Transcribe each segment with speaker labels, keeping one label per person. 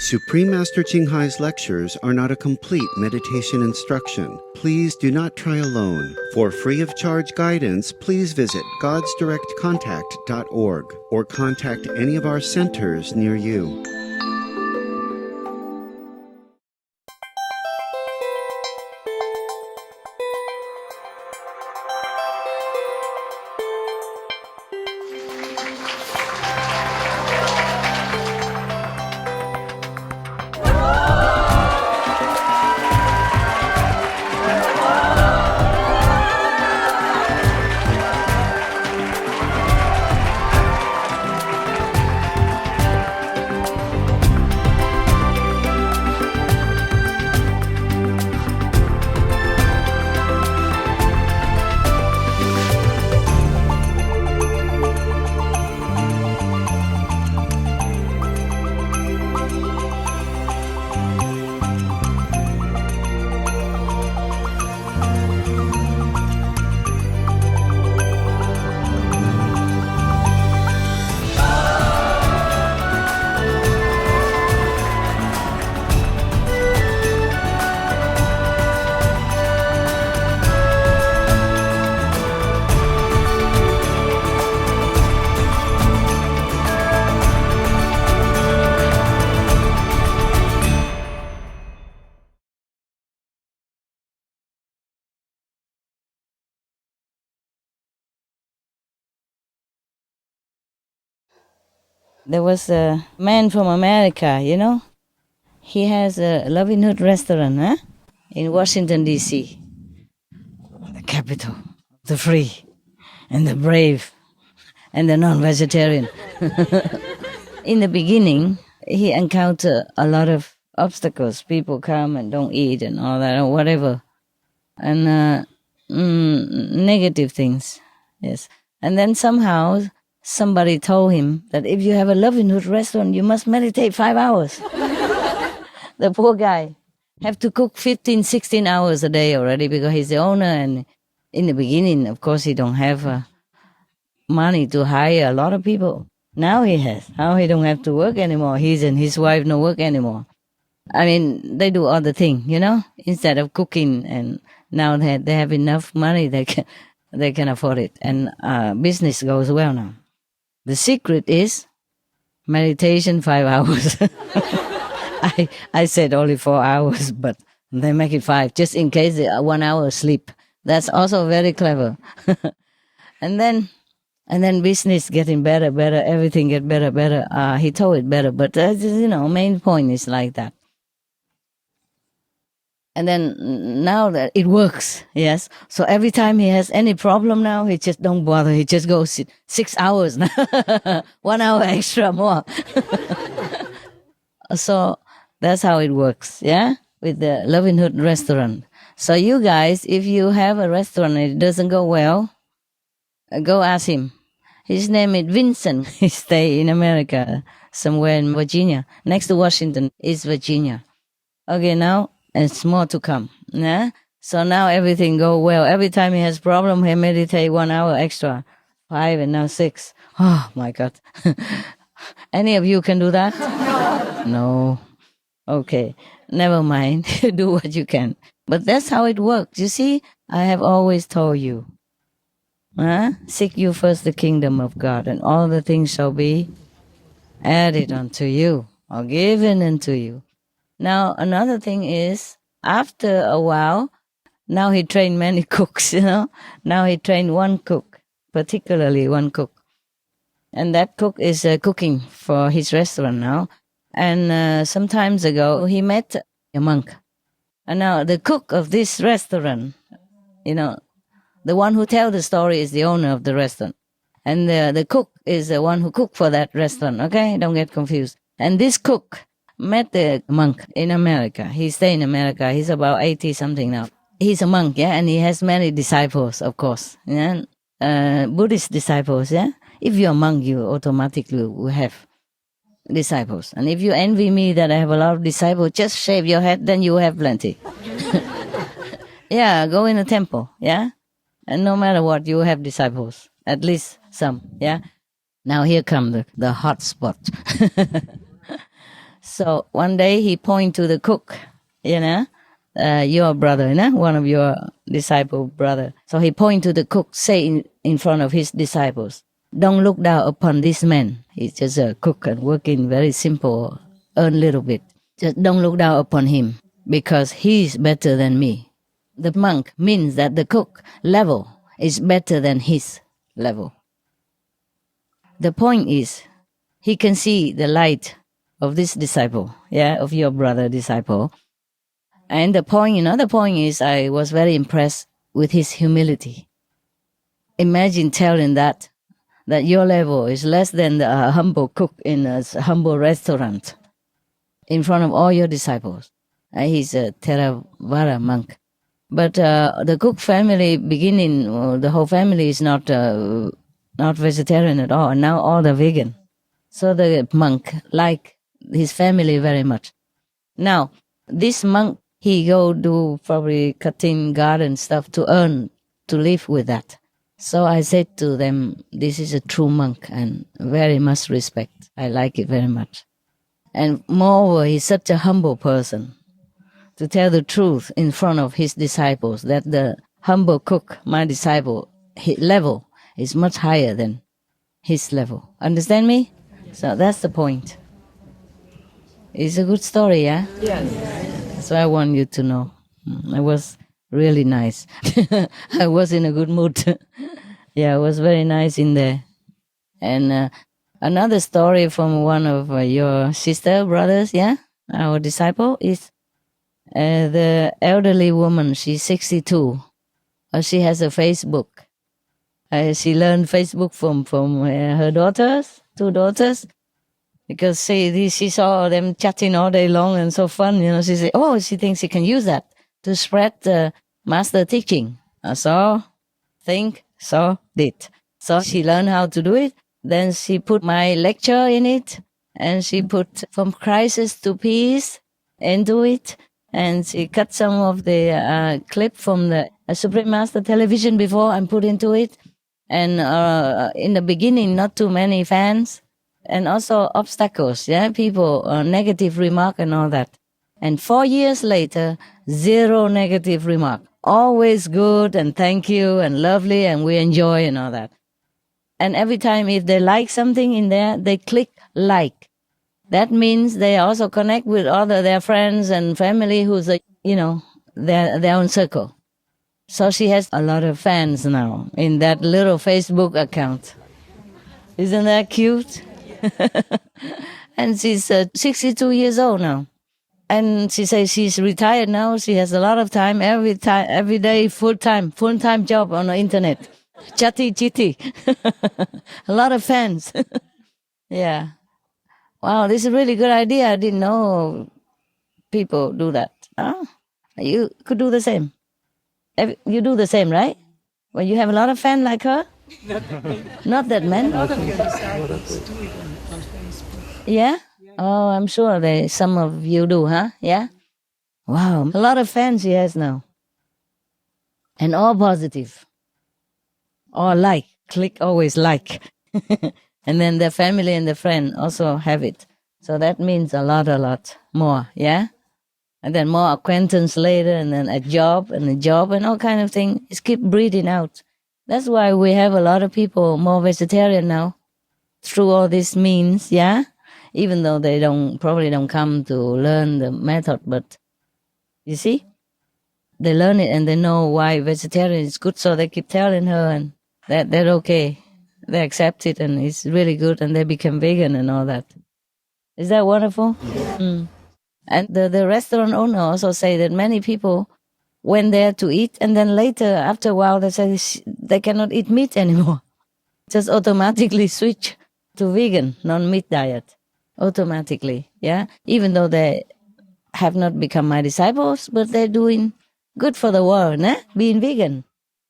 Speaker 1: Supreme Master Ching Hai's lectures are not a complete meditation instruction. Please do not try alone. For free of charge guidance, please visit godsdirectcontact.org or contact any of our centers near you.
Speaker 2: There was a man from America, He has a Loving Hood restaurant, in Washington, D.C., the capital of the free and the brave and the non-vegetarian. In the beginning, he encountered a lot of obstacles. People come and don't eat and all that or whatever. And negative things, yes. And then somehow somebody told him that if you have a Loving Hood restaurant, you must meditate 5 hours. The poor guy have to cook 15, 16 hours a day already because he's the owner. And in the beginning, of course, he don't have money to hire a lot of people. Now he has. Now he don't have to work anymore. He and his wife no work anymore. I mean, they do other thing, instead of cooking. And now they have enough money, they can afford it. And business goes well now. The secret is meditation 5 hours. I said only 4 hours, but they make it 5, just in case they 1 hour sleep. That's also very clever. And then business getting better, everything get better. He told it better, but main point is like that. And then now that it works, yes. So every time he has any problem now, he just don't bother. He just goes 6 hours now, 1 hour extra more. So that's how it works, yeah, with the Loving Hood restaurant. So you guys, if you have a restaurant and it doesn't go well, go ask him. His name is Vincent. He stay in America, somewhere in Virginia. Next to Washington is Virginia. Okay, now it's more to come. Yeah? So now everything go well. Every time he has problem, he meditate 1 hour extra. 5 and now 6. Oh my God. Any of you can do that? No. Okay. Never mind. Do what you can. But that's how it works. You see, I have always told you. Seek you first the kingdom of God, and all the things shall be added unto you, or given unto you. Now, another thing is, after a while, now he trained many cooks, Now he trained one cook, particularly one cook. And that cook is cooking for his restaurant now. And some times ago, he met a monk. And now the cook of this restaurant, the one who tells the story is the owner of the restaurant. And the cook is the one who cooked for that restaurant, okay? Don't get confused. And this cook met the monk in America. He stay in America. He's about 80-something now. He's a monk, yeah? And he has many disciples, of course. Yeah? Buddhist disciples, yeah? If you're a monk, you automatically will have disciples. And if you envy me that I have a lot of disciples, just shave your head, then you have plenty. Yeah, go in a temple, yeah? And no matter what, you have disciples. At least some, yeah? Now here come the hot spot. So one day he point to the cook, your brother, one of your disciple brother. So he point to the cook, say in front of his disciples, don't look down upon this man. He's just a cook and working very simple, earn little bit. Just don't look down upon him because he's better than me. The monk means that the cook level is better than his level. The point is, he can see the light of this disciple, of your brother disciple. And the point is, I was very impressed with his humility. Imagine telling that your level is less than the humble cook in a humble restaurant in front of all your disciples. He's a Theravada monk. But the cook family the whole family is not vegetarian at all. Now all the vegan. So the monk like his family very much. Now, this monk, he go do probably cutting garden stuff to earn, to live with that. So I said to them, this is a true monk and very much respect. I like it very much. And moreover, he's such a humble person to tell the truth in front of his disciples that the humble cook, my disciple, his level is much higher than his level. Understand me? So that's the point. It's a good story, yeah? Yes. So I want you to know. It was really nice. I was in a good mood. Yeah, it was very nice in there. And another story from one of your sister brothers, our disciple, is the elderly woman. She's 62. She has a Facebook. She learned Facebook from her daughters, 2 daughters, because she saw them chatting all day long and so fun. She said, she thinks she can use that to spread the master teaching. So did. So she learned how to do it. Then she put my lecture in it, and she put From Crisis to Peace into it, and she cut some of the clip from the Supreme Master television before and put into it. And in the beginning, not too many fans, and also obstacles, people, negative remark and all that. And 4 years later, 0 negative remark. Always good and thank you and lovely and we enjoy and all that. And every time if they like something in there, they click like. That means they also connect with their friends and family who's, their own circle. So she has a lot of fans now in that little Facebook account. Isn't that cute? And she's 62 years old now. And she says she's retired now. She has a lot of time, every day, full-time job on the internet. Chitty. A lot of fans. Yeah. Wow, this is a really good idea. I didn't know people do that. You could do the same. You do the same, right? When you have a lot of fans like her? Not that many. Yeah? Oh, I'm sure some of you do, huh? Yeah? Wow, a lot of fans she has now. And all positive. All like. Click always like. And then the family and the friend also have it. So that means a lot more, yeah? And then more acquaintance later, and then a job and all kind of things. It's keep breathing out. That's why we have a lot of people more vegetarian now through all these means, yeah? Even though they probably don't come to learn the method, but you see, they learn it and they know why vegetarian is good, so they keep telling her and that they're okay. They accept it and it's really good and they become vegan and all that. Is that wonderful? Yeah. Mm. And the restaurant owner also say that many people went there to eat and then later, after a while, they say they cannot eat meat anymore. Just automatically switch to vegan, non-meat diet. Automatically, yeah? Even though they have not become my disciples, but they're doing good for the world, being vegan.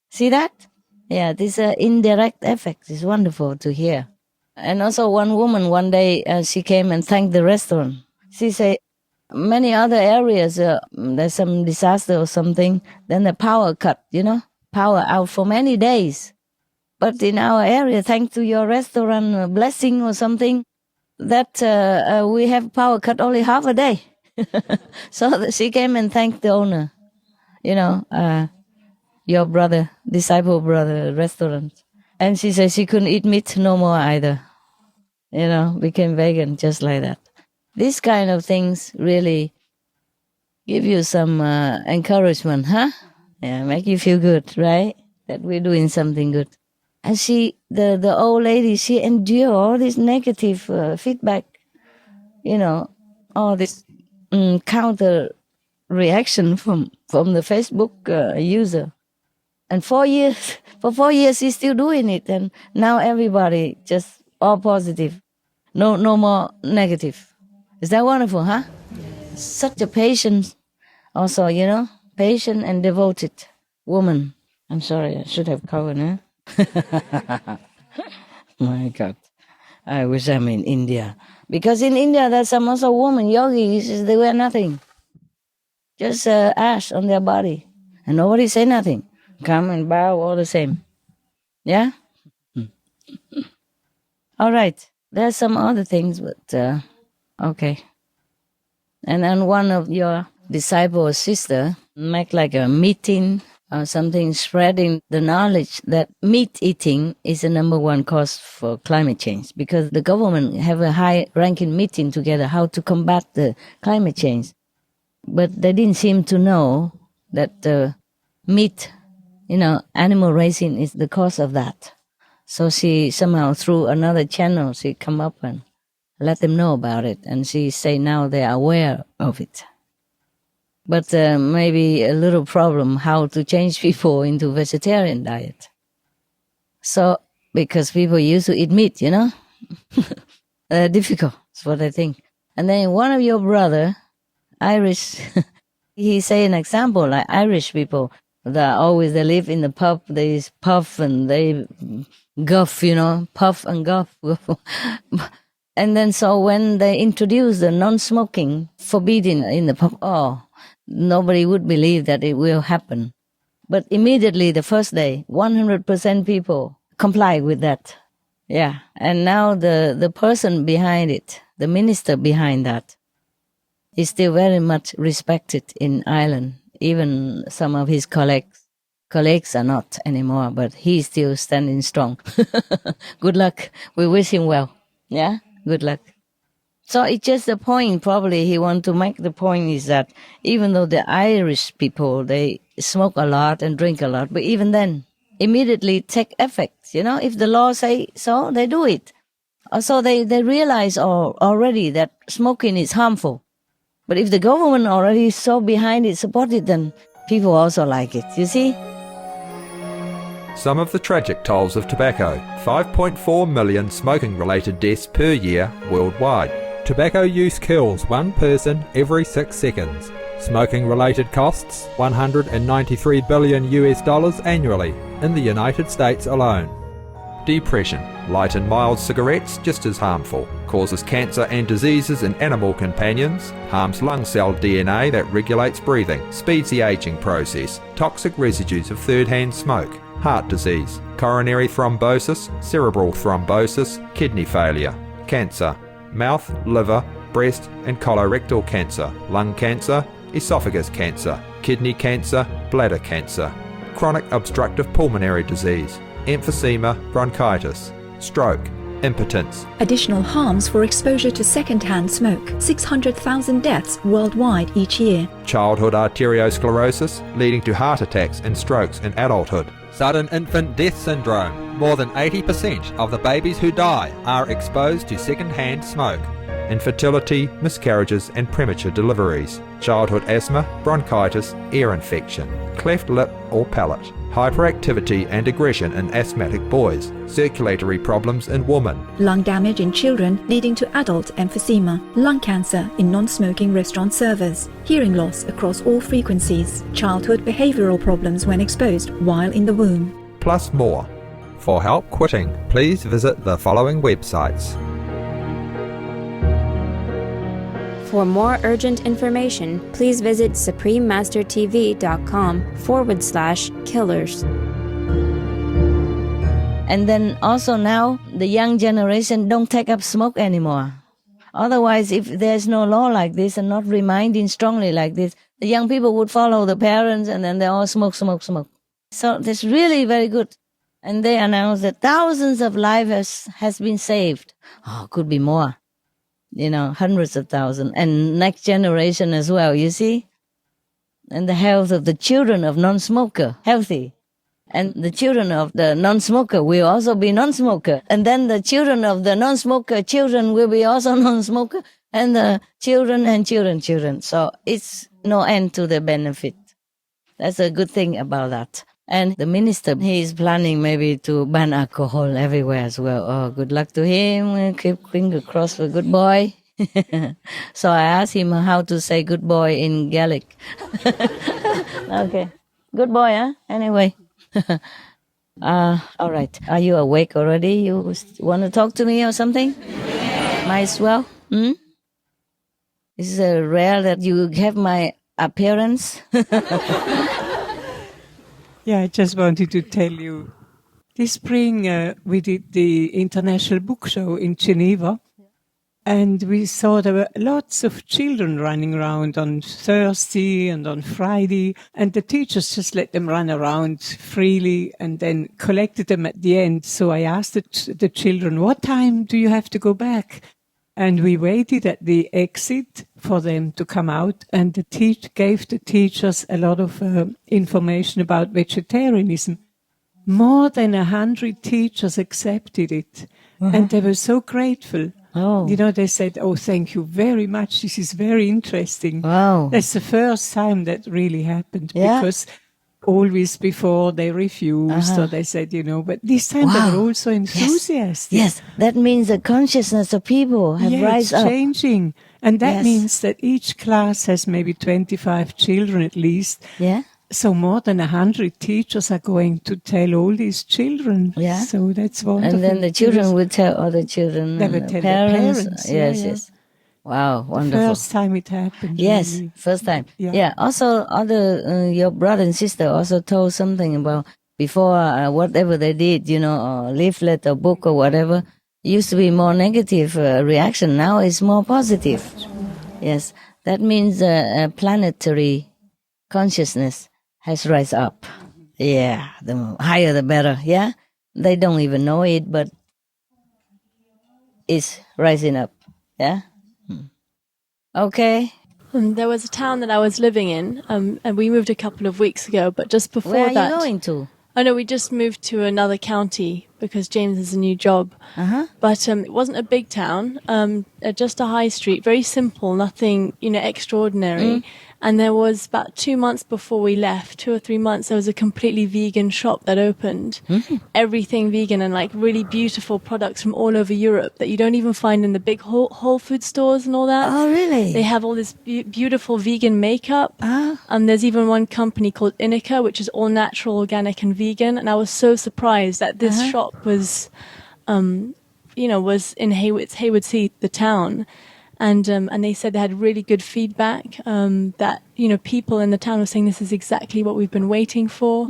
Speaker 2: See that? Yeah, this indirect effect is wonderful to hear. And also one woman, one day, she came and thanked the restaurant. She said, many other areas, there's some disaster or something, then the power cut, power out for many days. But in our area, thanks to your restaurant blessing or something, that we have power cut only half a day. So she came and thanked the owner, your brother, disciple brother, restaurant. And she said she couldn't eat meat no more either. Became vegan just like that. These kind of things really give you some encouragement, huh? Yeah, make you feel good, right? That we're doing something good. And the old lady, she endured all this negative feedback, all this counter reaction from the Facebook user. And for 4 years, she's still doing it. And now everybody just all positive. No more negative. Is that wonderful, huh? Yes. Such a patient, also, patient and devoted woman. I'm sorry, I should have covered, huh? My God. I wish I'm in India. Because in India, there's some also women, yogis, they wear nothing. Just ash on their body. And nobody say nothing. Come and bow all the same. Yeah? All right. There's some other things, but okay. And then one of your disciple or sister make like a meeting or something, spreading the knowledge that meat eating is the number one cause for climate change, because the government have a high-ranking meeting together how to combat the climate change. But they didn't seem to know that meat, animal raising is the cause of that. So she somehow, through another channel, she come up and let them know about it. And she say now they are aware of it. But maybe a little problem how to change people into vegetarian diet. So, because people used to eat meat, difficult, that's what I think. And then one of your brother, Irish, he say an example, like Irish people, that always they live in the pub, they puff and they guff, puff and guff. And then so when they introduce the non-smoking, forbidden in the pub, nobody would believe that it will happen. But immediately the first day, 100% people comply with that. Yeah. And now the person behind it, the minister behind that, is still very much respected in Ireland. Even some of his colleagues are not anymore, but he's still standing strong. Good luck. We wish him well. Yeah? Good luck. So it's just the point, probably he want to make the point is that even though the Irish people, they smoke a lot and drink a lot, but even then, immediately take effect. If the law say so, they do it. So they realize already that smoking is harmful. But if the government already so behind it, support it, then people also like it, you see?
Speaker 3: Some of the tragic tolls of tobacco. 5.4 million smoking-related deaths per year worldwide. Tobacco use kills one person every 6 seconds. Smoking-related costs $193 billion annually in the United States alone. Depression. Light and mild cigarettes just as harmful. Causes cancer and diseases in animal companions. Harms lung cell DNA that regulates breathing. Speeds the aging process. Toxic residues of third-hand smoke. Heart disease. Coronary thrombosis. Cerebral thrombosis. Kidney failure. Cancer. Mouth, liver, breast and colorectal cancer. Lung cancer. Esophagus cancer. Kidney cancer. Bladder cancer. Chronic obstructive pulmonary disease. Emphysema, bronchitis, stroke, impotence.
Speaker 4: Additional harms for exposure to second-hand smoke. 600,000 deaths worldwide each year.
Speaker 3: Childhood arteriosclerosis, leading to heart attacks and strokes in adulthood. Sudden infant death syndrome. More than 80% of the babies who die are exposed to second-hand smoke. Infertility, miscarriages and premature deliveries. Childhood asthma, bronchitis, ear infection. Cleft lip or palate. Hyperactivity and aggression in asthmatic boys, circulatory problems in women.
Speaker 4: Lung damage in children leading to adult emphysema. Lung cancer in non-smoking restaurant servers. Hearing loss across all frequencies. Childhood behavioral problems when exposed while in the womb.
Speaker 3: Plus more. For help quitting, please visit the following websites.
Speaker 5: For more urgent information, please visit suprememastertv.com/killers.
Speaker 2: And then also now, the young generation don't take up smoke anymore. Otherwise, if there's no law like this and not reminding strongly like this, the young people would follow the parents and then they all smoke. So that's really very good. And they announced that thousands of lives has been saved. Oh, could be more. Hundreds of thousands. And next generation as well, you see? And the health of the children of non-smoker, healthy. And the children of the non-smoker will also be non-smoker. And then the children of the non-smoker children will be also non-smoker. And the children and children. So it's no end to the benefit. That's a good thing about that. And the minister, he is planning maybe to ban alcohol everywhere as well. Oh, good luck to him. Keep fingers crossed for good boy. So I asked him how to say good boy in Gaelic. Okay. Good boy, huh? Anyway. All right. Are you awake already? You want to talk to me or something? Might as well. It's rare that you have my appearance.
Speaker 6: Yeah, I just wanted to tell you, this spring we did the International Book Show in Geneva, and we saw there were lots of children running around on Thursday and on Friday, and the teachers just let them run around freely and then collected them at the end. So I asked the children, what time do you have to go back? And we waited at the exit for them to come out, and the gave the teachers a lot of information about vegetarianism. More than 100 teachers accepted it, and they were so grateful.
Speaker 2: Oh.
Speaker 6: They said, oh, thank you very much. This is very interesting.
Speaker 2: Wow.
Speaker 6: That's the first time that really happened, because always before they refused or they said, but this time they were also enthusiastic.
Speaker 2: Yes, that means the consciousness of people have rise up.
Speaker 6: It's changing. And that means that each class has maybe 25 children at least.
Speaker 2: Yeah.
Speaker 6: So more than 100 teachers are going to tell all these children.
Speaker 2: Yeah.
Speaker 6: So that's wonderful.
Speaker 2: And then the children will tell other children.
Speaker 6: They will tell their parents.
Speaker 2: Yes. Wow, wonderful.
Speaker 6: First time it happened.
Speaker 2: Yes,
Speaker 6: really.
Speaker 2: first time.
Speaker 6: Yeah.
Speaker 2: Also, your brother and sister also told something about before whatever they did, or leaflet or book or whatever, used to be more negative reaction. Now it's more positive. Yes, that means planetary consciousness has rise up. Yeah, the higher the better. Yeah, they don't even know it, but it's rising up. Yeah. Okay.
Speaker 7: There was a town that I was living in, and we moved a couple of weeks ago, but just before
Speaker 2: Where are
Speaker 7: that...
Speaker 2: you going to?
Speaker 7: Oh, no, we just moved to another county because James has a new job. But it wasn't a big town, just a high street, very simple, nothing, extraordinary. And there was about 2 months before we left, 2 or 3 months, there was a completely vegan shop that opened. Everything vegan and really beautiful products from all over Europe that you don't even find in the big Whole Food stores and all that.
Speaker 2: Oh, really?
Speaker 7: They have all this beautiful vegan makeup. There's even one company called Inica, which is all natural, organic and vegan. And I was so surprised that this shop was, was in Hayward Heath, the town. And they said they had really good feedback, that, people in the town were saying this is exactly what we've been waiting for.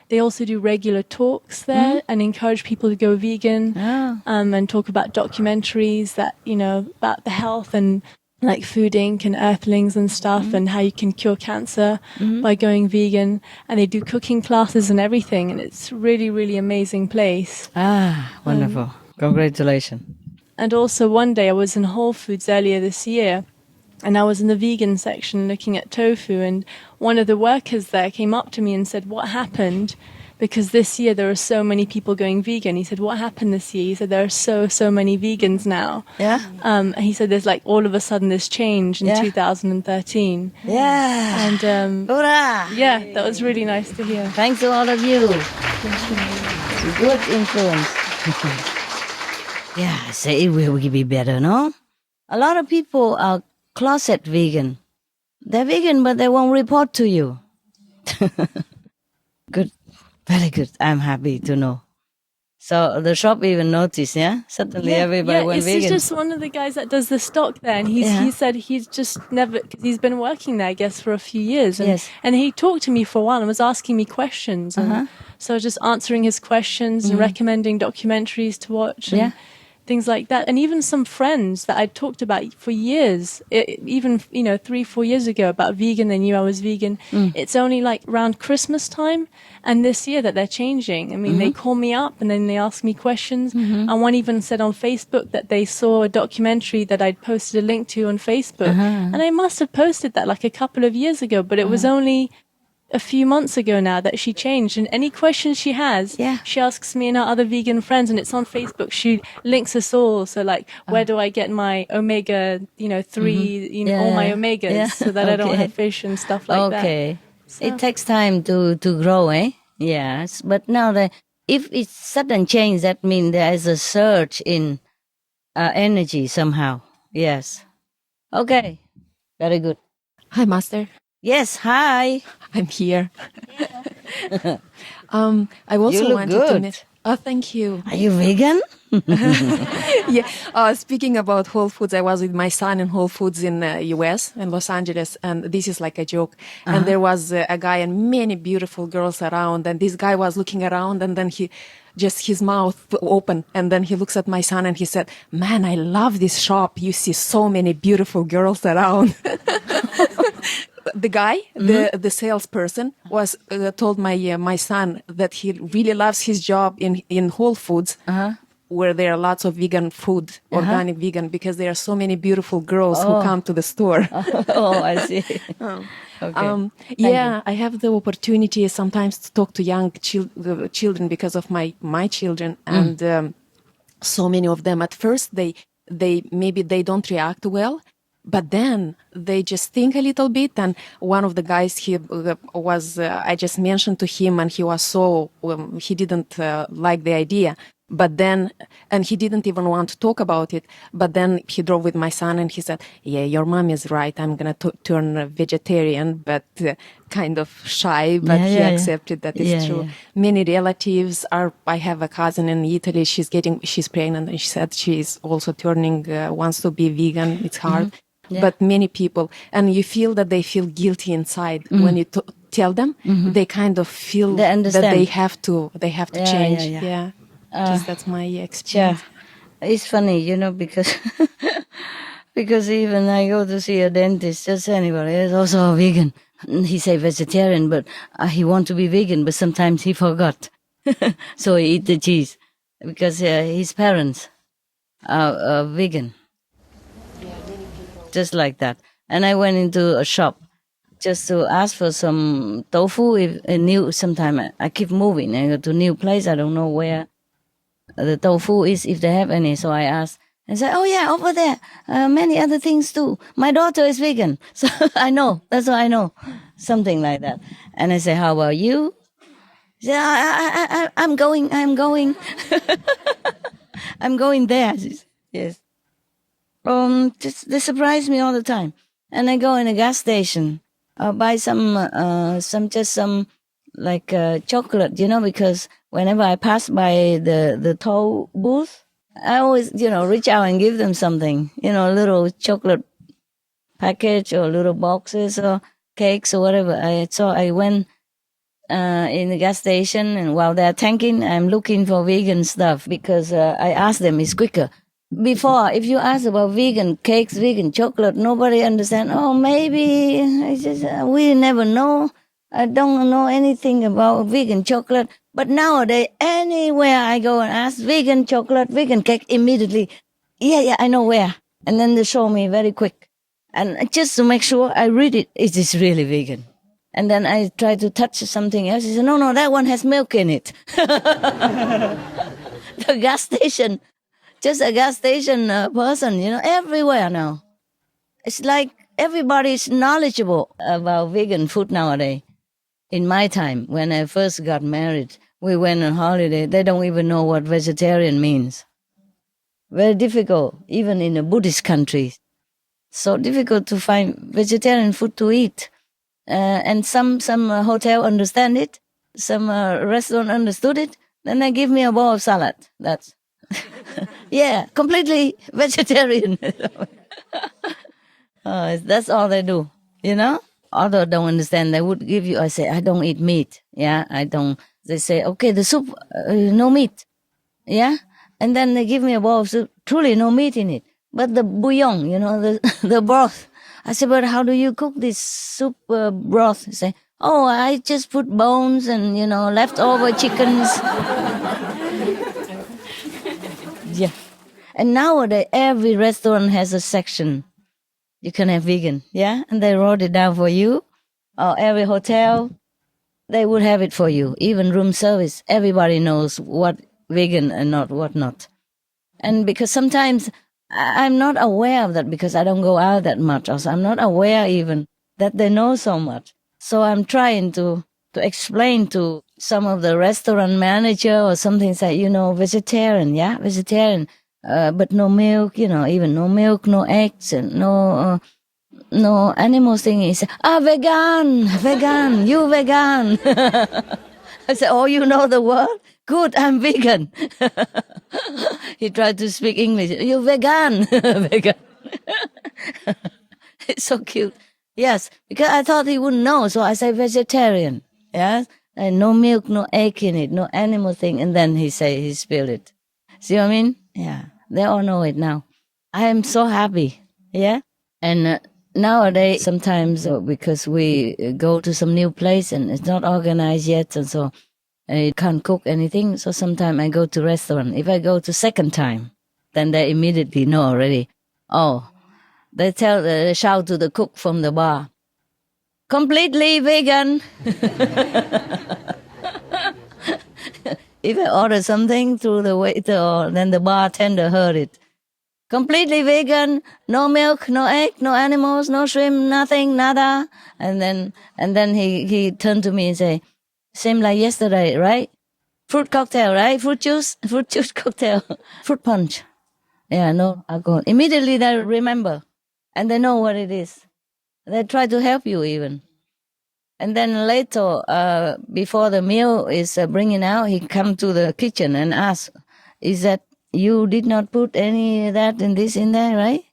Speaker 7: They also do regular talks there and encourage people to go vegan, and talk about documentaries that, about the health and like Food Inc. and Earthlings and stuff, and how you can cure cancer by going vegan. And they do cooking classes and everything. And it's really, really amazing place.
Speaker 2: Wonderful. Congratulations.
Speaker 7: And also one day I was in Whole Foods earlier this year, and I was in the vegan section looking at tofu, and one of the workers there came up to me and said, what happened? Because this year there are so many people going vegan. He said, what happened this year? He said, there are so many vegans now.
Speaker 2: Yeah.
Speaker 7: And he said, there's all of a sudden this change in 2013.
Speaker 2: Yeah.
Speaker 7: And
Speaker 2: Hoorah!
Speaker 7: yeah, that was really nice to hear.
Speaker 2: Thanks to all of you. Good influence. Yeah, I say it will be better, no? A lot of people are closet vegan. They're vegan, but they won't report to you. Good. Very good. I'm happy to know. So the shop even noticed, yeah? Suddenly everybody went vegan.
Speaker 7: It's just one of the guys that does the stock there, and he said he's just never, because he's been working there, I guess, for a few years. And, and he talked to me for a while and was asking me questions. And so I was just answering his questions and recommending documentaries to watch. And things like that. And even some friends that I'd talked about for years, even, 3-4 years ago about vegan, they knew I was vegan. It's only like around Christmas time and this year that they're changing. I mean, they call me up and then they ask me questions. And one even said on Facebook that they saw a documentary that I'd posted a link to on Facebook. And I must have posted that like a couple of years ago, but it was only a few months ago now that she changed. And any questions she has, she asks me and her other vegan friends, and it's on Facebook. She links us all. So like, where do I get my omega, 3, all my omegas so that I don't have fish and stuff like that.
Speaker 2: Okay. So. It takes time to grow, eh? Yes. But now if it's sudden change, that means there is a surge in energy somehow. Yes. Okay. Very good.
Speaker 8: Hi, Master.
Speaker 2: Yes, hi.
Speaker 8: I'm here. I also
Speaker 2: you look
Speaker 8: wanted
Speaker 2: good.
Speaker 8: to meet. Oh, thank you.
Speaker 2: Are you vegan?
Speaker 8: Yeah. Speaking about Whole Foods, I was with my son in Whole Foods in US, in Los Angeles, and this is like a joke. And there was a guy and many beautiful girls around, and this guy was looking around, and then his mouth open, and then he looks at my son and he said, "Man, I love this shop. You see so many beautiful girls around." The guy, the salesperson, was told my son that he really loves his job in Whole Foods, where there are lots of vegan food, organic vegan, because there are so many beautiful girls who come to the store.
Speaker 2: Oh, I see. Okay.
Speaker 8: I have the opportunity sometimes to talk to young children because of my children, and so many of them at first they maybe they don't react well. But then they just think a little bit, and one of the guys, he was, I just mentioned to him, and he was he didn't like the idea. But then, and he didn't even want to talk about it. But then he drove with my son and he said, "Yeah, your mom is right. I'm going to turn vegetarian," but kind of shy, but he accepted that it's true. Yeah. Many relatives I have a cousin in Italy. She's pregnant, and she said she's also wants to be vegan. It's hard. Yeah. But many people, and you feel that they feel guilty inside when you tell them. They kind of feel that they have to change. Yeah. Just that's my experience.
Speaker 2: Yeah. It's funny, because even I go to see a dentist, just anybody, is also a vegan. He say vegetarian, but he want to be vegan, but sometimes he forgot. So he eat the cheese because his parents are vegan. Just like that. And I went into a shop just to ask for some tofu. Sometime I keep moving. I go to a new place. I don't know where the tofu is, if they have any. So I asked and said, "Oh yeah, over there. Many other things too. My daughter is vegan." So I know. That's what I know. Something like that. And I say, "How about you?" He said, I'm going. I'm going there. Yes. They surprise me all the time. And I go in a gas station, buy some like chocolate, because whenever I pass by the toll booth, I always, reach out and give them something, a little chocolate package or little boxes or cakes or whatever. So I went in the gas station, and while they're tanking, I'm looking for vegan stuff because I asked them, it's quicker. Before, if you ask about vegan cakes, vegan chocolate, nobody understand. Oh, maybe we never know. I don't know anything about vegan chocolate. But nowadays, anywhere I go and ask vegan chocolate, vegan cake, immediately, yeah, I know where. And then they show me very quick. And just to make sure I read it, it is really vegan. And then I try to touch something else. He said, no, that one has milk in it. The gas station. Just a gas station person, everywhere now. It's like everybody is knowledgeable about vegan food nowadays. In my time, when I first got married, we went on holiday. They don't even know what vegetarian means. Very difficult, even in a Buddhist country. So difficult to find vegetarian food to eat. And some hotel understand it. Some restaurant understood it. Then they give me a bowl of salad. That's yeah, completely vegetarian. That's all they do, Although don't understand, they would give you, I say, I don't eat meat. Yeah, I don't. They say, okay, the soup, no meat. Yeah, And then they give me a bowl of soup, truly no meat in it. But the bouillon, the broth. I said, but how do you cook this soup broth? He said, oh, I just put bones and, leftover chickens. Yeah. And nowadays, every restaurant has a section. You can have vegan, yeah? And they wrote it down for you. Or every hotel, they would have it for you. Even room service, everybody knows what vegan and what not. And because sometimes I'm not aware of that because I don't go out that much. Also, I'm not aware even that they know so much. So I'm trying to explain to some of the restaurant manager or something, say, vegetarian, yeah, vegetarian, but no milk, even no milk, no eggs, and no animal thing. He said, vegan, you vegan. I said, oh, you know the word? Good, I'm vegan. He tried to speak English. You vegan, vegan. It's so cute. Yes, because I thought he wouldn't know, so I said vegetarian. Yes, and no milk, no egg in it, no animal thing. And then he spilled it. See what I mean? Yeah, they all know it now. I am so happy. Yeah, and nowadays sometimes because we go to some new place and it's not organized yet, and so I can't cook anything. So sometimes I go to restaurant. If I go to second time, then they immediately know already. Oh. They shout to the cook from the bar, completely vegan. If I order something through the waiter, then the bartender heard it. Completely vegan, no milk, no egg, no animals, no shrimp, nothing, nada. And then he turned to me and say, same like yesterday, right? Fruit cocktail, right? Fruit juice cocktail, fruit punch. Yeah, no alcohol. Immediately they remember. And they know what it is. They try to help you even. And then later, before the meal is bringing out, he come to the kitchen and ask, is that you did not put any of that and this in there, right?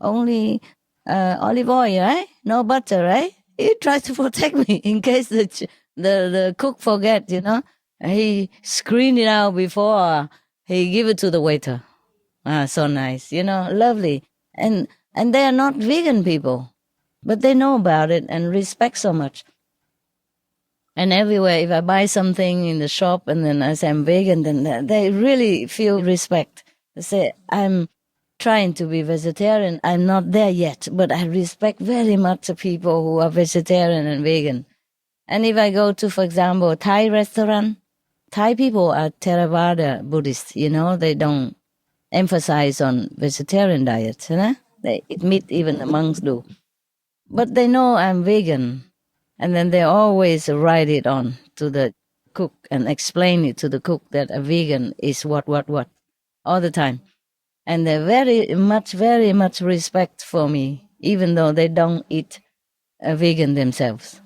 Speaker 2: Only olive oil, right? No butter, right? He tries to protect me in case the cook forget, He screened it out before he give it to the waiter. So nice, lovely. And they are not vegan people, but they know about it and respect so much. And everywhere, if I buy something in the shop and then I say I'm vegan, then they really feel respect. They say, I'm trying to be vegetarian. I'm not there yet, but I respect very much the people who are vegetarian and vegan. And if I go to, for example, a Thai restaurant, Thai people are Theravada Buddhists, they don't emphasize on vegetarian diet, They eat meat, even the monks do. But they know I'm vegan. And then they always write it on to the cook and explain it to the cook that a vegan is what, all the time. And they very much respect for me, even though they don't eat a vegan themselves.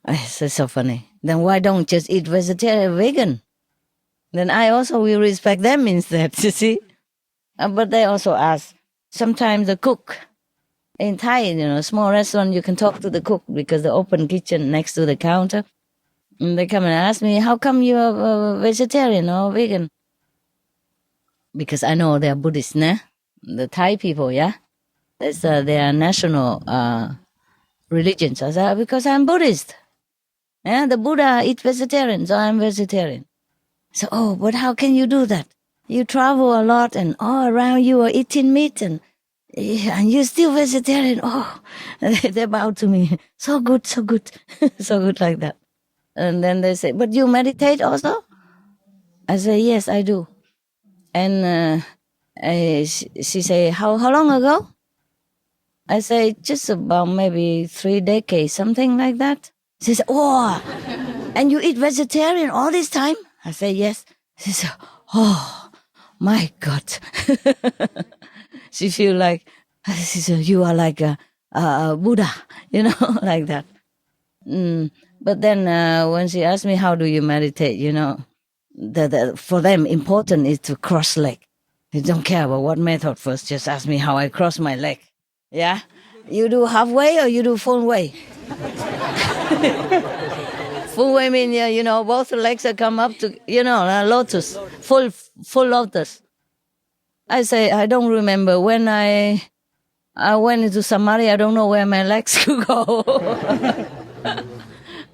Speaker 2: It's so funny. Then why don't just eat vegetarian vegan? Then I also will respect them instead, you see? But they also ask, sometimes the cook in Thai, small restaurant, you can talk to the cook because the open kitchen next to the counter. And they come and ask me, how come you're vegetarian or vegan? Because I know they're Buddhist, the Thai people, yeah? That's their national religion. So I said, because I'm Buddhist. Yeah, the Buddha eats vegetarian, so I'm vegetarian. So, but how can you do that? You travel a lot and all around you are eating meat and you're still vegetarian. Oh, they bow to me. So good, so good. So good like that. And then they say, but you meditate also? I say, yes, I do. And she say, how long ago? I say, just about maybe 3 decades, something like that. She said, oh, and you eat vegetarian all this time? I say, yes. She said, oh, my God. She feel like, she said, you are like a Buddha, like that. But then when she asked me, how do you meditate, for them important is to cross leg. They don't care about what method first, just ask me how I cross my leg. Yeah? You do halfway or you do full way? Full way mean, you know, both legs are come up to, you know, lotus, full lotus. I say, I don't remember when I went into Samadhi, I don't know where my legs could go.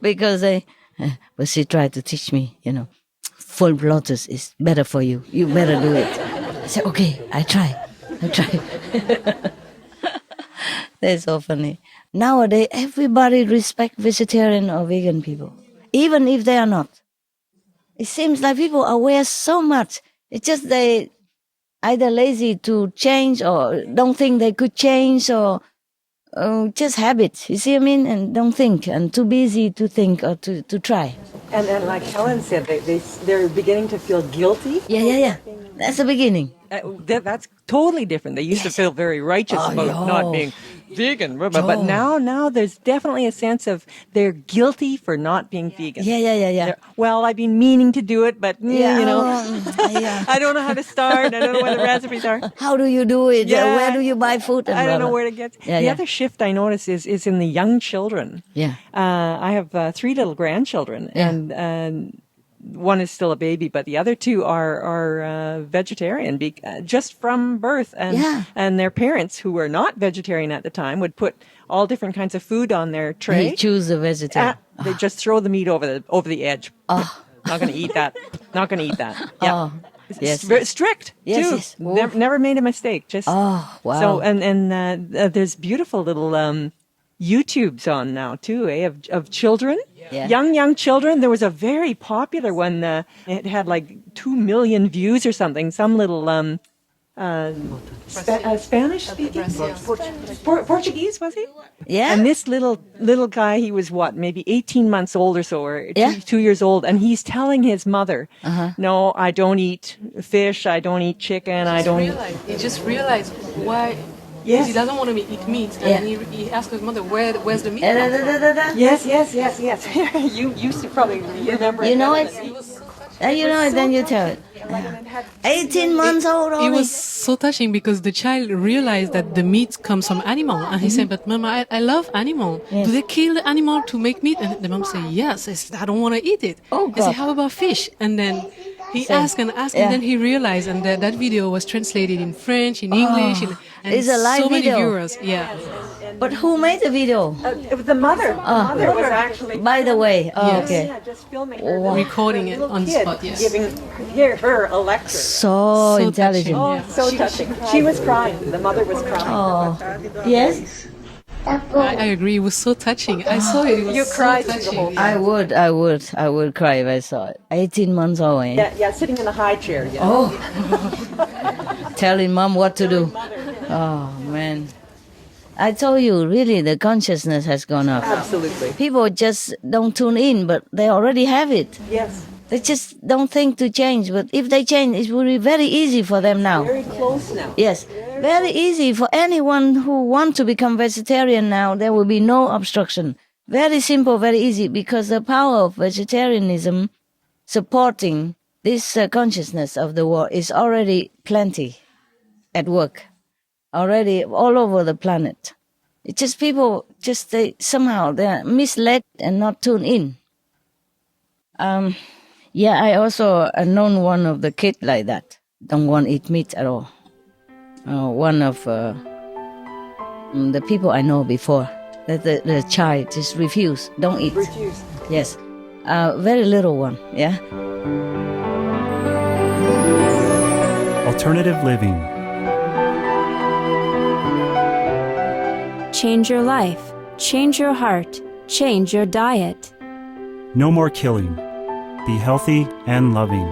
Speaker 2: Because but she tried to teach me, you know, full lotus is better for you. You better do it. I said, okay, I try. That's so funny. Nowadays, everybody respect vegetarian or vegan people, even if they are not. It seems like people are aware so much. It's just they either lazy to change or don't think they could change or just habit. You see what I mean? And don't think and too busy to think or to try.
Speaker 9: And like Helen said, they're beginning to feel guilty.
Speaker 2: Yeah. That's the beginning.
Speaker 9: That's totally different. They used to feel very righteous about not being vegan, but now there's definitely a sense of they're guilty for not being vegan.
Speaker 2: Yeah.
Speaker 9: Well, I've been meaning to do it, but you know, I don't know how to start. I don't know where the recipes are.
Speaker 2: How do you do it?
Speaker 9: Yeah.
Speaker 2: Where do you buy food?
Speaker 9: I don't know where to get. The other shift I notice is in the young children.
Speaker 2: Yeah.
Speaker 9: I have 3 little grandchildren, and one is still a baby, but the other 2 are vegetarian just from birth. And their parents, who were not vegetarian at the time, would put all different kinds of food on their tray.
Speaker 2: They choose a vegetarian.
Speaker 9: They just throw the meat over the edge.
Speaker 2: Oh.
Speaker 9: Not going to eat that. Not going to eat that. Yeah.
Speaker 2: Oh. Yes.
Speaker 9: Very strict,
Speaker 2: yes,
Speaker 9: too.
Speaker 2: yes.
Speaker 9: Never made a mistake. Just
Speaker 2: wow.
Speaker 9: So and there's beautiful little YouTubes on now too, of children, young children. There was a very popular one. It had like 2 million views or something. Some little Spanish speaking, Portuguese, was he?
Speaker 2: Yeah.
Speaker 9: And this little guy, he was maybe 18 months old or so, or 2 years old, and he's telling his mother, "No, I don't eat fish. I don't eat chicken. I don't."
Speaker 10: He just realized why. Yes. He doesn't want to eat meat, and he asked his mother, "Where's the meat?"
Speaker 9: Yes. You used to probably remember.
Speaker 2: You know it. You know it, then you tell it. 18 months old.
Speaker 10: It was so touching because the child realized that the meat comes from animal, and he said, "But Mama, I love animal.
Speaker 2: Yes.
Speaker 10: Do they kill the animal to make meat?" And the mom said, "Yes." I said, "I don't want to eat it."
Speaker 2: Oh,
Speaker 10: I said, "How about fish?" And then he asked and then he realized, and that video was translated in French, in English, and
Speaker 2: it's a live
Speaker 10: so
Speaker 2: video.
Speaker 10: many viewers. Yeah.
Speaker 2: But who made the video?
Speaker 9: It was the mother. The mother was actually.
Speaker 2: By the way, okay.
Speaker 9: Yeah, just filming her.
Speaker 10: Recording it on the spot, yes.
Speaker 9: Giving her a lecture.
Speaker 2: So intelligent.
Speaker 10: Touching,
Speaker 9: So touching. She was crying. The mother was crying.
Speaker 2: Oh, yes.
Speaker 10: I agree. It was so touching. I saw it. It was
Speaker 9: You
Speaker 10: so
Speaker 9: cried through the
Speaker 10: touching.
Speaker 9: whole
Speaker 2: I would cry if I saw it. 18 months old. Eh?
Speaker 9: Yeah, sitting in a high chair. Yeah.
Speaker 2: Oh, telling mom what to do. Oh man, I told you, really, the consciousness has gone up.
Speaker 9: Absolutely.
Speaker 2: People just don't tune in, but they already have it.
Speaker 9: Yes.
Speaker 2: They just don't think to change. But if they change, it will be very easy for them now.
Speaker 9: Very close now.
Speaker 2: Yes, very easy for anyone who wants to become vegetarian now. There will be no obstruction. Very simple, very easy, because the power of vegetarianism supporting this consciousness of the world is already plenty at work, already all over the planet. It's just people, they're misled and not tuned in. I also known one of the kids like that. Don't want to eat meat at all. One of the people I know before, that the child just refused, don't eat.
Speaker 9: Refused.
Speaker 2: Yes. Very little one, yeah.
Speaker 11: Alternative living.
Speaker 5: Change your life. Change your heart. Change your diet.
Speaker 11: No more killing. Be healthy and loving.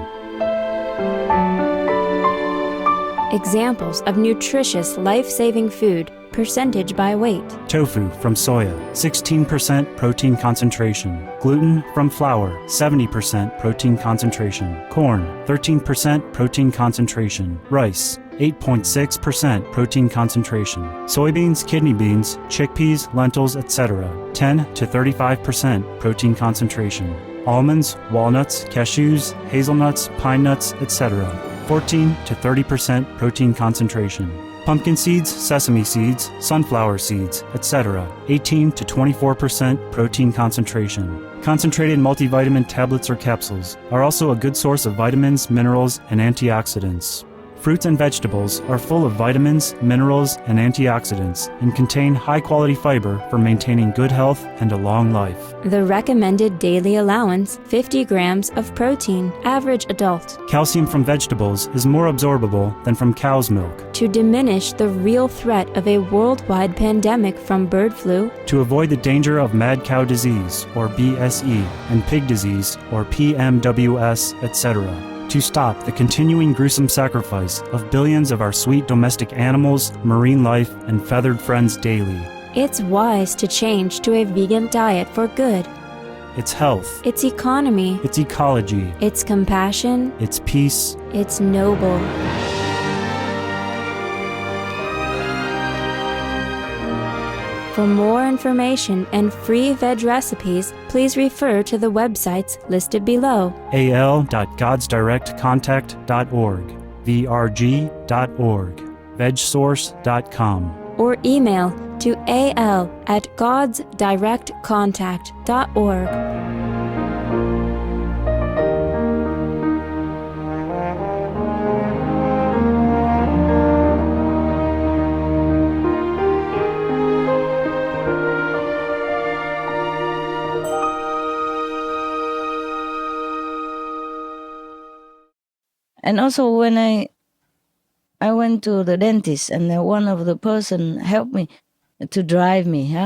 Speaker 5: Examples of nutritious, life-saving food, percentage by weight.
Speaker 11: Tofu from soya, 16% protein concentration. Gluten from flour, 70% protein concentration. Corn, 13% protein concentration. Rice, 8.6% protein concentration. Soybeans, kidney beans, chickpeas, lentils, etc. 10 to 35% protein concentration. Almonds, walnuts, cashews, hazelnuts, pine nuts, etc. 14 to 30% protein concentration. pumpkin seeds, sesame seeds, sunflower seeds, etc. 18 to 24% protein concentration. Concentrated multivitamin tablets or capsules are also a good source of vitamins, minerals, and antioxidants. Fruits and vegetables are full of vitamins, minerals, and antioxidants and contain high-quality fiber for maintaining good health and a long life.
Speaker 5: The recommended daily allowance, 50 grams of protein, average adult.
Speaker 11: Calcium from vegetables is more absorbable than from cow's milk.
Speaker 5: To diminish the real threat of a worldwide pandemic from bird flu.
Speaker 11: To avoid the danger of mad cow disease, or BSE, and pig disease, or PMWS, etc. To stop the continuing gruesome sacrifice of billions of our sweet domestic animals, marine life, and feathered friends daily.
Speaker 5: It's wise to change to a vegan diet for good.
Speaker 11: It's health.
Speaker 5: It's economy.
Speaker 11: It's ecology.
Speaker 5: It's compassion.
Speaker 11: It's peace.
Speaker 5: It's noble. For more information and free veg recipes, please refer to the websites listed below.
Speaker 11: al.godsdirectcontact.org, vrg.org, vegsource.com.
Speaker 5: Or email to al@godsdirectcontact.org.
Speaker 2: And also when I went to the dentist, and one of the person helped me to drive me,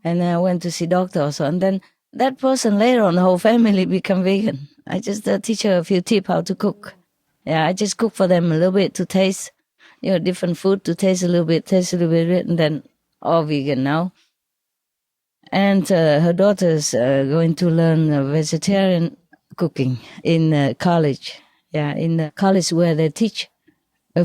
Speaker 2: and I went to see doctor also. And then that person later on, the whole family become vegan. I just teach her a few tips how to cook. Yeah, I just cook for them a little bit to taste, different food to taste a little bit, and then all vegan now. And her daughter's going to learn vegetarian cooking in college. Yeah, in the college where they teach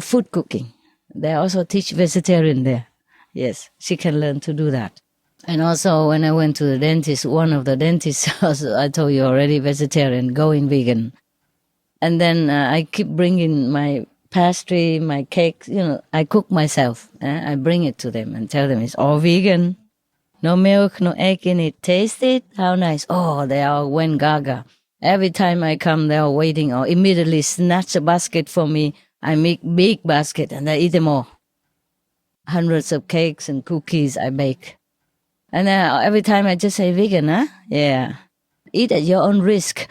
Speaker 2: food cooking. They also teach vegetarian there. Yes, she can learn to do that. And also when I went to the dentist, one of the dentists, also, I told you already, vegetarian, going vegan. And then I keep bringing my pastry, my cakes, I cook myself. I bring it to them and tell them it's all vegan. No milk, no egg in it. Taste it, how nice. Oh, they all went gaga. Every time I come, they're waiting or immediately snatch a basket for me. I make big basket and I eat them all. Hundreds of cakes and cookies I bake. And every time I just say vegan, Yeah. Eat at your own risk.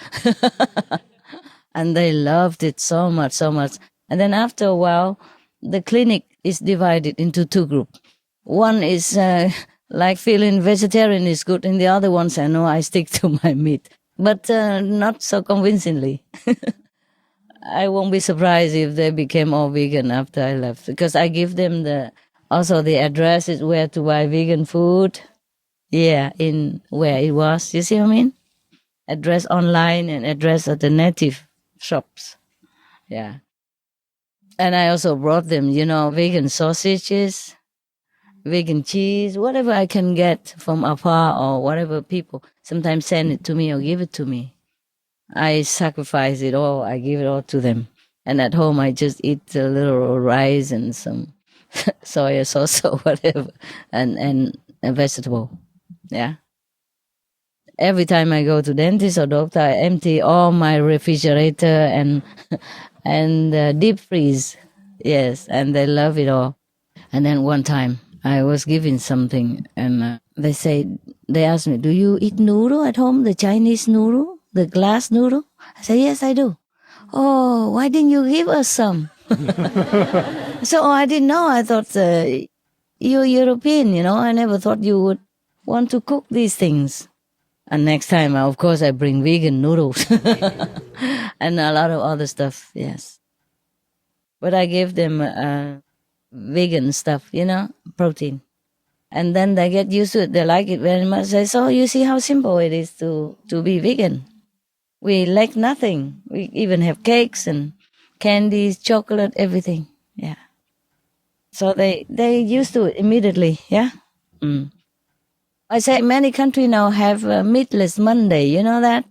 Speaker 2: And they loved it so much, so much. And then after a while, the clinic is divided into two groups. One is like feeling vegetarian is good, and the other one say, no, I stick to my meat. But not so convincingly. I won't be surprised if they became all vegan after I left, because I give them also the addresses where to buy vegan food. Yeah, in where it was. You see what I mean? Address online and address at the native shops. Yeah. And I also brought them, vegan sausages, vegan cheese, whatever I can get from afar or whatever people sometimes send it to me or give it to me. I sacrifice it all. I give it all to them. And at home, I just eat a little rice and some soy sauce or whatever, and a vegetable. Yeah. Every time I go to dentist or doctor, I empty all my refrigerator and deep freeze. Yes, and they love it all. And then one time, I was giving something, and they asked me, do you eat noodle at home, the Chinese noodle, the glass noodle? I said, yes, I do. Oh, why didn't you give us some? So I didn't know. I thought you're European, I never thought you would want to cook these things. And next time, of course, I bring vegan noodles and a lot of other stuff, yes. But I gave them vegan stuff, protein. And then they get used to it. They like it very much. They say, so you see how simple it is to be vegan. We lack nothing. We even have cakes and candies, chocolate, everything. Yeah. So they used to it immediately, yeah? Mm. I say many countries now have meatless Monday, you know that?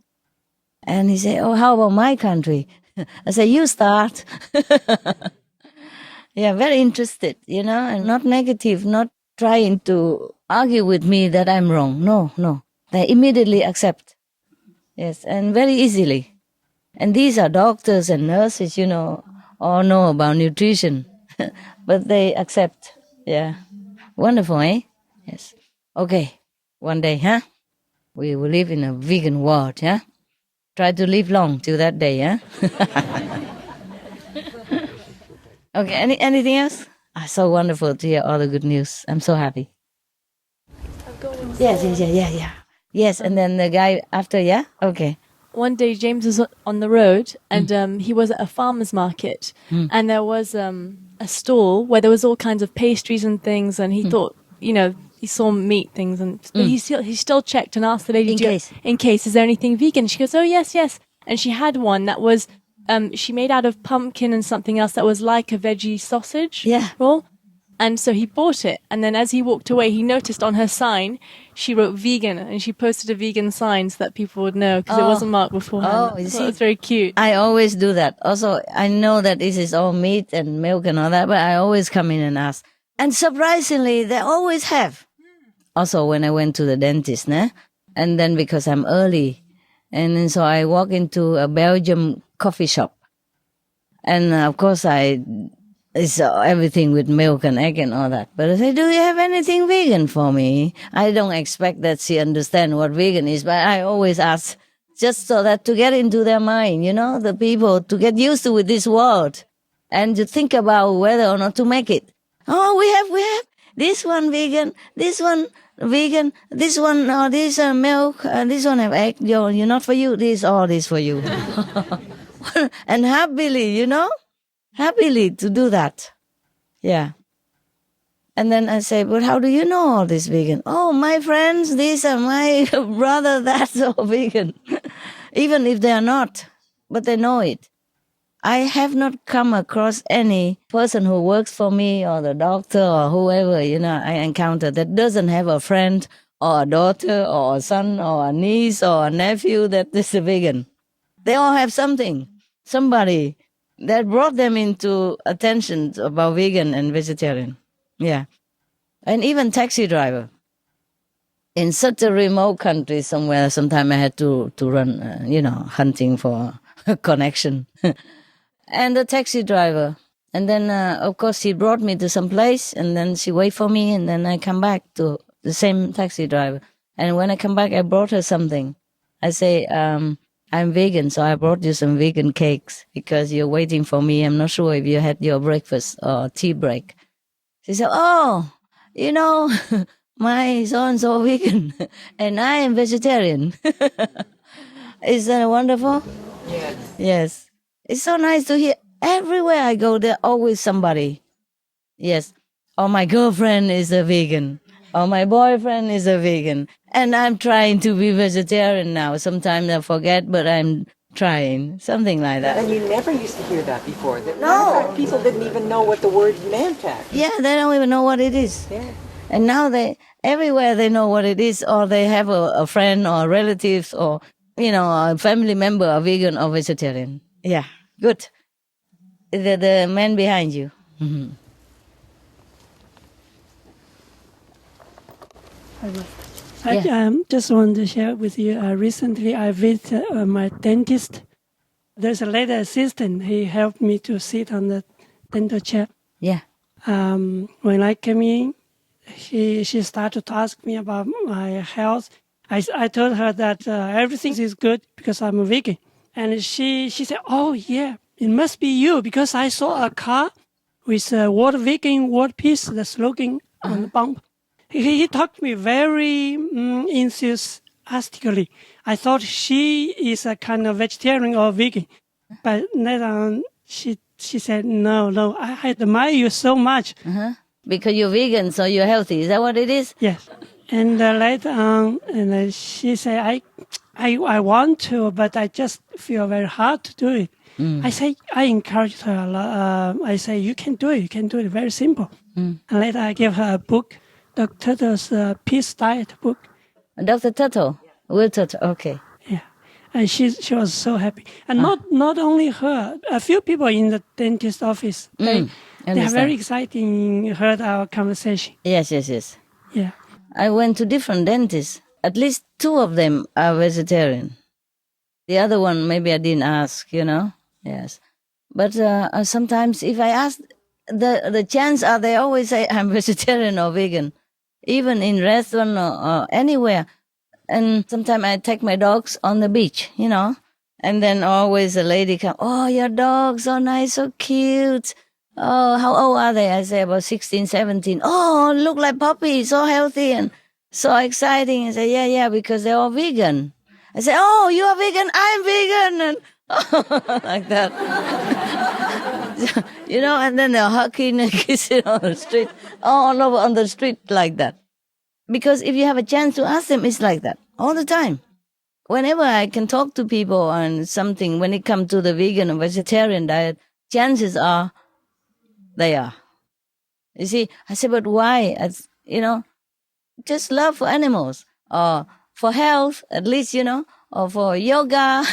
Speaker 2: And he said, oh, how about my country? I say, you start. Yeah, very interested, and not negative, not trying to argue with me that I'm wrong. No. They immediately accept. Yes, and very easily. And these are doctors and nurses, all know about nutrition, but they accept. Yeah. Wonderful, eh? Yes. Okay. One day, huh? We will live in a vegan world, yeah? Try to live long till that day, yeah? Okay, anything else? So wonderful to hear all the good news. I'm so happy. Yes. Yes, and then the guy after, yeah? Okay.
Speaker 7: One day James was on the road and he was at a farmer's market and there was a stall where there was all kinds of pastries and things, and he thought, he saw meat things, but he still checked and asked the lady, in case, is there anything vegan? She goes, oh, yes. And she had one that was, she made out of pumpkin and something else that was like a veggie sausage roll. And so he bought it. And then as he walked away, he noticed on her sign, she wrote vegan, and she posted a vegan sign so that people would know, because it wasn't marked beforehand.
Speaker 2: Oh, you see?
Speaker 7: It's very cute.
Speaker 2: I always do that. Also, I know that this is all meat and milk and all that, but I always come in and ask. And surprisingly, they always have. Also, when I went to the dentist, and then because I'm early, and then so I walk into a Belgian coffee shop. And of course, it's everything with milk and egg and all that. But I say, do you have anything vegan for me? I don't expect that she understands what vegan is, but I always ask just so that to get into their mind, the people to get used to with this world and to think about whether or not to make it. Oh, we have this one vegan, this one vegan, this one, this milk, this one have egg, you're not for you, all this for you. And happily, happily to do that. Yeah. And then I say, but how do you know all this vegan? Oh, my friends, these are my brother, that's all vegan. Even if they are not, but they know it. I have not come across any person who works for me or the doctor or whoever, I encounter that doesn't have a friend or a daughter or a son or a niece or a nephew that is a vegan. They all have somebody that brought them into attention about vegan and vegetarian. Yeah. And even taxi driver. In such a remote country somewhere, sometime I had to run, hunting for a connection. And the taxi driver. And then, of course, he brought me to some place, and then she wait for me, and then I come back to the same taxi driver. And when I come back, I brought her something. I say, I'm vegan, so I brought you some vegan cakes because you're waiting for me. I'm not sure if you had your breakfast or tea break. She said, oh, my so-and-so vegan, and I am vegetarian. Isn't that wonderful? Yes. It's so nice to hear. Everywhere I go, there's always somebody. Yes. Or my girlfriend is a vegan. Or my boyfriend is a vegan. And I'm trying to be vegetarian now. Sometimes I forget, but I'm trying. Something like that.
Speaker 9: And you never used to hear that before.
Speaker 2: No.
Speaker 9: People didn't even know what the word meant.
Speaker 2: Yeah, they don't even know what it is.
Speaker 9: Yeah.
Speaker 2: And now everywhere they know what it is, or they have a friend or relatives or, a family member, a vegan or vegetarian. Yeah, good. The man behind you. Mm-hmm.
Speaker 12: I just want to share with you. Recently, I visited my dentist. There's a lady assistant. He helped me to sit on the dental chair.
Speaker 2: Yeah.
Speaker 12: When I came in, she started to ask me about my health. I told her that everything is good because I'm a vegan. And she said, oh, yeah, it must be you because I saw a car with a word vegan word piece, the slogan on the bump. He talked to me very enthusiastically. I thought she is a kind of vegetarian or vegan. But later on, she said, no, I admire you so much.
Speaker 2: Uh-huh. Because you're vegan, so you're healthy. Is that what it is?
Speaker 12: Yes. And later on, she said, I want to, but I just feel very hard to do it. I encouraged her a lot. I say, you can do it. You can do it. Very simple. And later I gave her a book, Dr. Turtle's Peace Diet book.
Speaker 2: Dr. Turtle? Will Turtle, okay.
Speaker 12: Yeah. And she was so happy. And not only her, a few people in the dentist office, They are very exciting. Heard our conversation.
Speaker 2: Yes.
Speaker 12: Yeah.
Speaker 2: I went to different dentists. At least 2 of them are vegetarian. The other one, maybe I didn't ask, Yes. But sometimes if I ask, the chance are they always say I'm vegetarian or vegan, even in restaurant or anywhere. And sometimes I take my dogs on the beach, and then always a lady come, oh, your dog's so nice, so cute. Oh, how old are they? I say about 16, 17. Oh, look like puppies, so healthy and so exciting. I say, yeah, because they're all vegan. I say, oh, you are vegan, I'm vegan, and like that. And then they're hugging and kissing on the street, all over on the street like that. Because if you have a chance to ask them, it's like that all the time. Whenever I can talk to people on something, when it comes to the vegan or vegetarian diet, chances are they are. You see, I say, but why? Just love for animals, or for health, at least, or for yoga,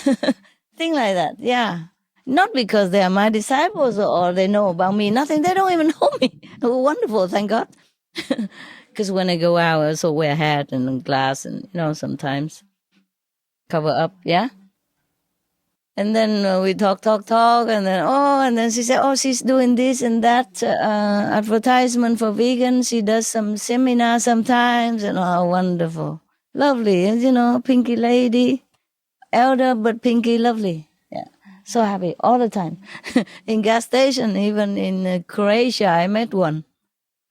Speaker 2: thing like that. Yeah. Not because they are my disciples or they know about me, nothing. They don't even know me. Oh, wonderful, thank God. Because when I go out, I also wear a hat and glass and, sometimes cover up, yeah? And then we talk, and then she said, oh, she's doing this and that advertisement for vegans. She does some seminar sometimes, and oh, wonderful. Lovely, and, pinky lady, elder but pinky, lovely. Yeah, so happy all the time. In gas station, even in Croatia, I met one.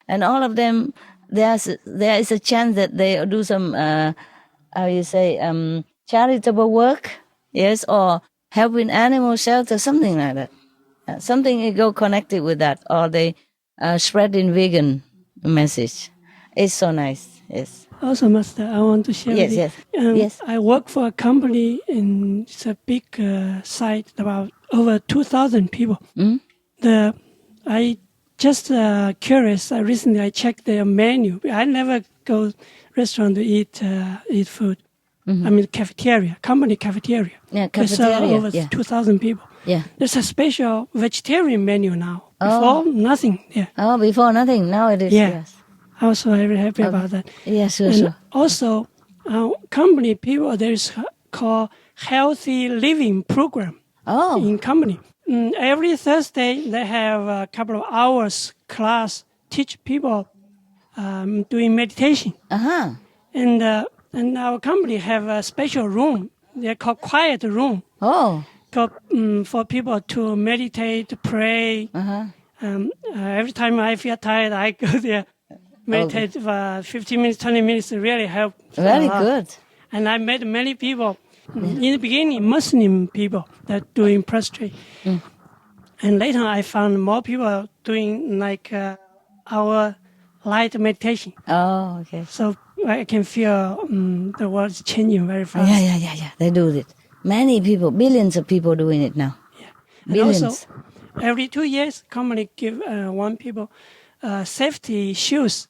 Speaker 2: And all of them, there is a chance that they do some, charitable work, yes, or helping animal shelter, something like that. Something you go connected with that, or they spreading vegan message. It's so nice, yes.
Speaker 12: Also, Master, I want to share with you.
Speaker 2: Yes.
Speaker 12: I work for a company, and it's a big site, about over 2,000 people. I just curious. Recently, I checked their menu. I never go restaurant to eat food. I mean, company cafeteria.
Speaker 2: Yeah, cafeteria.
Speaker 12: Over 2,000 people.
Speaker 2: Yeah.
Speaker 12: There's a special vegetarian menu now. Before, nothing. Yeah.
Speaker 2: Oh, before nothing. Now it is.
Speaker 12: Yeah.
Speaker 2: Yes.
Speaker 12: I was very happy about that.
Speaker 2: Yeah, sure.
Speaker 12: Also, company people, there's called Healthy Living Program in company. Every Thursday, they have a couple of hours class, teach people doing meditation. And our company have a special room. They're called quiet room. For people to meditate, pray. Every time I feel tired, I go there, meditate for 15 minutes, 20 minutes. Really help.
Speaker 2: Very good.
Speaker 12: And I met many people. In the beginning, Muslim people that doing prostrate. And later I found more people doing like our light meditation.
Speaker 2: Oh, okay.
Speaker 12: So I can feel the world's changing very fast.
Speaker 2: Yeah. They do it. Many people, billions of people doing it now.
Speaker 12: Yeah.
Speaker 2: Billions.
Speaker 12: And also, every 2 years, company give one people safety shoes.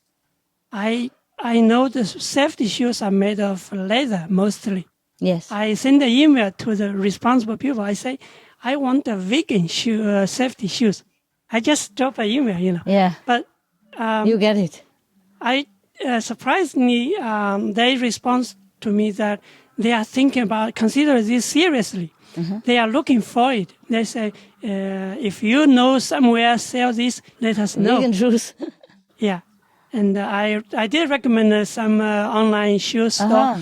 Speaker 12: I know the safety shoes are made of leather mostly.
Speaker 2: Yes.
Speaker 12: I send an email to the responsible people. I say, I want a vegan safety shoes. I just drop an email,
Speaker 2: Yeah.
Speaker 12: But
Speaker 2: you get it.
Speaker 12: I surprisingly, they respond to me that they are thinking about, consider this seriously. They are looking for it. They say, if you know somewhere sell this, let us know.
Speaker 2: Vegan shoes.
Speaker 12: Yeah. And I did recommend some online shoe store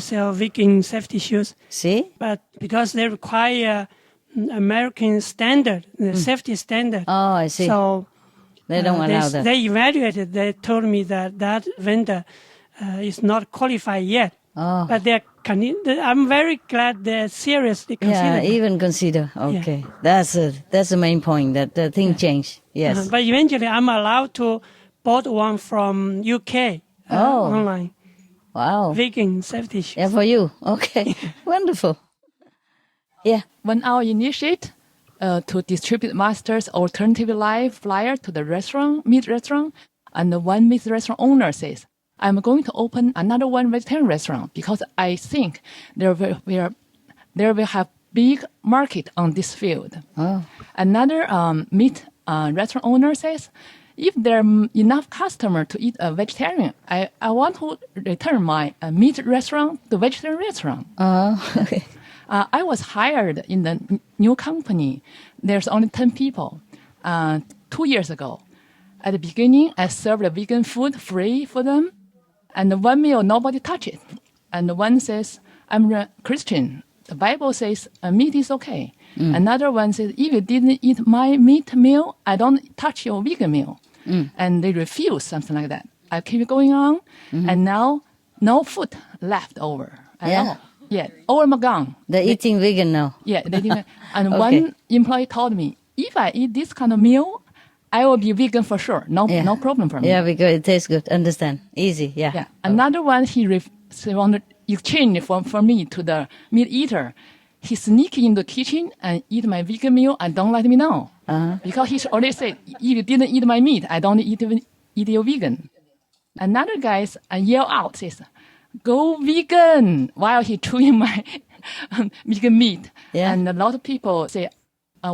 Speaker 12: sell vegan safety shoes.
Speaker 2: See?
Speaker 12: But because they require American standard, the safety standard.
Speaker 2: Oh, I see.
Speaker 12: So
Speaker 2: they don't allow that.
Speaker 12: They evaluated. They told me that vendor is not qualified yet.
Speaker 2: Oh.
Speaker 12: But I'm very glad they're seriously considering.
Speaker 2: Yeah, even consider. Okay. Yeah. That's the main point, that the thing changed. Yes.
Speaker 12: But eventually I'm allowed to bought one from UK online.
Speaker 2: Wow.
Speaker 12: Vegan safety shoes.
Speaker 2: Yeah, for you. Okay. Wonderful. Yeah.
Speaker 13: When our initiate to distribute Master's alternative life flyer to the meat restaurant, and one meat restaurant owner says, I'm going to open another one vegetarian restaurant because I think there will have big market on this field. Another meat restaurant owner says, if there are enough customer to eat a vegetarian, I want to return my meat restaurant to vegetarian restaurant.
Speaker 2: Okay.
Speaker 13: I was hired in the new company. There's only 10 people 2 years ago. At the beginning, I served vegan food free for them. And one meal, nobody touched it. And one says, I'm a Christian. The Bible says meat is okay. Another one says, if you didn't eat my meat meal, I don't touch your vegan meal. And they refuse, something like that. I keep going on. And now, no food left over. Yeah, all gone.
Speaker 2: They're eating vegan now.
Speaker 13: Yeah, they didn't. And one employee told me, if I eat this kind of meal, I will be vegan for sure. No problem for me.
Speaker 2: Yeah, because it tastes good. Understand? Easy. Yeah.
Speaker 13: Another one, he wanted exchange for me to the meat eater. He sneak in the kitchen and eat my vegan meal and don't let me know. Because he already said, if you didn't eat my meat, I don't eat your vegan. Another guy yell out, says, go vegan, while he chewing my vegan meat. And a lot of people say,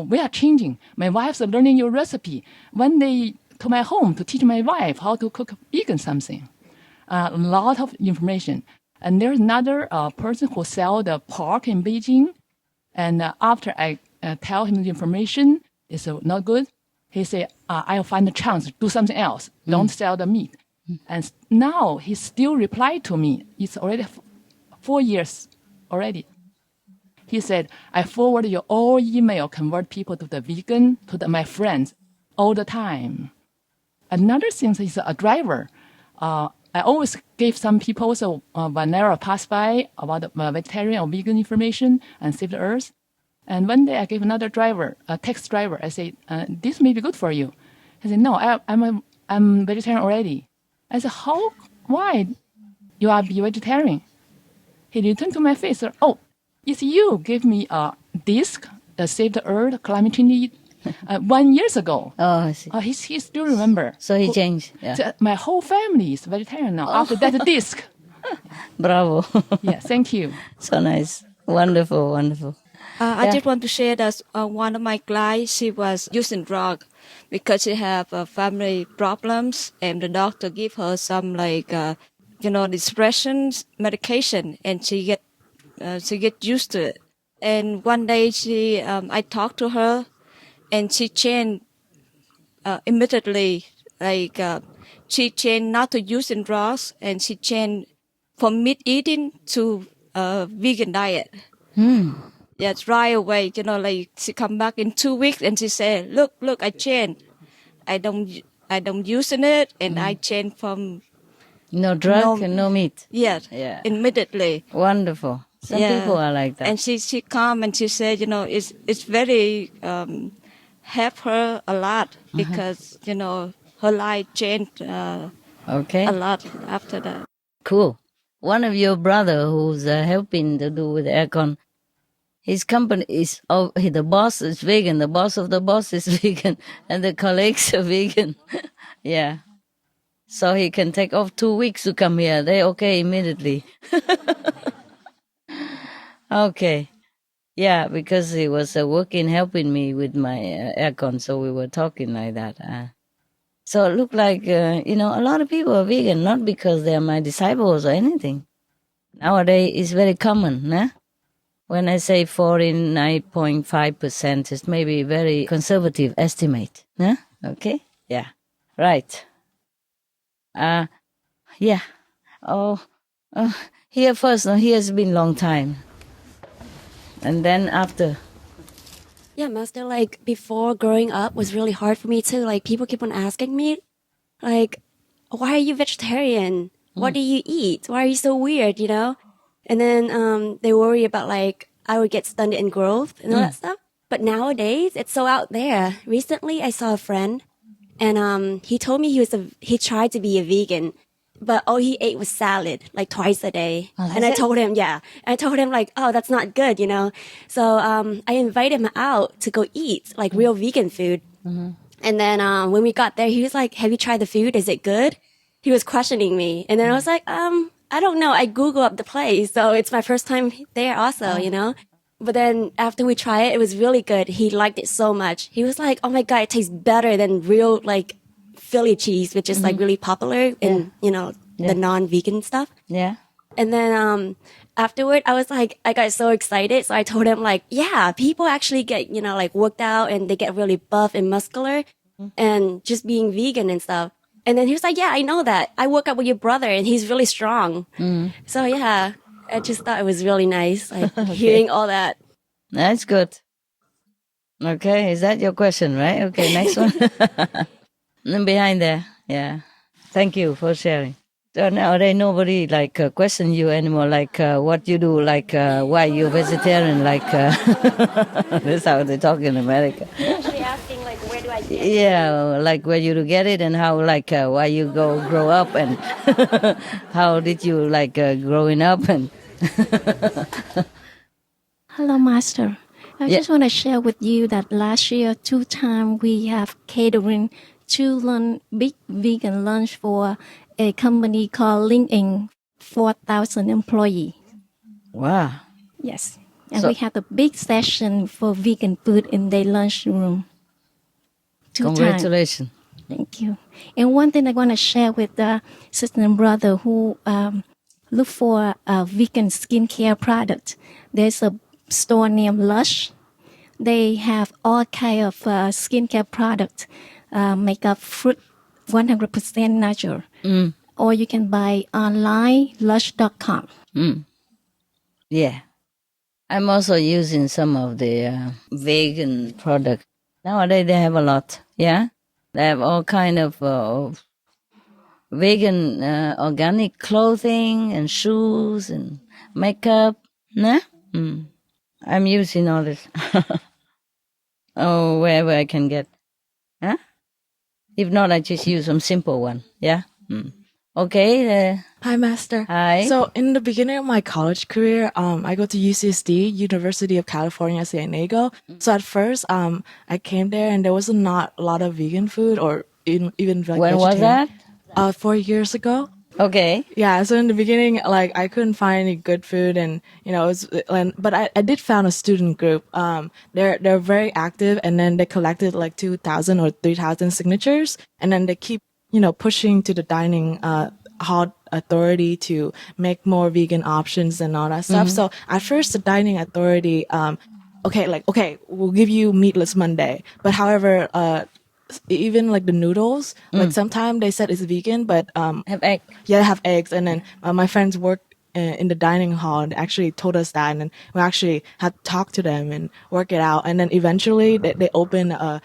Speaker 13: we are changing. My wife's learning your recipe. One day to my home to teach my wife how to cook vegan something. A lot of information. And there's another person who sells the pork in Beijing. And after I tell him the information, it's not good. He said, I'll find a chance to do something else. Don't sell the meat. And now he still replied to me. It's already 4 years already. He said, I forward your all email, convert people to the vegan, to my friends all the time. Another thing is a driver. I always give some people whenever I pass by about vegetarian or vegan information and save the earth. And one day I gave another driver, a taxi driver, I said, this may be good for you. He said, no, I'm vegetarian already. I said, why you are vegetarian? He returned to my face, oh, it's you gave me a disc, Save the Earth, climate change, 1 year ago.
Speaker 2: Oh, I see.
Speaker 13: He still remember.
Speaker 2: So he changed. Yeah.
Speaker 13: So my whole family is vegetarian now after that disc.
Speaker 2: Bravo.
Speaker 13: Yeah, thank you.
Speaker 2: So nice. Wonderful, wonderful.
Speaker 14: I just want to share that one of my clients, she was using drug because she have family problems, and the doctor give her some depression medication, and she get used to it. And one day I talked to her, and she changed immediately. She changed not to using drugs, and she changed from meat eating to vegan diet. Yes, right away. She come back in 2 weeks, and she said, "Look, I changed. I don't using it, and I changed from
Speaker 2: no drug and no meat."
Speaker 14: Yes, immediately.
Speaker 2: Wonderful. Some people are like that.
Speaker 14: And she come and she said, it's very help her a lot because her life changed a lot after that.
Speaker 2: Cool. One of your brother who's helping to do with aircon. His company is, the boss is vegan, the boss of the boss is vegan, and the colleagues are vegan. Yeah. So he can take off 2 weeks to come here. They're okay immediately. Okay. Yeah, because he was helping me with my aircon, so we were talking like that. So it looked like, a lot of people are vegan, not because they're my disciples or anything. Nowadays, it's very common, nah? When I say 49.5%, it's maybe a very conservative estimate. Huh? Okay? Yeah. Right. Yeah. Here first. No, here has been long time. And then after.
Speaker 15: Yeah, Master, before growing up was really hard for me too. People keep on asking me, why are you vegetarian? What do you eat? Why are you so weird, And then they worry about I would get stunted in growth and all that stuff. But nowadays it's so out there. Recently I saw a friend, and he told me he tried to be a vegan, but all he ate was salad twice a day.
Speaker 2: Oh,
Speaker 15: and I told him, oh, that's not good, So I invited him out to go eat real vegan food. Mm-hmm. And then when we got there, he was like, "Have you tried the food? Is it good?" He was questioning me, and then I was like, I don't know. I Googled up the place, so it's my first time there also, But then after we tried it, it was really good. He liked it so much. He was like, "Oh my God, it tastes better than real like Philly cheese, which is like really popular in, the non-vegan stuff."
Speaker 2: Yeah.
Speaker 15: And then afterward, I was like, I got so excited. So I told him like, yeah, people actually get, like worked out and they get really buff and muscular and just being vegan and stuff. And then he was like, yeah, I know that. I work out with your brother and he's really strong. So yeah, I just thought it was really nice, like hearing all that.
Speaker 2: That's good. Okay, is that your question, right? Okay, next one. And behind there, yeah. Thank you for sharing. So nowadays nobody question you anymore, what you do, why you're vegetarian, that's how they talk in America.
Speaker 15: Usually asking like, where do I get it?
Speaker 2: Yeah, where you get it and how, why you grow up and how did you growing up and.
Speaker 16: Hello, Master. I just want to share with you that last year, 2 times we have catering 2 big vegan lunch for a company called LinkedIn, 4,000 employees.
Speaker 2: Wow.
Speaker 16: Yes. And we have a big session for vegan food in the lunchroom. 2 times.
Speaker 2: Congratulations.
Speaker 16: Thank you. And one thing I want to share with the sister and brother who look for a vegan skincare product. There's a store named Lush. They have all kind of skincare products, makeup, fruit, 100% natural. Or you can buy online, lush.com.
Speaker 2: Yeah. I'm also using some of the vegan products. Nowadays they have a lot, yeah? They have all kind of vegan organic clothing and shoes and makeup. Nah? I'm using all this. Oh, wherever I can get. Huh? If not, I just use some simple one. Yeah? Okay.
Speaker 17: Hi, Master.
Speaker 2: Hi.
Speaker 17: So in the beginning of my college career, I go to UCSD, University of California, San Diego. So at first, I came there and there was not a lot of vegan food or even
Speaker 2: When was that?
Speaker 17: 4 years ago.
Speaker 2: Okay.
Speaker 17: Yeah. So in the beginning, I couldn't find any good food and, but I did found a student group. They're very active and then they collected 2,000 or 3,000 signatures and then they keep, pushing to the dining, hall authority to make more vegan options and all that stuff. So at first the dining authority, okay, we'll give you meatless Monday. But however, even the noodles, sometimes they said it's vegan, but
Speaker 2: have egg.
Speaker 17: Yeah, have eggs. And then my friends work in the dining hall and actually told us that, and then we actually had to talk to them and work it out. And then eventually they opened a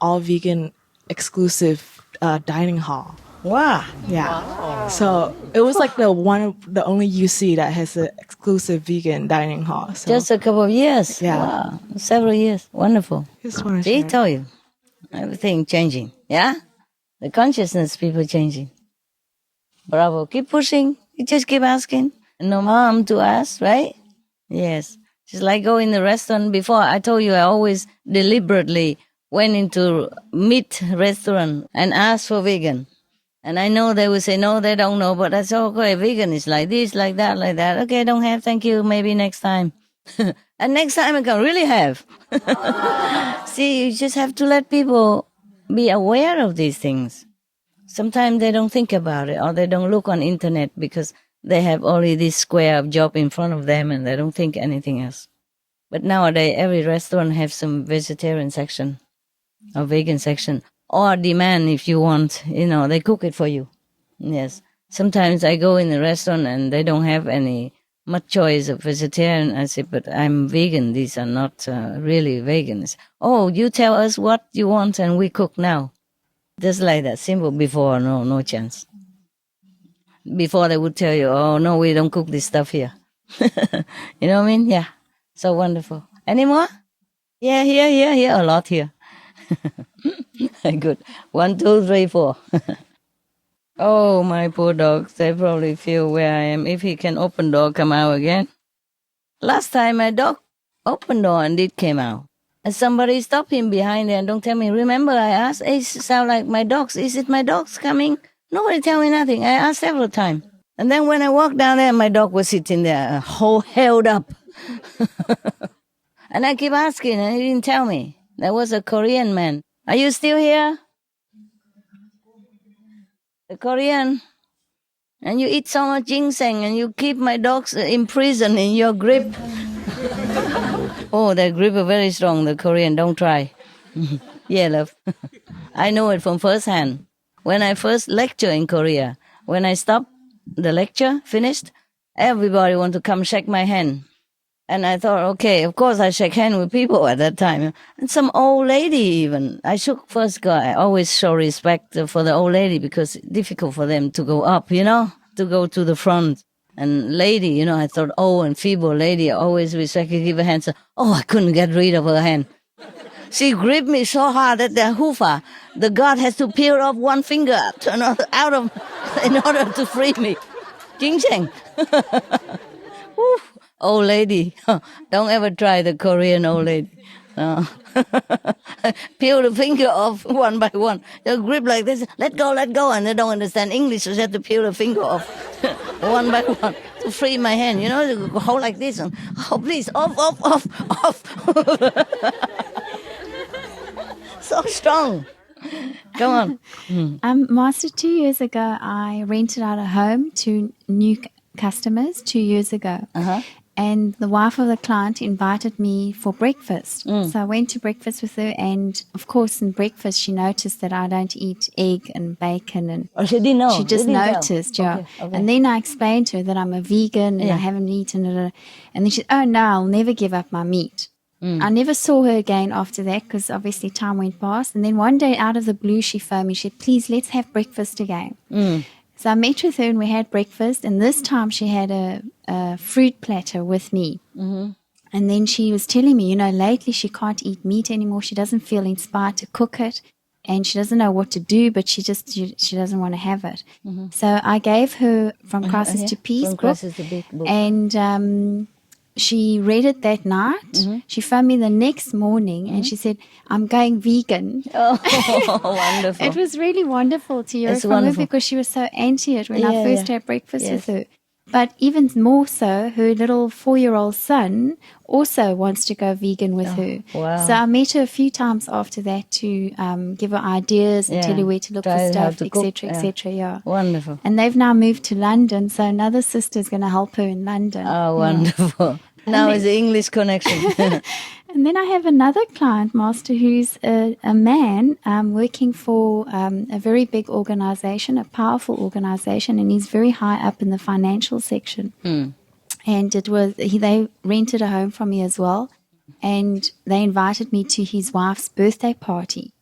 Speaker 17: all vegan exclusive dining hall.
Speaker 2: Wow.
Speaker 17: Yeah. Wow. So it was the only UC that has an exclusive vegan dining hall. So.
Speaker 2: Just a couple of years.
Speaker 17: Yeah.
Speaker 2: Wow. Several years. Wonderful.
Speaker 17: See,
Speaker 2: tell you. Everything changing. Yeah? The consciousness people changing. Bravo. Keep pushing. You just keep asking. No harm to ask, right? Yes. Just like go in the restaurant before. I told you I always deliberately went into meat restaurant and asked for vegan. And I know they will say, no, they don't know, but that's okay. Vegan is like this, like that, like that. Okay, don't have, thank you, maybe next time. And next time I can really have. See, you just have to let people be aware of these things. Sometimes they don't think about it or they don't look on internet because they have only this square of job in front of them and they don't think anything else. But nowadays, every restaurant has some vegetarian section or vegan section. Or demand if you want, they cook it for you. Yes. Sometimes I go in the restaurant and they don't have any much choice of vegetarian. I say, but I'm vegan. These are not really vegans. Oh, you tell us what you want and we cook now. Just like that. Simple. Before, no chance. Before they would tell you, oh, no, we don't cook this stuff here. You know what I mean? Yeah. So wonderful. Any more? Yeah, here. A lot here. Good. 1, 2, 3, 4. Oh, my poor dogs. They probably feel where I am. If he can open door, come out again. Last time my dog opened door and it came out. And somebody stopped him behind there and don't tell me. Remember, I asked, it sound like my dogs. Is it my dogs coming? Nobody tell me nothing. I asked several times. And then when I walked down there, my dog was sitting there, held up. And I keep asking, and he didn't tell me. There was a Korean man. Are you still here? The Korean. And you eat so much ginseng, and you keep my dogs imprisoned in your grip. Oh, their grip is very strong, the Korean. Don't try. Yeah, love. I know it from first hand. When I first lecture in Korea, when I stopped the lecture, finished, everybody want to come shake my hand. And I thought, okay, of course I shake hand with people at that time. And some old lady even. I shook first guy. I always show respect for the old lady because it's difficult for them to go up, to go to the front. And lady, I thought, and feeble lady, I always respect you, give a hand. So, I couldn't get rid of her hand. She gripped me so hard that the hoofa, the guard has to peel off one finger out of in order to free me. Ginseng. Old lady. Don't ever try the Korean old lady. Peel the finger off one by one. They'll grip like this. Let go. And they don't understand English, so they have to peel the finger off one by one to free my hand. They hold like this. And, please, off. So strong. Come on.
Speaker 18: Master, 2 years ago, I rented out a home to new customers 2 years ago.
Speaker 2: Uh-huh.
Speaker 18: And the wife of the client invited me for breakfast. So I went to breakfast with her. And, of course, in breakfast, she noticed that I don't eat egg and bacon. And
Speaker 2: she didn't know?
Speaker 18: She just noticed, yeah.
Speaker 2: Okay.
Speaker 18: And then I explained to her that I'm a vegan and I haven't eaten it. And then she said, oh, no, I'll never give up my meat. I never saw her again after that because obviously time went past. And then one day out of the blue, she phoned me. She said, please, let's have breakfast again. So I met with her and we had breakfast. And this time she had a fruit platter with me.
Speaker 2: Mm-hmm.
Speaker 18: And then she was telling me, lately she can't eat meat anymore. She doesn't feel inspired to cook it. And she doesn't know what to do, but she doesn't want to have it.
Speaker 2: Mm-hmm.
Speaker 18: So I gave her From Crisis to Peace
Speaker 2: From
Speaker 18: book.
Speaker 2: Crisis to Peace book.
Speaker 18: And she read it that night.
Speaker 2: Mm-hmm.
Speaker 18: She phoned me the next morning and she said, I'm going vegan.
Speaker 2: Oh, wonderful.
Speaker 18: It was really wonderful to hear
Speaker 2: It's
Speaker 18: from
Speaker 2: wonderful.
Speaker 18: her because she was so anti it when I first had breakfast
Speaker 2: Yes.
Speaker 18: with her. But even more so, her little 4-year-old son also wants to go vegan with her.
Speaker 2: Wow.
Speaker 18: So I met her a few times after that to give her ideas and tell her where to look
Speaker 2: Try
Speaker 18: for
Speaker 2: how
Speaker 18: stuff,
Speaker 2: to cook.
Speaker 18: etc., etc. Yeah.
Speaker 2: Wonderful.
Speaker 18: And they've now moved to London, so another sister's going to help her in London.
Speaker 2: Oh, wonderful. Now is the English connection.
Speaker 18: And then I have another client, Master, who's a man working for a very big organization, a powerful organization, and he's very high up in the financial section. And they rented a home from me as well, and they invited me to his wife's birthday party.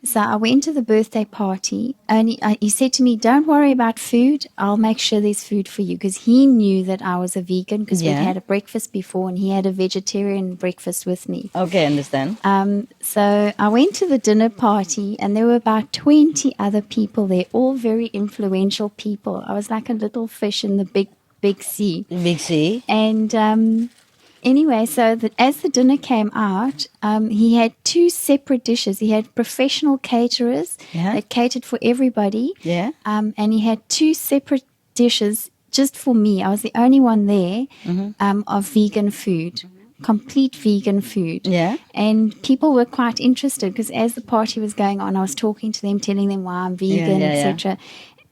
Speaker 18: So I went to the birthday party, and he said to me, don't worry about food. I'll make sure there's food for you, because he knew that I was a vegan because we'd had a breakfast before, and he had a vegetarian breakfast with me.
Speaker 2: Okay, understand.
Speaker 18: So I went to the dinner party, and there were about 20 other people there, all very influential people. I was like a little fish in the big sea.
Speaker 2: Big sea.
Speaker 18: And anyway, so as the dinner came out, he had 2 separate dishes. He had professional caterers that catered for everybody.
Speaker 2: Yeah.
Speaker 18: And he had 2 separate dishes just for me. I was the only one there of vegan food, complete vegan food.
Speaker 2: Yeah.
Speaker 18: And people were quite interested because as the party was going on, I was talking to them, telling them why I'm vegan, etc.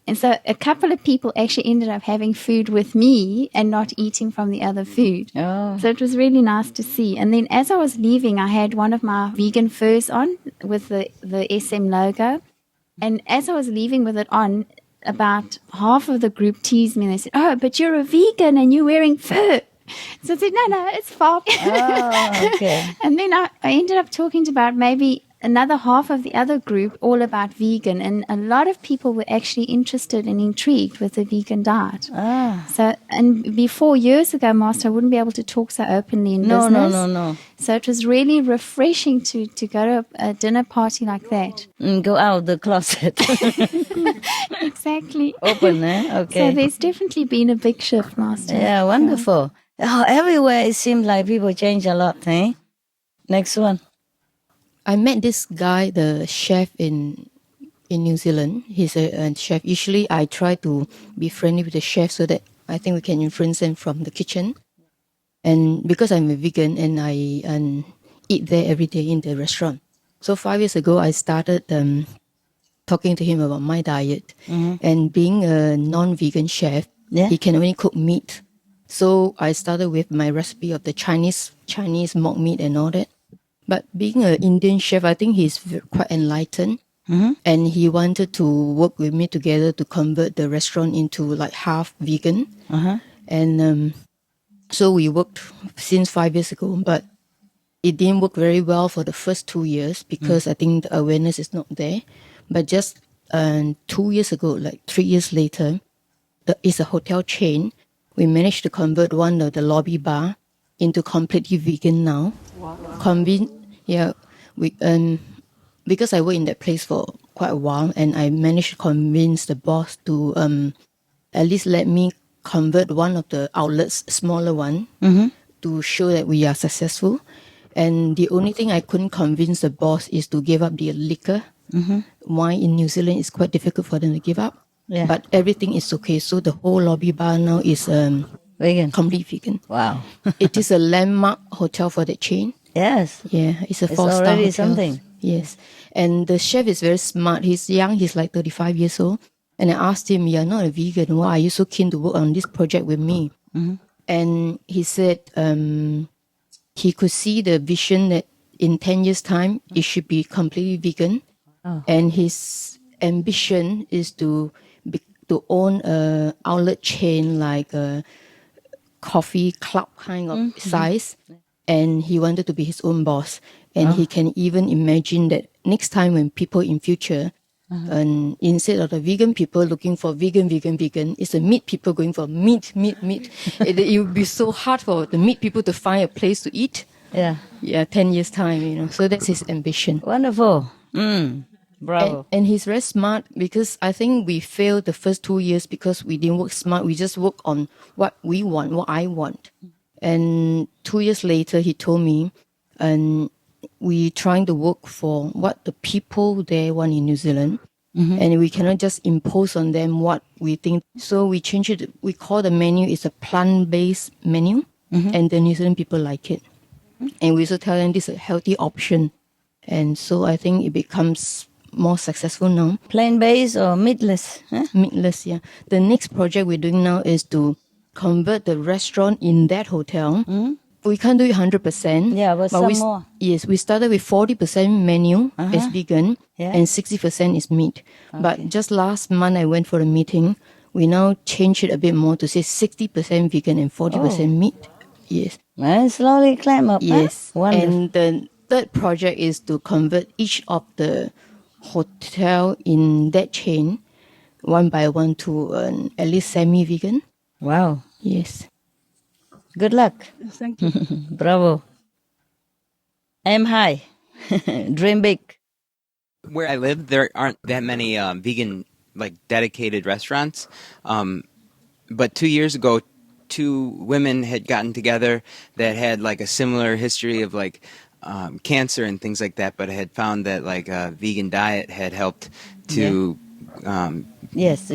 Speaker 18: And so a couple of people actually ended up having food with me and not eating from the other food.
Speaker 2: Oh.
Speaker 18: So it was really nice to see. And then as I was leaving, I had one of my vegan furs on with the SM logo. And as I was leaving with it on, about half of the group teased me and they said, oh, but you're a vegan and you're wearing fur. So I said, no, it's fine.
Speaker 2: Oh, okay.
Speaker 18: And then I ended up talking to about maybe another half of the other group all about vegan, and a lot of people were actually interested and intrigued with the vegan diet. So, and before years ago, Master, I wouldn't be able to talk so openly in business.
Speaker 2: No.
Speaker 18: So it was really refreshing to go to a dinner party like that.
Speaker 2: Go out of the closet.
Speaker 18: Exactly.
Speaker 2: Open, okay.
Speaker 18: So there's definitely been a big shift, Master.
Speaker 2: Yeah, wonderful. Oh, everywhere it seems like people change a lot, eh? Next one.
Speaker 19: I met this guy, the chef in New Zealand. He's a chef. Usually I try to be friendly with the chef so that I think we can influence them from the kitchen. And because I'm a vegan and I eat there every day in the restaurant. So 5 years ago, I started talking to him about my diet. And being a non-vegan chef, he can only cook meat. So I started with my recipe of the Chinese mock meat and all that. But being an Indian chef, I think he's quite enlightened. And he wanted to work with me together to convert the restaurant into like half vegan. And so we worked since 5 years ago, but it didn't work very well for the first 2 years because I think the awareness is not there. But just 2 years ago, like 3 years later, it's a hotel chain. We managed to convert one of the lobby bar into completely vegan now. Wow. Because I worked in that place for quite a while, and I managed to convince the boss to at least let me convert one of the outlets, smaller one, to show that we are successful. And the only thing I couldn't convince the boss is to give up the liquor. Wine in New Zealand is quite difficult for them to give up. Yeah. But everything is okay. So the whole lobby bar now is
Speaker 2: vegan,
Speaker 19: complete vegan.
Speaker 2: Wow!
Speaker 19: It is a landmark hotel for the chain.
Speaker 2: Yes.
Speaker 19: Yeah, it's a 4-star
Speaker 2: already
Speaker 19: hotel.
Speaker 2: Something.
Speaker 19: Yes, and the chef is very smart. He's young. He's like 35 years old. And I asked him, "You're not a vegan. Why are you so keen to work on this project with me?" And he said he could see the vision that in 10 years' time it should be completely vegan. And his ambition is to own a outlet chain like a coffee club kind of size. And he wanted to be his own boss. And he can even imagine that next time when people in future, and instead of the vegan people looking for vegan, it's the meat people going for meat. It would be so hard for the meat people to find a place to eat. Yeah, 10 years time, So that's his ambition.
Speaker 2: Wonderful. Bravo.
Speaker 19: And he's very smart because I think we failed the first 2 years because we didn't work smart. We just work on what we want, what I want. And 2 years later, he told me, and we trying to work for what the people there want in New Zealand. And we cannot just impose on them what we think. So we changed it. We call the menu is a plant-based menu. And the New Zealand people like it. And we also tell them this is a healthy option. And so I think it becomes more successful now.
Speaker 2: Plant-based or meatless?
Speaker 19: Meatless, yeah. The next project we're doing now is to convert the restaurant in that hotel. We can't do it 100%.
Speaker 2: Yeah, but some more.
Speaker 19: Yes, we started with 40% menu is vegan and 60% is meat. But just last month I went for a meeting. We now changed it a bit more to say 60% vegan and 40% meat. Yes.
Speaker 2: And slowly climb up.
Speaker 19: Yes.
Speaker 2: Wonderful.
Speaker 19: And the third project is to convert each of the hotel in that chain one by one to at least semi-vegan.
Speaker 2: Wow.
Speaker 19: Yes.
Speaker 2: Good luck.
Speaker 20: Thank you.
Speaker 2: Bravo. Aim high. Dream big.
Speaker 21: Where I live, there aren't that many vegan, like, dedicated restaurants. But 2 years ago, 2 women had gotten together that had, like, a similar history of, like, cancer and things like that, but had found that, like, a vegan diet had helped to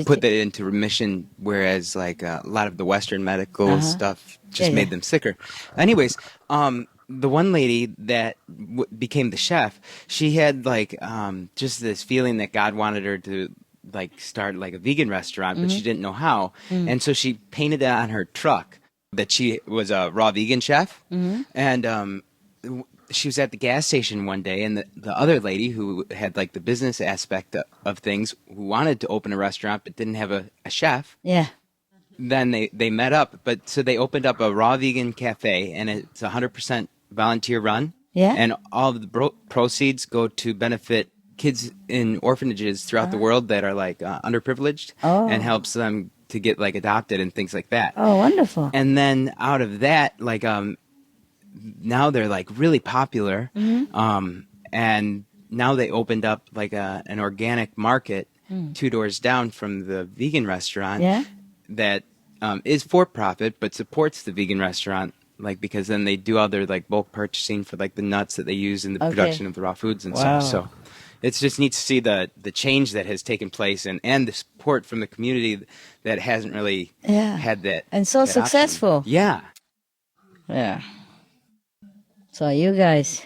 Speaker 21: put that into remission, whereas, like, a lot of the Western medical stuff just made them sicker. Anyways, the one lady that became the chef, she had, like, just this feeling that God wanted her to, like, start, like, a vegan restaurant, but she didn't know how. And so she painted that on her truck that she was a raw vegan chef. And she was at the gas station one day, and the other lady who had, like, the business aspect of things, who wanted to open a restaurant but didn't have a chef.
Speaker 2: Yeah.
Speaker 21: Then they met up, but so they opened up a raw vegan cafe, and it's 100% volunteer run.
Speaker 2: Yeah.
Speaker 21: And all of the proceeds go to benefit kids in orphanages throughout the world that are, like, underprivileged, and helps them to get, like, adopted and things like that.
Speaker 2: Oh, wonderful.
Speaker 21: And then out of that, like, now they're, like, really popular. And now they opened up, like, an organic market 2 doors down from the vegan restaurant that is for profit but supports the vegan restaurant, like, because then they do all their, like, bulk purchasing for, like, the nuts that they use in the production of the raw foods and stuff. So it's just neat to see the change that has taken place and the support from the community that hasn't really had that.
Speaker 2: And so
Speaker 21: that
Speaker 2: successful.
Speaker 21: option. Yeah.
Speaker 2: Yeah. So you guys,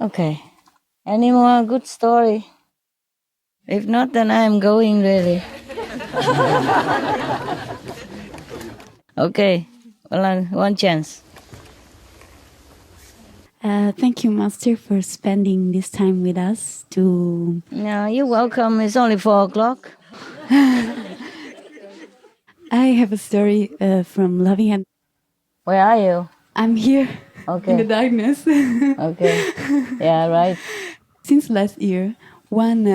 Speaker 2: okay. Any more good story? If not, then I am going really. Okay. Well, one chance.
Speaker 18: Thank you, Master, for spending this time with us.
Speaker 2: No, you're welcome. It's only 4:00.
Speaker 18: I have a story from Loving Hand.
Speaker 2: Where are you?
Speaker 18: I'm here.
Speaker 2: Okay.
Speaker 18: In the darkness.
Speaker 2: Okay. Yeah, right.
Speaker 18: Since last year, one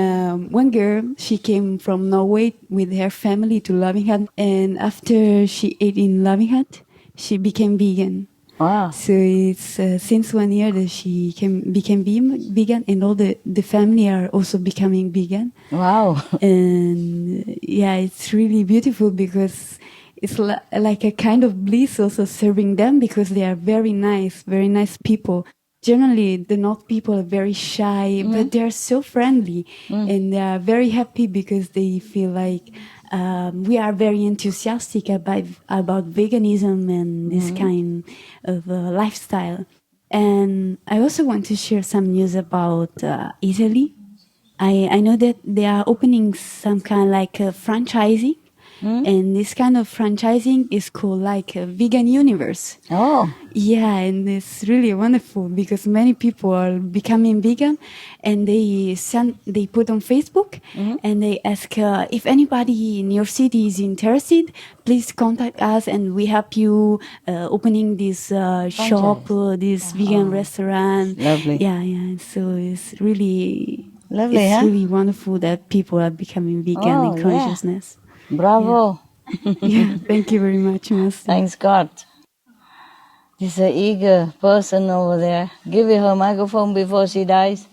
Speaker 18: girl, she came from Norway with her family to Loving Hand, and after she ate in Loving Hand, she became vegan.
Speaker 2: Wow.
Speaker 18: So it's since 1 year that she became vegan, and all the family are also becoming vegan.
Speaker 2: Wow.
Speaker 18: And yeah, it's really beautiful because it's like a kind of bliss also serving them, because they are very nice people. Generally, the North people are very shy, but they are so friendly, and they are very happy because they feel like we are very enthusiastic about veganism and this kind of lifestyle. And I also want to share some news about Italy. I know that they are opening some kind of like a franchising. And this kind of franchising is called like a vegan universe.
Speaker 2: Oh.
Speaker 18: Yeah, and it's really wonderful because many people are becoming vegan, and they put on Facebook and they ask if anybody in your city is interested, please contact us and we help you opening this shop, this vegan restaurant.
Speaker 2: Lovely.
Speaker 18: Yeah. So it's really
Speaker 2: lovely.
Speaker 18: It's
Speaker 2: huh?
Speaker 18: really wonderful that people are becoming vegan in consciousness.
Speaker 2: Bravo.
Speaker 18: Yeah, thank you very much, Master.
Speaker 2: Thanks God. There's an eager person over there. Give her a microphone before she dies.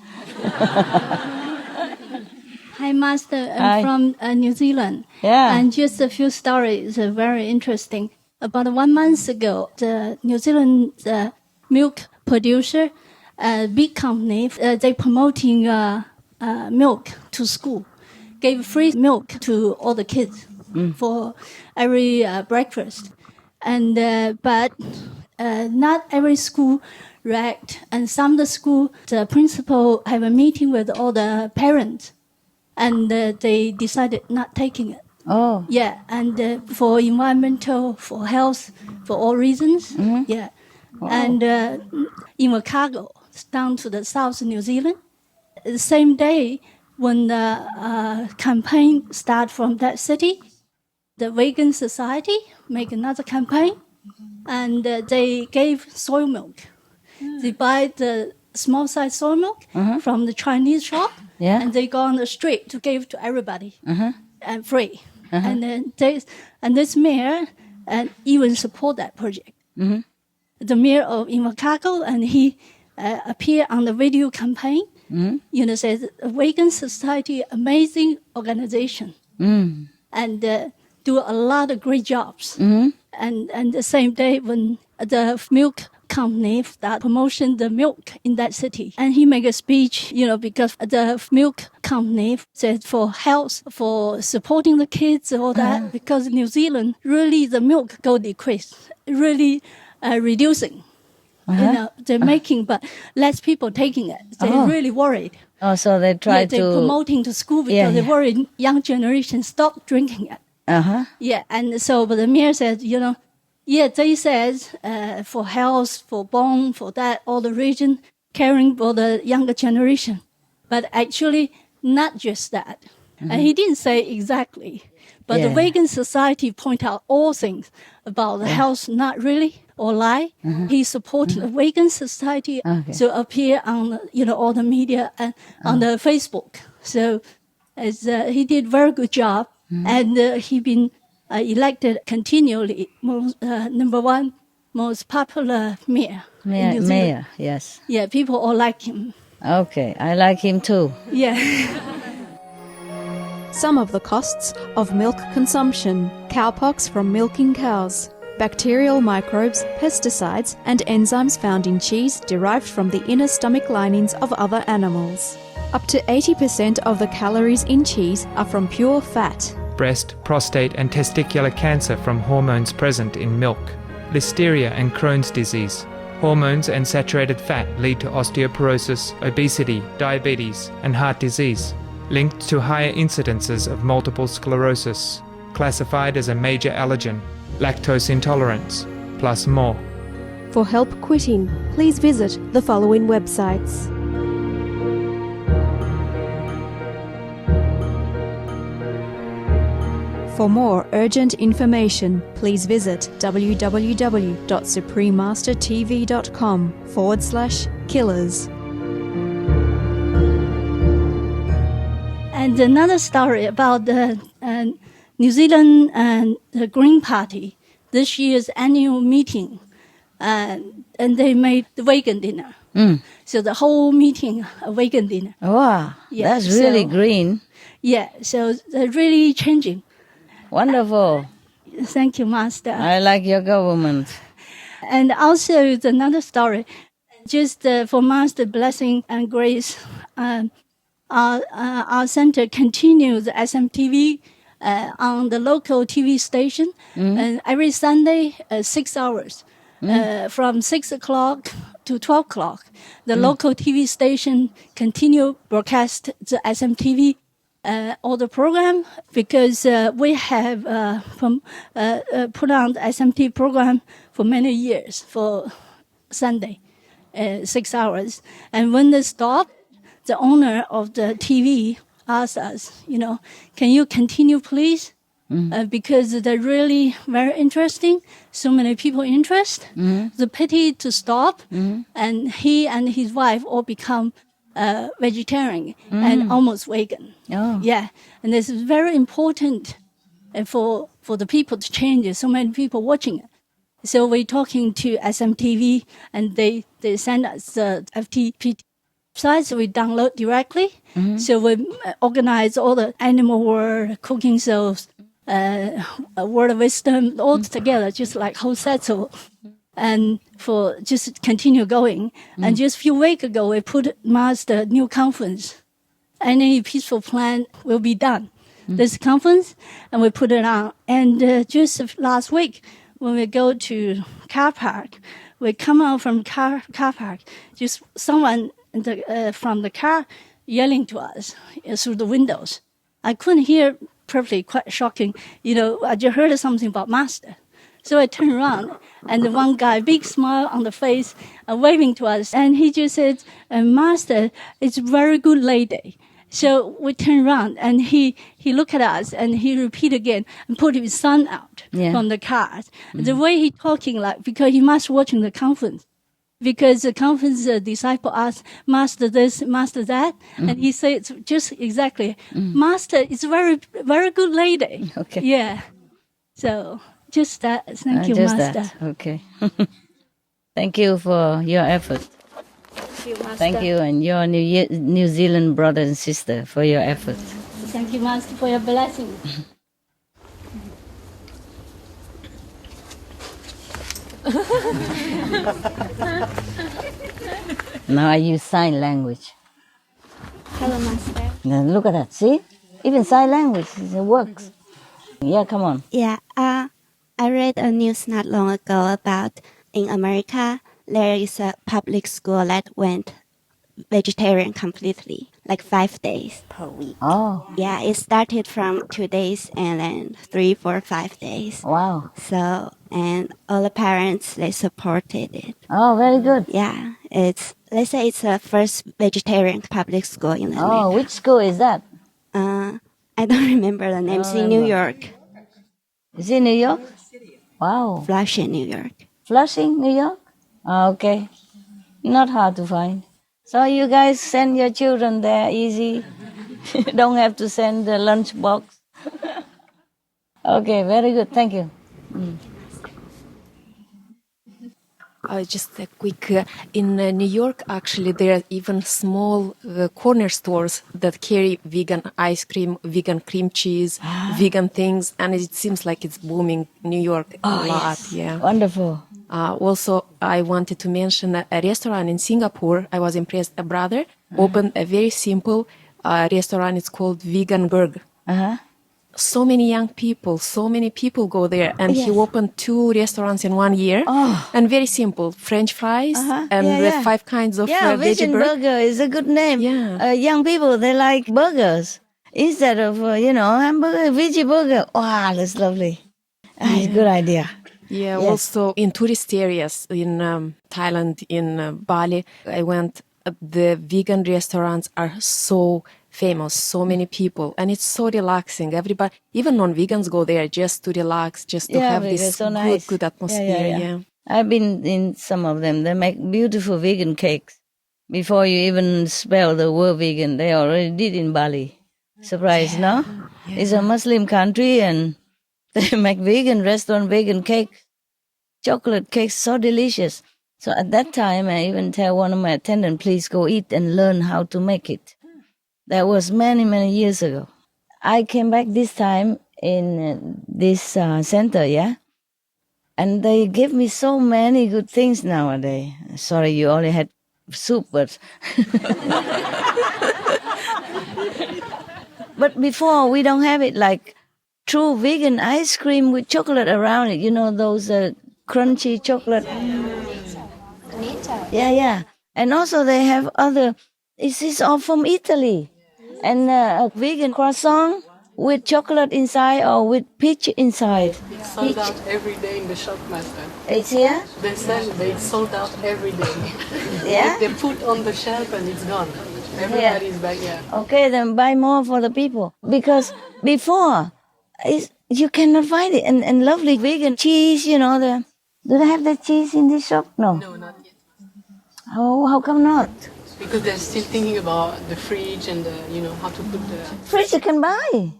Speaker 20: Hi, Master. I'm
Speaker 2: Hi.
Speaker 20: from New Zealand.
Speaker 2: Yeah.
Speaker 20: And just a few stories, very interesting. About 1 month ago, the New Zealand milk producer, big company, they promoting milk to school. Gave free milk to all the kids for every breakfast. And but not every school react. And some of the school, the principal have a meeting with all the parents, and they decided not taking it.
Speaker 2: Oh.
Speaker 20: Yeah, and for environmental, for health, for all reasons. Yeah.
Speaker 2: Wow.
Speaker 20: And in Otago, down to the south of New Zealand, the same day, when the campaign start from that city, the Vegan Society make another campaign, and they gave soy milk. They buy the small size soy milk from the Chinese shop, and they go on the street to give to everybody and free. And then this mayor even support that project. The mayor of Invercargill, and he appeared on the video campaign. Says Vegan Society, amazing organization, and do a lot of great jobs. And the same day when the milk company that promotion the milk in that city, and he make a speech, because the milk company said for health, for supporting the kids, all that, because New Zealand really the milk go decrease, really reducing. They're making, but less people taking it. They're really worried.
Speaker 2: Oh, so they try to...
Speaker 20: They're promoting to school because they're worried young generation stop drinking it. Yeah, and so, but the mayor said, they said for health, for bone, for that, all the region, caring for the younger generation. But actually, not just that. And he didn't say exactly. But the Vegan Society point out all things about the health, not really, or lie. He's supporting the Vegan Society to appear on, all the media and on the Facebook. So he did very good job. And he been elected continually number one most popular mayor. in New Zealand.
Speaker 2: Mayor, yes.
Speaker 20: Yeah, people all like him.
Speaker 2: Okay, I like him too.
Speaker 20: Yeah.
Speaker 22: Some of the costs of milk consumption: cowpox from milking cows, bacterial microbes, pesticides, and enzymes found in cheese derived from the inner stomach linings of other animals. Up to 80% of the calories in cheese are from pure fat.
Speaker 23: Breast, prostate, and testicular cancer from hormones present in milk.
Speaker 1: listeria and Crohn's disease. Hormones and saturated fat lead to osteoporosis, obesity, diabetes, and heart disease, linked to higher incidences of multiple sclerosis, classified as a major allergen, lactose intolerance, plus more.
Speaker 22: For help quitting, please visit the following websites. For more urgent information, please visit www.suprememastertv.com/killers.
Speaker 20: And another story about the New Zealand and the Green Party, this year's annual meeting, and they made the vegan dinner. So the whole meeting, a vegan dinner.
Speaker 2: Wow, that's really green.
Speaker 20: Yeah, so they're really changing.
Speaker 2: Wonderful.
Speaker 20: Thank you, Master.
Speaker 2: I like your government.
Speaker 20: And also another story, just for Master blessing and grace, our center continues SMTV on the local TV station, and every Sunday, 6 hours, from 6 o'clock to 12 o'clock. The local TV station continue broadcast the SMTV all the program, because we have put on the SMT program for many years for Sunday, 6 hours. And when they stop, the owner of the TV asked us, can you continue, please? Because they're really very interesting. So many people interest. The pity to stop, and he and his wife all become vegetarian and almost vegan. Yeah, and this is very important for the people to change. So many people watching it. So we're talking to SMTV, and they send us the FTP site, so we download directly. So we organize all the animal world, cooking shows, word of wisdom, all together, just like whole set. So, and for just continue going. And just a few weeks ago, we put Master new conference. Any peaceful plan will be done. This conference, and we put it on. And just last week, when we go to car park, we come out from car park, just someone from the car yelling to us through the windows. I couldn't hear perfectly, quite shocking. I just heard something about Master. So I turned around, and the one guy, big smile on the face, waving to us. And he just said, Master, it's a very good lady. So we turned around, and he looked at us, and he repeated again, and put his son out from the car. The way he talking, because he must watching the conference. Because the conference disciple asked, Master this, Master that. And he said just exactly, Master is a very, very good lady.
Speaker 2: Okay.
Speaker 20: Yeah. So just that. Thank you,
Speaker 2: just
Speaker 20: Master.
Speaker 2: That. Okay. Thank you for your effort.
Speaker 20: Thank you, Master.
Speaker 2: Thank you, and your New Zealand brother and sister for your effort.
Speaker 20: Thank you, Master, for your blessing.
Speaker 2: Now I use sign language.
Speaker 15: Hello, Master.
Speaker 2: Now look at that. See? Even sign language, it works. Yeah, come on.
Speaker 15: Yeah, I read a news not long ago about in America, there is a public school that went vegetarian completely, like 5 days per week.
Speaker 2: Oh.
Speaker 15: Yeah, it started from 2 days and then 3, 4, 5 days.
Speaker 2: Wow.
Speaker 15: So, and all the parents, they supported it.
Speaker 2: Oh, very good.
Speaker 15: Yeah, let's say it's the first vegetarian public school in America.
Speaker 2: Oh, which school is that?
Speaker 15: I don't remember the name. It's in New York.
Speaker 2: Is it New York? Wow.
Speaker 15: Flushing, New York.
Speaker 2: Flushing, New York? Okay. Not hard to find. So you guys send your children there easy. Don't have to send the lunch box. Okay, very good. Thank you.
Speaker 8: Just a quick, in New York, actually, there are even small corner stores that carry vegan ice cream, vegan cream cheese, vegan things, and it seems like it's booming New York a lot.
Speaker 2: Yes.
Speaker 8: Yeah,
Speaker 2: wonderful.
Speaker 8: Also, I wanted to mention a restaurant in Singapore. I was impressed. A brother opened a very simple restaurant. It's called Vegan Burger. so many young people, so many people go there. And he opened 2 restaurants in 1 year. And very simple, French fries and the 5 kinds of
Speaker 2: vegan burger is a good name. Young people, they like burgers. Instead of, hamburger, veggie burger. Wow, that's lovely. It's a good idea.
Speaker 8: Yeah, also in tourist areas in Thailand, in Bali, I went, the vegan restaurants are so famous, so many people, and it's so relaxing. Everybody, even non-vegans go there just to relax, just to have this
Speaker 2: so nice.
Speaker 8: good atmosphere. Yeah.
Speaker 2: I've been in some of them. They make beautiful vegan cakes. Before you even spell the word vegan, they already did in Bali. Surprise, no? Yeah. It's a Muslim country and they make vegan restaurant, vegan cakes, chocolate cakes, so delicious. So at that time, I even tell one of my attendants, please go eat and learn how to make it. That was many, many years ago. I came back this time in this center, and they give me so many good things nowadays. Sorry, you only had soup, but... But before, we don't have it like true vegan ice cream with chocolate around it. You know, those crunchy chocolate. Yeah. And also they have other, this is all from Italy. And a vegan croissant with chocolate inside or with peach inside.
Speaker 10: It's sold out every day in the shop, Master.
Speaker 2: It's here?
Speaker 10: They sold out every day.
Speaker 2: Yeah?
Speaker 10: They put on the shelf and it's gone. Everybody's back,
Speaker 2: Okay, then buy more for the people. Because before, you cannot find it. And lovely vegan cheese, do they have that cheese in this shop? No,
Speaker 10: not yet.
Speaker 2: Oh, how come not?
Speaker 10: Because they're still thinking about the fridge and how to put the...
Speaker 2: Fridge you can buy.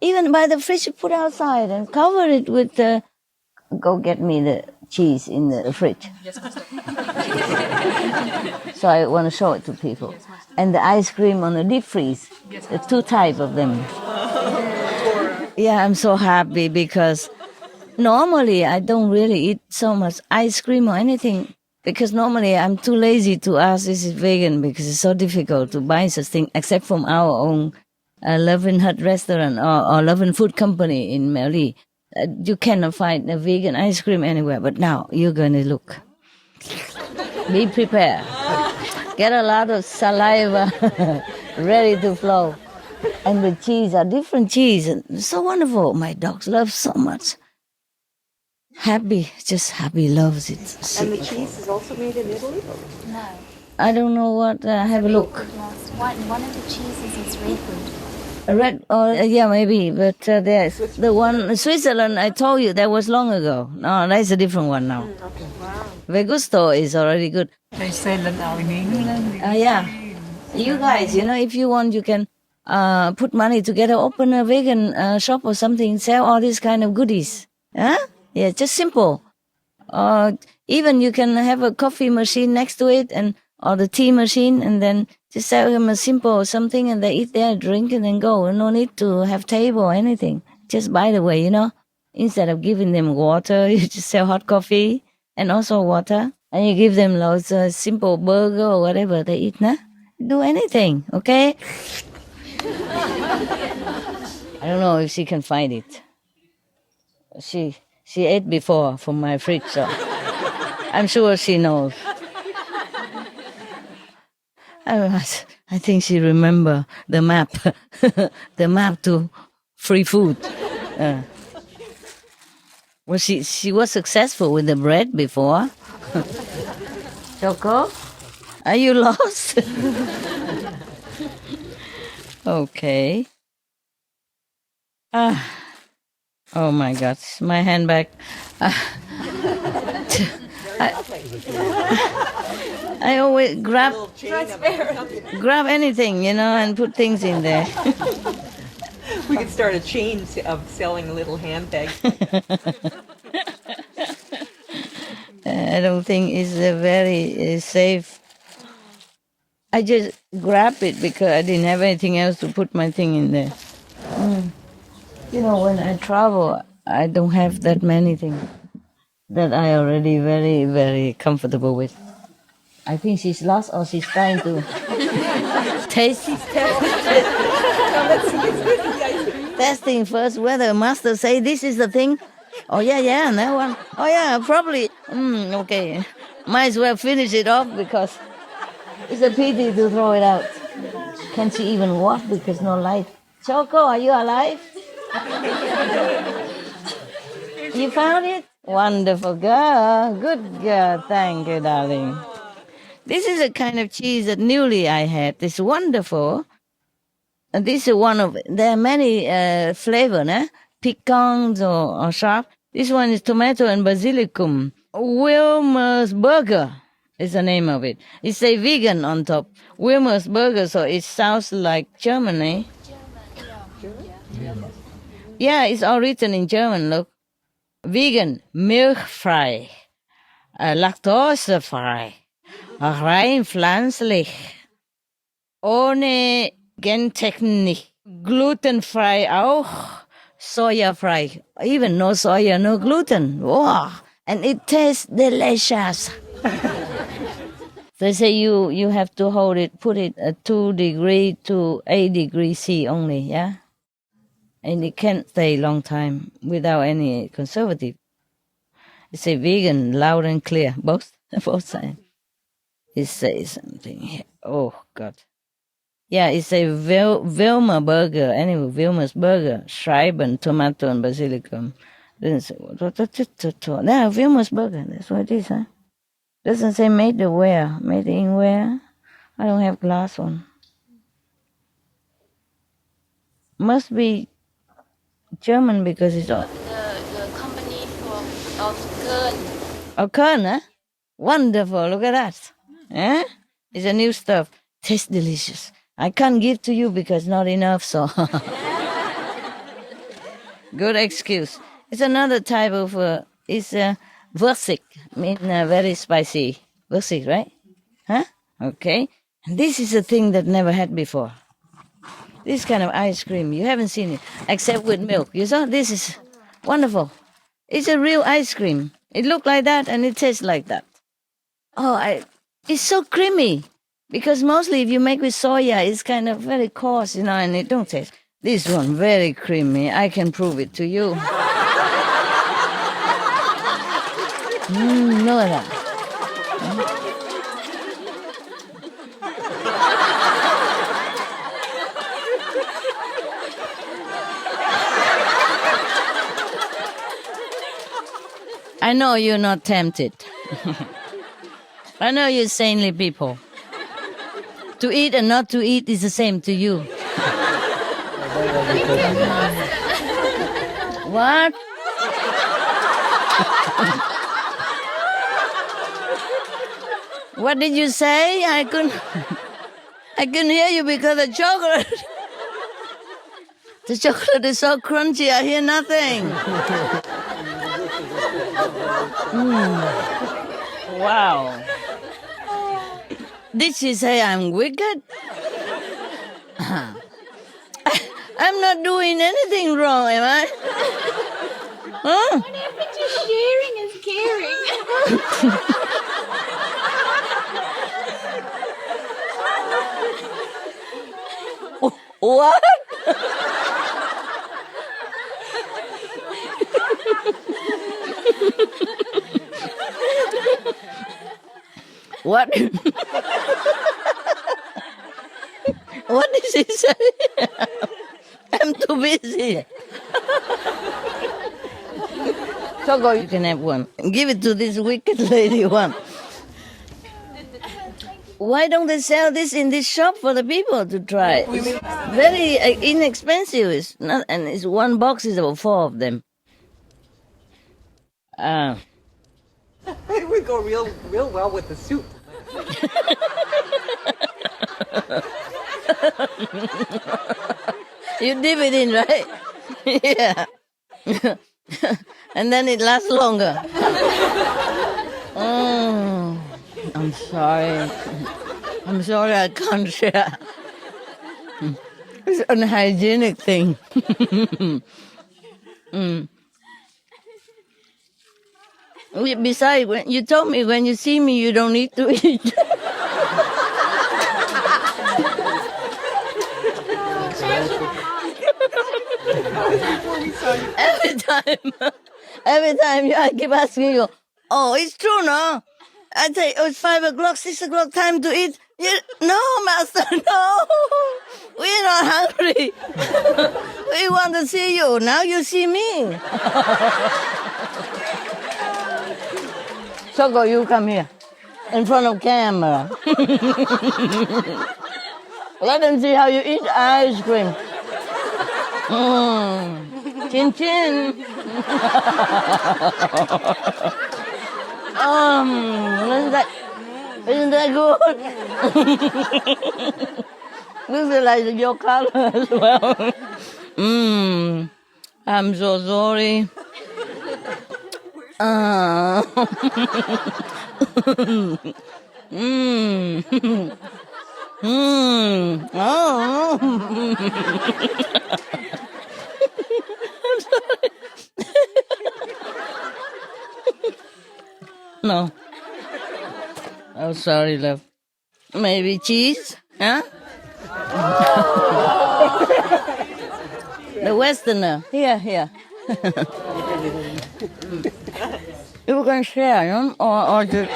Speaker 2: Even buy the fridge you put outside and cover it with the... Go get me the cheese in the fridge.
Speaker 10: Yes, Master.
Speaker 2: So I want to show it to people.
Speaker 10: Yes, Master.
Speaker 2: And the ice cream on the deep freeze.
Speaker 10: Yes,
Speaker 2: the 2 types of them. Yeah, I'm so happy because normally I don't really eat so much ice cream or anything. Because normally I'm too lazy to ask this is vegan because it's so difficult to buy such thing except from our own Love and Hut restaurant or Love and Food Company in Mali. You cannot find a vegan ice cream anywhere, but now you're going to look. Be prepared. Get a lot of saliva ready to flow. And the cheese are different cheese. And so wonderful. My dogs love so much. Happy, just Happy loves it.
Speaker 9: And the cheese is also made in Italy?
Speaker 18: No.
Speaker 2: I don't know what, have a look.
Speaker 18: One of the cheeses is redwood.
Speaker 2: Red, maybe, but there's the one, Switzerland, I told you, that was long ago. No, that's a different one now.
Speaker 9: Okay. Wow.
Speaker 2: Vegusto is already good.
Speaker 6: They sell it now in England.
Speaker 2: Yeah. You guys, if you want, you can put money together, open a vegan shop or something, sell all these kind of goodies. Huh? Yeah, just simple. Even you can have a coffee machine next to it or the tea machine and then just sell them a simple something and they eat there, drink and then go. No need to have table or anything. Just by the way, instead of giving them water, you just sell hot coffee and also water. And you give them lots of simple burger or whatever they eat, nah? Do anything, okay? I don't know if she can find it. She ate before from my fridge, so I'm sure she knows. I think she remember the map, the map to free food. Well, she was successful with the bread before. Choco, are you lost? Okay. Oh my God, my handbag. I always grab anything, and put things in there.
Speaker 9: We could start a chain of selling little handbags.
Speaker 2: I don't think it's very safe. I just grabbed it because I didn't have anything else to put my thing in there. When I travel, I don't have that many things that I already very, very comfortable with. I think she's lost or she's trying to taste.
Speaker 9: Let's see, it's good, the ice cream.
Speaker 2: testing first whether master say this is the thing. Oh yeah, and that one. Oh yeah, probably. Okay. Might as well finish it off because it's a pity to throw it out. Can she even walk because no light? Choco, are you alive? You found it? Wonderful girl. Good girl. Thank you, darling. This is a kind of cheese that newly I had. It's wonderful. And this is one of, there are many flavors, pecans or sharp. This one is tomato and basilicum. Wilmer's Burger is the name of it. It's a vegan on top. Wilmer's Burger, so it sounds like Germany. Yeah, it's all written in German, look. Vegan, milchfrei, laktosefrei, rein pflanzlich, ohne Gentechnik, glutenfrei auch, sojafrei, even no soya, no gluten. Wow. And it tastes delicious. They say you have to hold it, put it at 2 degrees to 8 degrees C only, yeah? And it can't stay a long time without any conservative. It's a vegan, loud and clear, both sides. It says something here. Oh, God. Yeah, it's a Wilmer burger. Anyway, Wilmer's Burger. Schreiben, tomato and basilicum. Doesn't say what. No, Wilmer's Burger. That's what it is, huh? Doesn't say made where. Made in where? I don't have glass one. Must be German because it's all.
Speaker 3: The company of Köln.
Speaker 2: Oh, Köln, huh? Wonderful. Look at that. Eh? It's a new stuff. Tastes delicious. I can't give to you because not enough, so. Good excuse. It's another type of, it's würzig, mean very spicy. Würzig, right? Huh? Okay. And this is a thing that never had before. This kind of ice cream, you haven't seen it, except with milk. You saw? This is wonderful. It's a real ice cream. It looks like that and it tastes like that. Oh, it's so creamy. Because mostly if you make with soya, it's kind of very coarse, and it don't taste. This one, very creamy. I can prove it to you. Look at that. I know you're not tempted. I know you're sanely people. To eat and not to eat is the same to you. What? What did you say? I couldn't hear you because of chocolate. The chocolate is so crunchy, I hear nothing. Wow. Did she say I'm wicked? I'm not doing anything wrong, am I? Huh?
Speaker 3: What happened to sharing is caring?
Speaker 2: What? What? What did she say? I'm too busy. Choco, you can have one. Give it to this wicked lady one. Why don't they sell this in this shop for the people to try? It's very inexpensive. It's not, and it's one box is about 4 of them.
Speaker 9: It would go real well with the soup.
Speaker 2: You dip it in, right? Yeah. And then it lasts longer. Oh, I'm sorry. I'm sorry I can't share. It's an unhygienic thing. Besides, when you told me when you see me, you don't need to eat. every time I keep asking you, oh, it's true, no? I say, oh, it's 5 o'clock, 6 o'clock, time to eat. No, master, no. We're not hungry. We want to see you. Now you see me. Choco, you come here. In front of camera. Let them see how you eat ice cream. Chin chin. Isn't that good? This is like your color as well. I'm so sorry. No. Oh, sorry, love. Maybe cheese? Huh? The Westerner. Here. You can share, you know? Or just...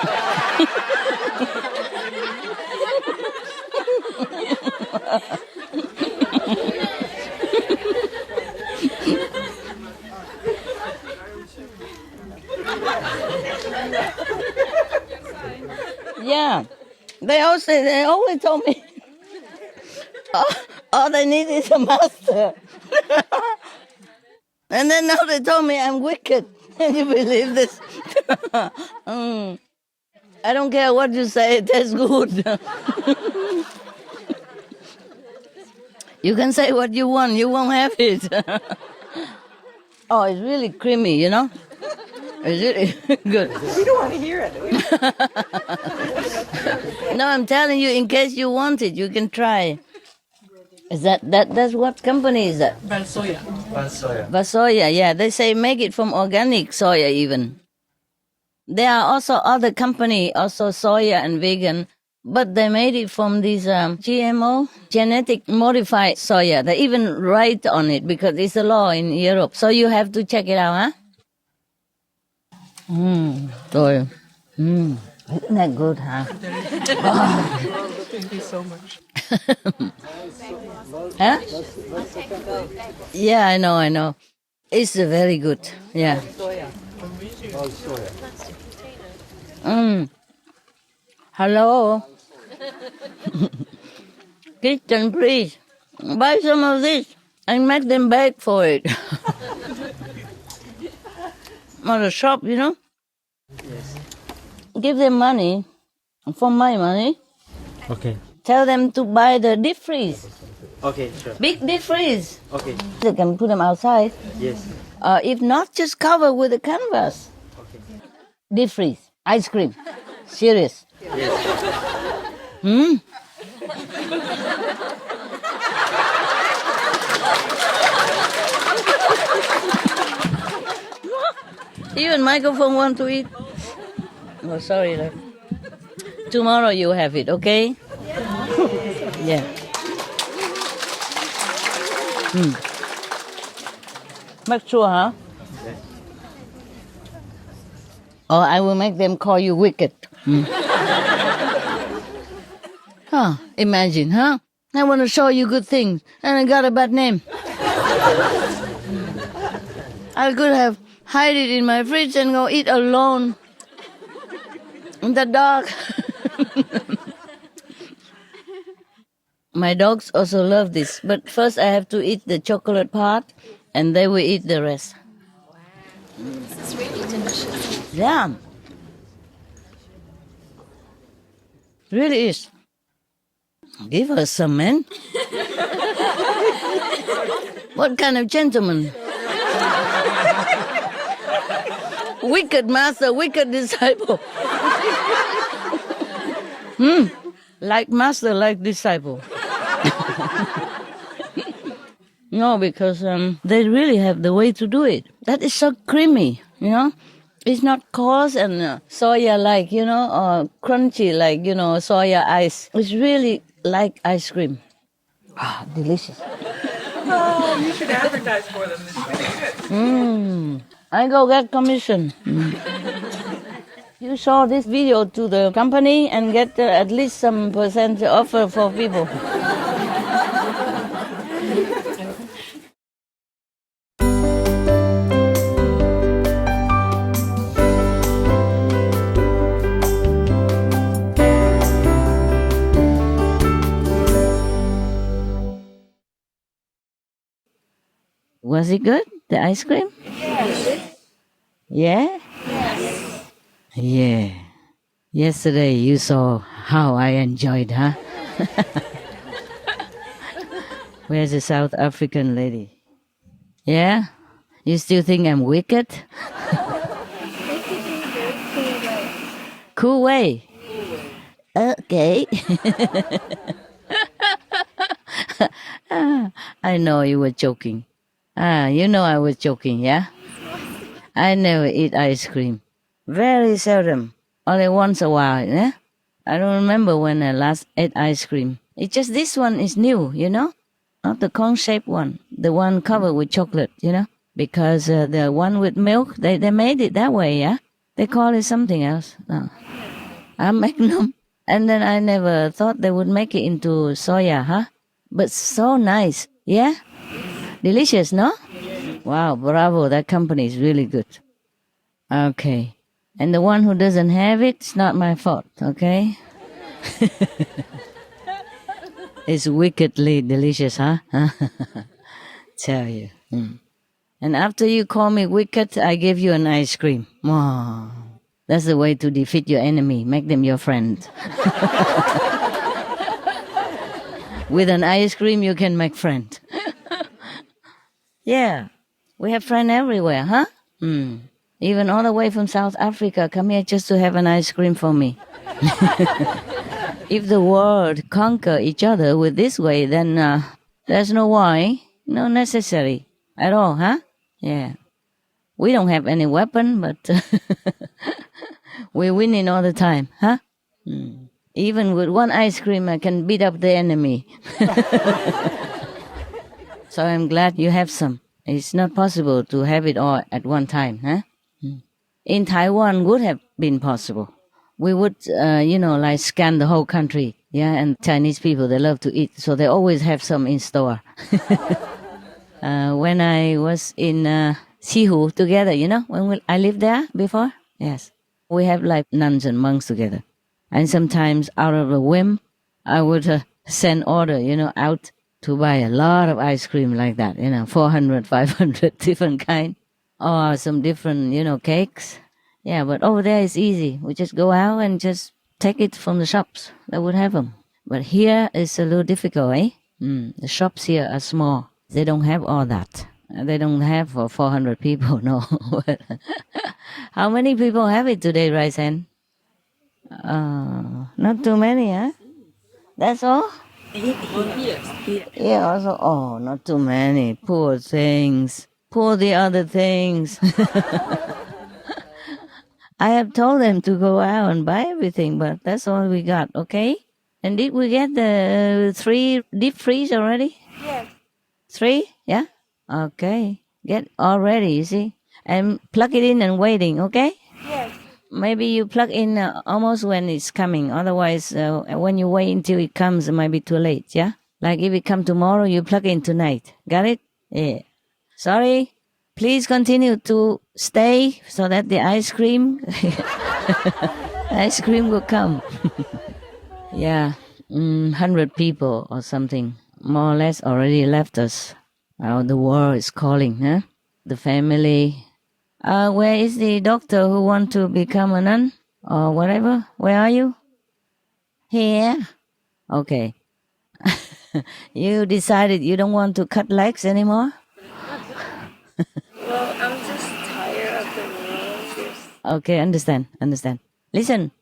Speaker 2: Yeah, they always told me, all they need is a master. And then now they told me I'm wicked. Can you believe this? I don't care what you say, it tastes good. You can say what you want, you won't have it. Oh, it's really creamy, you know? It's really good.
Speaker 9: We don't want to hear it.
Speaker 2: No, I'm telling you, in case you want it, you can try. Is that's what company is that?
Speaker 10: Valsoya.
Speaker 2: Vasoya, yeah. They say make it from organic soya even. There are also other company, also soya and vegan, but they made it from these GMO, genetic modified soya. They even write on it because it's a law in Europe. So you have to check it out, huh? Soya. Isn't that good, huh?
Speaker 10: Thank you so much.
Speaker 2: Huh? Yeah, I know. It's very good. Yeah. Hello. Kitchen, please. Buy some of this and make them beg for it. At the shop, you know?
Speaker 4: Yes.
Speaker 2: Give them money from my money.
Speaker 4: Okay.
Speaker 2: Tell them to buy the deep freeze.
Speaker 4: Okay, sure.
Speaker 2: Big deep freeze.
Speaker 4: Okay.
Speaker 2: They can put them outside.
Speaker 4: Yes.
Speaker 2: If not, just cover with a canvas.
Speaker 4: Okay.
Speaker 2: Deep freeze. Ice cream. Serious.
Speaker 4: Yes.
Speaker 2: You and microphone want to eat? Oh, sorry, love. Tomorrow you have it, okay? Yeah. Make sure, huh?
Speaker 4: Yes.
Speaker 2: Or I will make them call you wicked. Huh, imagine, huh? I want to show you good things, and I got a bad name. I could have hide it in my fridge and go eat alone in the dark. My dogs also love this, but first I have to eat the chocolate part, and they will eat the rest.
Speaker 15: This is really delicious.
Speaker 2: Yeah. Really is. Give us some, man. What kind of gentleman? Wicked master, wicked disciple. Like master, like disciple. No, because they really have the way to do it. That is so creamy, you know. It's not coarse and soya like, you know, or crunchy like, you know, soya ice. It's really like ice cream. Ah, delicious.
Speaker 9: Oh, you should advertise for them. This is good.
Speaker 2: I go get commission. You show this video to the company and get at least some percent offer for people. Was it good, the ice cream?
Speaker 3: Yes.
Speaker 2: Yeah?
Speaker 3: Yes.
Speaker 2: Yeah. Yesterday you saw how I enjoyed, huh? Where's the South African lady? Yeah? You still think I'm wicked? Cool way. Okay. I know you were joking. You know I was joking, yeah? I never eat ice cream. Very seldom. Only once a while, yeah? I don't remember when I last ate ice cream. It's just this one is new, you know? Not the cone-shaped one. The one covered with chocolate, you know? Because the one with milk, they made it that way, yeah? They call it something else. No. Magnum. And then I never thought they would make it into soya, huh? But so nice, yeah? Delicious, no? Wow, bravo, that company is really good. Okay. And the one who doesn't have it, it's not my fault, okay? It's wickedly delicious, huh? Tell you. And after you call me wicked, I give you an ice cream. Wow. That's the way to defeat your enemy. Make them your friend. With an ice cream, you can make friend. Yeah. We have friends everywhere, huh? Even all the way from South Africa, come here just to have an ice cream for me. If the world conquer each other with this way, then there's no why, no necessary at all, huh? Yeah. We don't have any weapon, but we're winning all the time, huh? Even with one ice cream, I can beat up the enemy. So I'm glad you have some. It's not possible to have it all at one time, huh? In Taiwan, would have been possible. We would, like scan the whole country, yeah, and Chinese people, they love to eat, so they always have some in store. When I was in Sihu together, you know, I lived there before, yes, we have like nuns and monks together. And sometimes out of a whim, I would send order, out to buy a lot of ice cream like that, 400, 500 different kind, or some different, cakes. Yeah, but over there it's easy. We just go out and just take it from the shops that would have them. But here it's a little difficult, eh? The shops here are small. They don't have all that. They don't have for 400 people, no. How many people have it today, Raisen? Not too many, huh? That's all? Yeah, also, not too many. Poor things. Poor the other things. I have told them to go out and buy everything, but that's all we got, okay? And did we get the 3 deep freeze already?
Speaker 3: Yes.
Speaker 2: 3? Yeah? Okay. Get all ready, you see? And plug it in and waiting, okay?
Speaker 3: Yes.
Speaker 2: Maybe you plug in almost when it's coming. Otherwise, when you wait until it comes, it might be too late, yeah? Like if it come tomorrow, you plug in tonight. Got it? Yeah. Sorry? Please continue to stay so that the ice cream will come. Yeah. 100 people or something, more or less, already left us. The world is calling, huh? The family. Where is the doctor who want to become a nun or whatever? Where are you? Here. Okay. You decided you don't want to cut legs anymore?
Speaker 3: Well, I'm just tired of the rules.
Speaker 2: Okay, understand. Listen,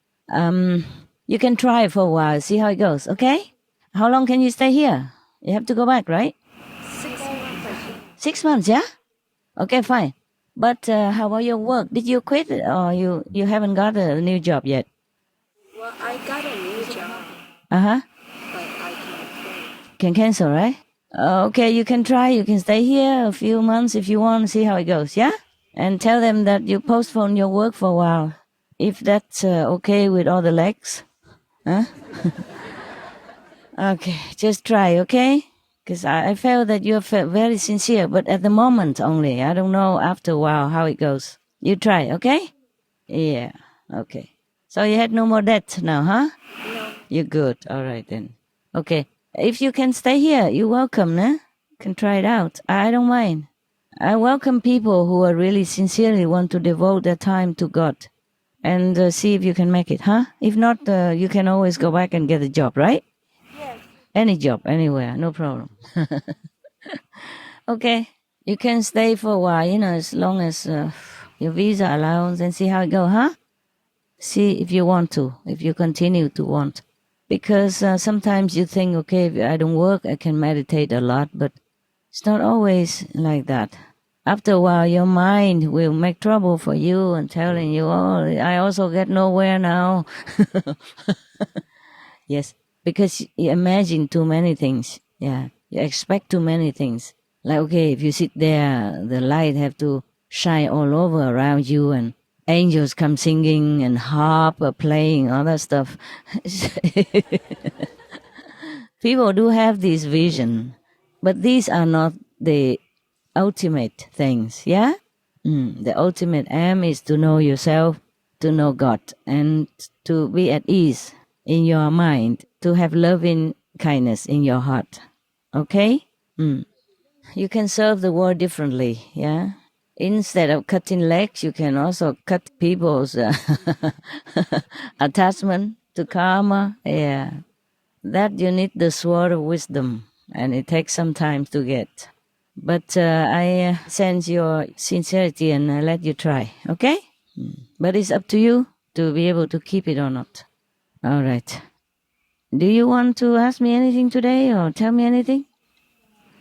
Speaker 2: you can try for a while, see how it goes, okay? How long can you stay here? You have to go back, right?
Speaker 3: 6 months.
Speaker 2: 6 months, yeah? Okay, fine. But how about your work? Did you quit or you haven't got a new job yet?
Speaker 3: Well, I got a new job.
Speaker 2: Uh-huh.
Speaker 3: But I can't quit.
Speaker 2: Can cancel, right? Okay, you can try. You can stay here a few months if you want, see how it goes, yeah? And tell them that you postpone your work for a while. If that's okay with all the legs. Huh? Okay, just try, okay? Because I felt that you're very sincere, but at the moment only. I don't know after a while how it goes. You try, okay? Yeah, okay. So you had no more debt now, huh? No. You're good. All right then. Okay. If you can stay here, you're welcome, né? Can try it out. I don't mind. I welcome people who are really sincerely want to devote their time to God and see if you can make it, huh? If not, you can always go back and get a job, right? Yes. Any job, anywhere, no problem. Okay. You can stay for a while, as long as your visa allows and see how it goes, huh? See if you want to, if you continue to want. Because sometimes you think, okay, if I don't work, I can meditate a lot, but it's not always like that. After a while, your mind will make trouble for you and telling you, oh, I also get nowhere now. Yes, because you imagine too many things. Yeah, you expect too many things. Like, okay, if you sit there, the light have to shine all over around you and angels come singing and harp or playing, all that stuff. People do have this vision, but these are not the ultimate things, yeah? The ultimate aim is to know yourself, to know God, and to be at ease in your mind, to have loving kindness in your heart, okay? You can serve the world differently, yeah? Instead of cutting legs, you can also cut people's attachment to karma. Yeah, that you need the sword of wisdom, and it takes some time to get. But I sense your sincerity, and I let you try, okay? But it's up to you to be able to keep it or not. All right. Do you want to ask me anything today or tell me anything?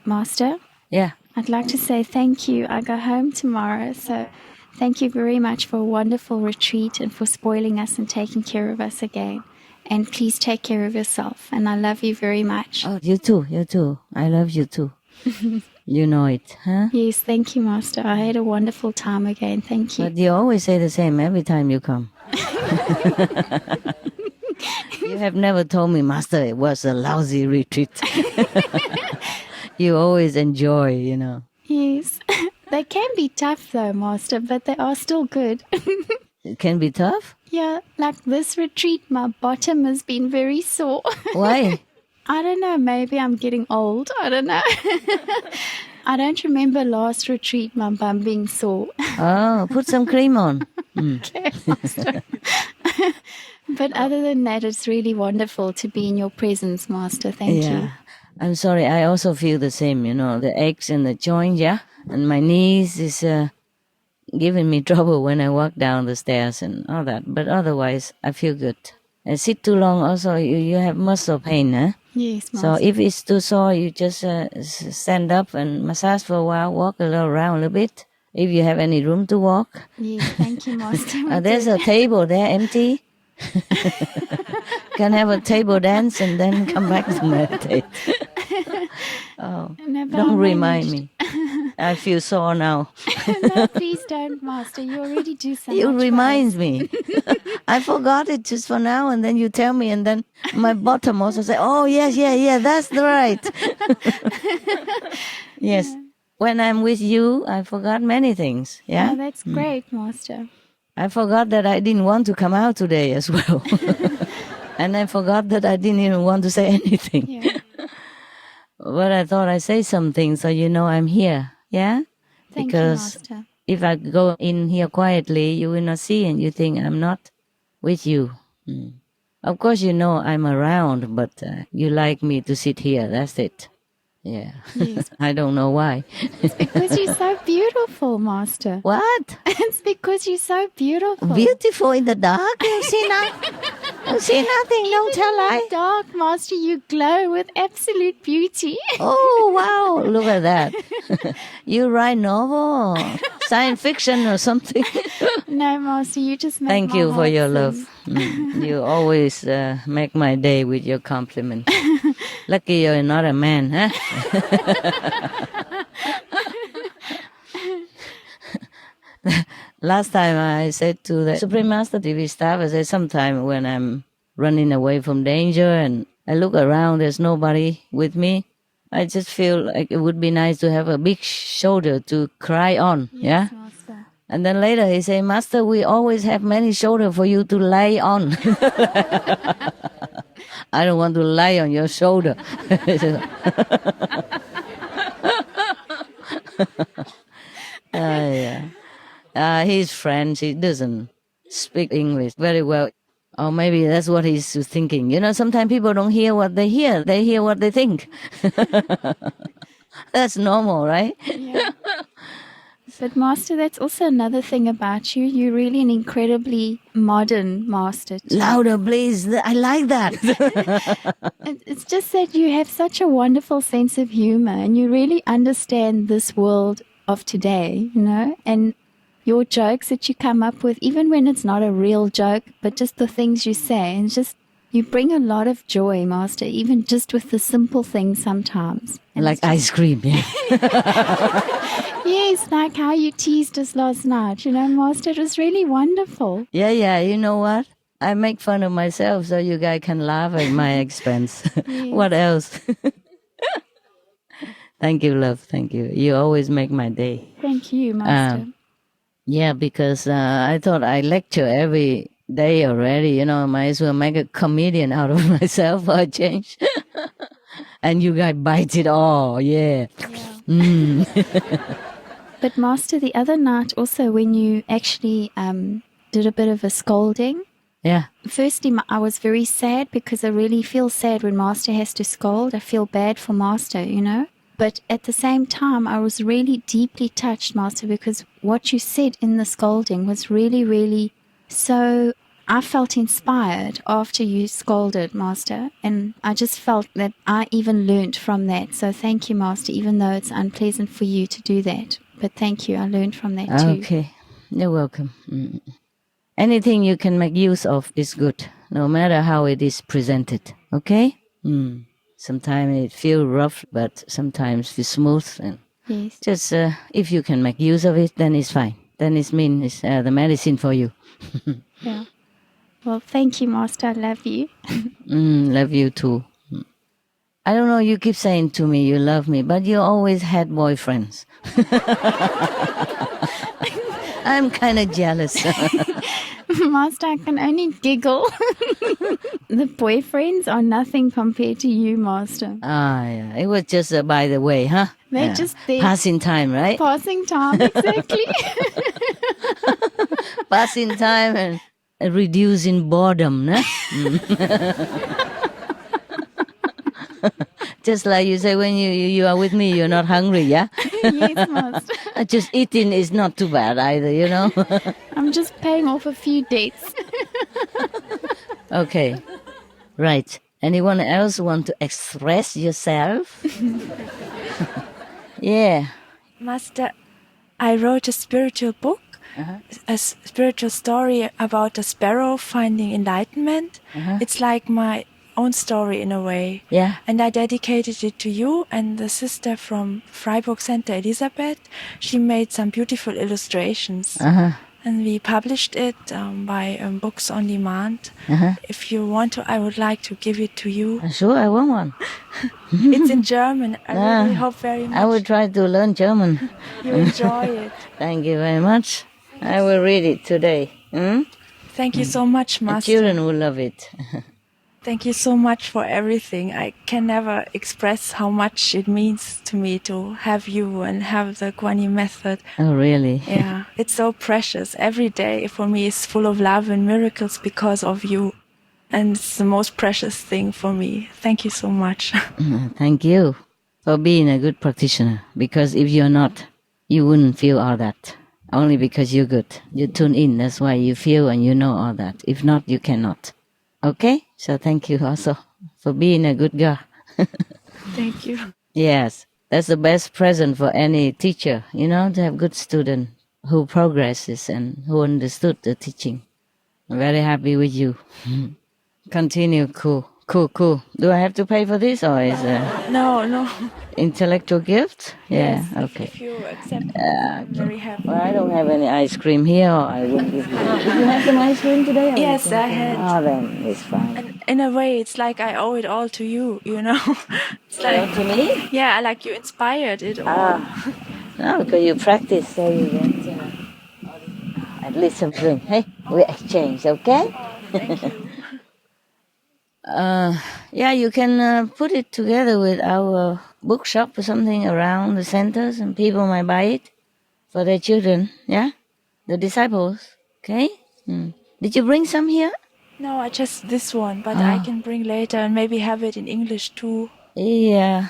Speaker 18: Master?
Speaker 2: Yeah.
Speaker 18: I'd like to say thank you. I go home tomorrow, so thank you very much for a wonderful retreat and for spoiling us and taking care of us again. And please take care of yourself, and I love you very much.
Speaker 2: Oh, you too, you too. I love you too. You know it, huh?
Speaker 18: Yes, thank you, Master. I had a wonderful time again. Thank you.
Speaker 2: But you always say the same every time you come. You have never told me, Master, it was a lousy retreat. You always enjoy,
Speaker 18: Yes. They can be tough though, Master, but they are still good.
Speaker 2: It can be tough?
Speaker 18: Yeah, like this retreat, my bottom has been very sore.
Speaker 2: Why?
Speaker 18: I don't know, maybe I'm getting old. I don't know. I don't remember last retreat, my bum being sore.
Speaker 2: Oh, put some cream on.
Speaker 18: Okay, Master. But other than that, it's really wonderful to be in your presence, Master. Thank you.
Speaker 2: I'm sorry, I also feel the same, the aches in the joint, yeah? And my knees is giving me trouble when I walk down the stairs and all that. But otherwise, I feel good. And sit too long also, you have muscle pain, huh?
Speaker 18: Yes, Master.
Speaker 2: So if it's too sore, you just stand up and massage for a while, walk a little around a little bit. If you have any room to walk.
Speaker 18: Yes, thank you, Master.
Speaker 2: There's a table there, empty. Can have a table dance and then come back to meditate. Oh, don't remind me. I feel sore now.
Speaker 18: No, please don't, Master. You already do so much.
Speaker 2: You remind me. I forgot it just for now, and then you tell me, and then my bottom also say, oh, yes, yeah, that's right. Yes. Yeah. When I'm with you, I forgot many things. Yeah,
Speaker 18: oh, that's great, Master.
Speaker 2: I forgot that I didn't want to come out today as well. And I forgot that I didn't even want to say anything.
Speaker 18: Yeah.
Speaker 2: But I thought I'd say something so I'm here. Yeah?
Speaker 18: Thank
Speaker 2: because
Speaker 18: you, Master.
Speaker 2: If I go in here quietly, you will not see and you think I'm not with you. Of course, I'm around, but you like me to sit here. That's it. Yeah. Yes. I don't know why.
Speaker 18: It's because you're so beautiful, Master.
Speaker 2: What?
Speaker 18: It's because you're so beautiful.
Speaker 2: Beautiful in the dark, you see now? See nothing, don't tell lie.
Speaker 18: Dark, Master, you glow with absolute beauty.
Speaker 2: Oh, wow, look at that. You write novel, science fiction or something.
Speaker 18: No, Master, you just make
Speaker 2: Thank
Speaker 18: my
Speaker 2: you for
Speaker 18: heart
Speaker 2: your
Speaker 18: sing.
Speaker 2: love. You always make my day with your compliment. Lucky you're not a man, huh? Last time I said to the Supreme Master TV staff, I said, sometime when I'm running away from danger and I look around, there's nobody with me, I just feel like it would be nice to have a big shoulder to cry on, yeah?
Speaker 18: Master.
Speaker 2: And then later he said, Master, we always have many shoulders for you to lie on. I don't want to lie on your shoulder. Yeah. He's French. He doesn't speak English very well. Or maybe that's what he's thinking. You know, sometimes people don't hear what they hear. They hear what they think. That's normal, right?
Speaker 18: Yeah. But Master, that's also another thing about you. You're really an incredibly modern Master.
Speaker 2: Louder, please. I like that.
Speaker 18: It's just that you have such a wonderful sense of humor and you really understand this world of today, you know, and your jokes that you come up with, even when it's not a real joke, but just the things you say, and just you bring a lot of joy, Master, even just with the simple things sometimes. And
Speaker 2: like ice cream, yeah.
Speaker 18: Yes, like how you teased us last night, you know, Master, it was really wonderful.
Speaker 2: Yeah, you know what? I make fun of myself so you guys can laugh at my expense.
Speaker 18: Yes.
Speaker 2: What else? Thank you, love. Thank you. You always make my day.
Speaker 18: Thank you, Master.
Speaker 2: Yeah, because I thought I lecture every day already. You know, I might as well make a comedian out of myself for a change. And you guys bite it all, yeah.
Speaker 18: But Master, the other night also when you actually did a bit of a scolding.
Speaker 2: Yeah.
Speaker 18: Firstly, I was very sad because I really feel sad when Master has to scold. I feel bad for Master, you know. But at the same time, I was really deeply touched, Master, because what you said in the scolding was really, really so... I felt inspired after you scolded, Master, and I just felt that I even learned from that. So thank you, Master, even though it's unpleasant for you to do that. But thank you, I learned from that too.
Speaker 2: Okay, you're welcome. Anything you can make use of is good, no matter how it is presented, okay? Sometimes it feels rough, but sometimes it's smooth. And
Speaker 18: yes.
Speaker 2: Just if you can make use of it, then it's fine. Then it means it's the medicine for you.
Speaker 18: Yeah. Well, thank you, Master. I love you.
Speaker 2: Love you too. I don't know, you keep saying to me you love me, but you always had boyfriends. I'm kind of jealous.
Speaker 18: Master, I can only giggle. The boyfriends are nothing compared to you, Master.
Speaker 2: Yeah. It was just by the way, huh?
Speaker 18: They're just there.
Speaker 2: Passing time, right?
Speaker 18: Passing time, exactly.
Speaker 2: Passing time and reducing boredom, no? Just like you say, when you are with me, you're not hungry, yeah?
Speaker 18: Yes, Master.
Speaker 2: Just eating is not too bad either, you know?
Speaker 18: I'm just paying off a few debts.
Speaker 2: Okay, right. Anyone else want to express yourself? Yeah.
Speaker 5: Master, I wrote a spiritual book. A spiritual story about a sparrow finding enlightenment. It's like my own story in a way.
Speaker 2: Yeah.
Speaker 5: And I dedicated it to you and the sister from Freiburg Center, Elisabeth. She made some beautiful illustrations. And we published it by Books on Demand. If you want to, I would like to give it to you.
Speaker 2: Sure, I want one.
Speaker 5: It's in German. I really hope very much.
Speaker 2: I will try to learn German.
Speaker 5: You enjoy it.
Speaker 2: Thank you very much. I will read it today.
Speaker 5: Thank you so much, Master.
Speaker 2: The children will love it.
Speaker 5: Thank you so much for everything. I can never express how much it means to me to have you and have the Kuan Yin method.
Speaker 2: Oh, really?
Speaker 5: Yeah, it's so precious. Every day for me is full of love and miracles because of you. And it's the most precious thing for me. Thank you so much.
Speaker 2: Thank you for being a good practitioner. Because if you're not, you wouldn't feel all that. Only because you're good. You tune in. That's why you feel and you know all that. If not, you cannot. Okay? So thank you also for being a good girl.
Speaker 5: Thank you.
Speaker 2: Yes, that's the best present for any teacher, to have good student who progresses and who understood the teaching. I'm very happy with you. Continue. Cool. Do I have to pay for this, or is it
Speaker 5: No.
Speaker 2: intellectual gift? Yeah,
Speaker 5: Yes,
Speaker 2: okay.
Speaker 5: If you accept it, I'm very happy.
Speaker 2: Well, I don't have any ice cream here, or I would give you. Did you have some ice cream today?
Speaker 5: Yes, I had.
Speaker 2: Oh, then it's fine.
Speaker 5: And in a way, it's like I owe it all to you, It's like,
Speaker 2: to me?
Speaker 5: Yeah, like you inspired it all.
Speaker 2: No, because you practice, so you get at least some drink. Hey, we exchange, okay?
Speaker 5: Thank you.
Speaker 2: Yeah, you can put it together with our bookshop or something around the centers, and people might buy it for their children, yeah? The disciples, okay? Did you bring some here?
Speaker 5: No, I just this one, but I can bring later and maybe have it in English too.
Speaker 2: Yeah.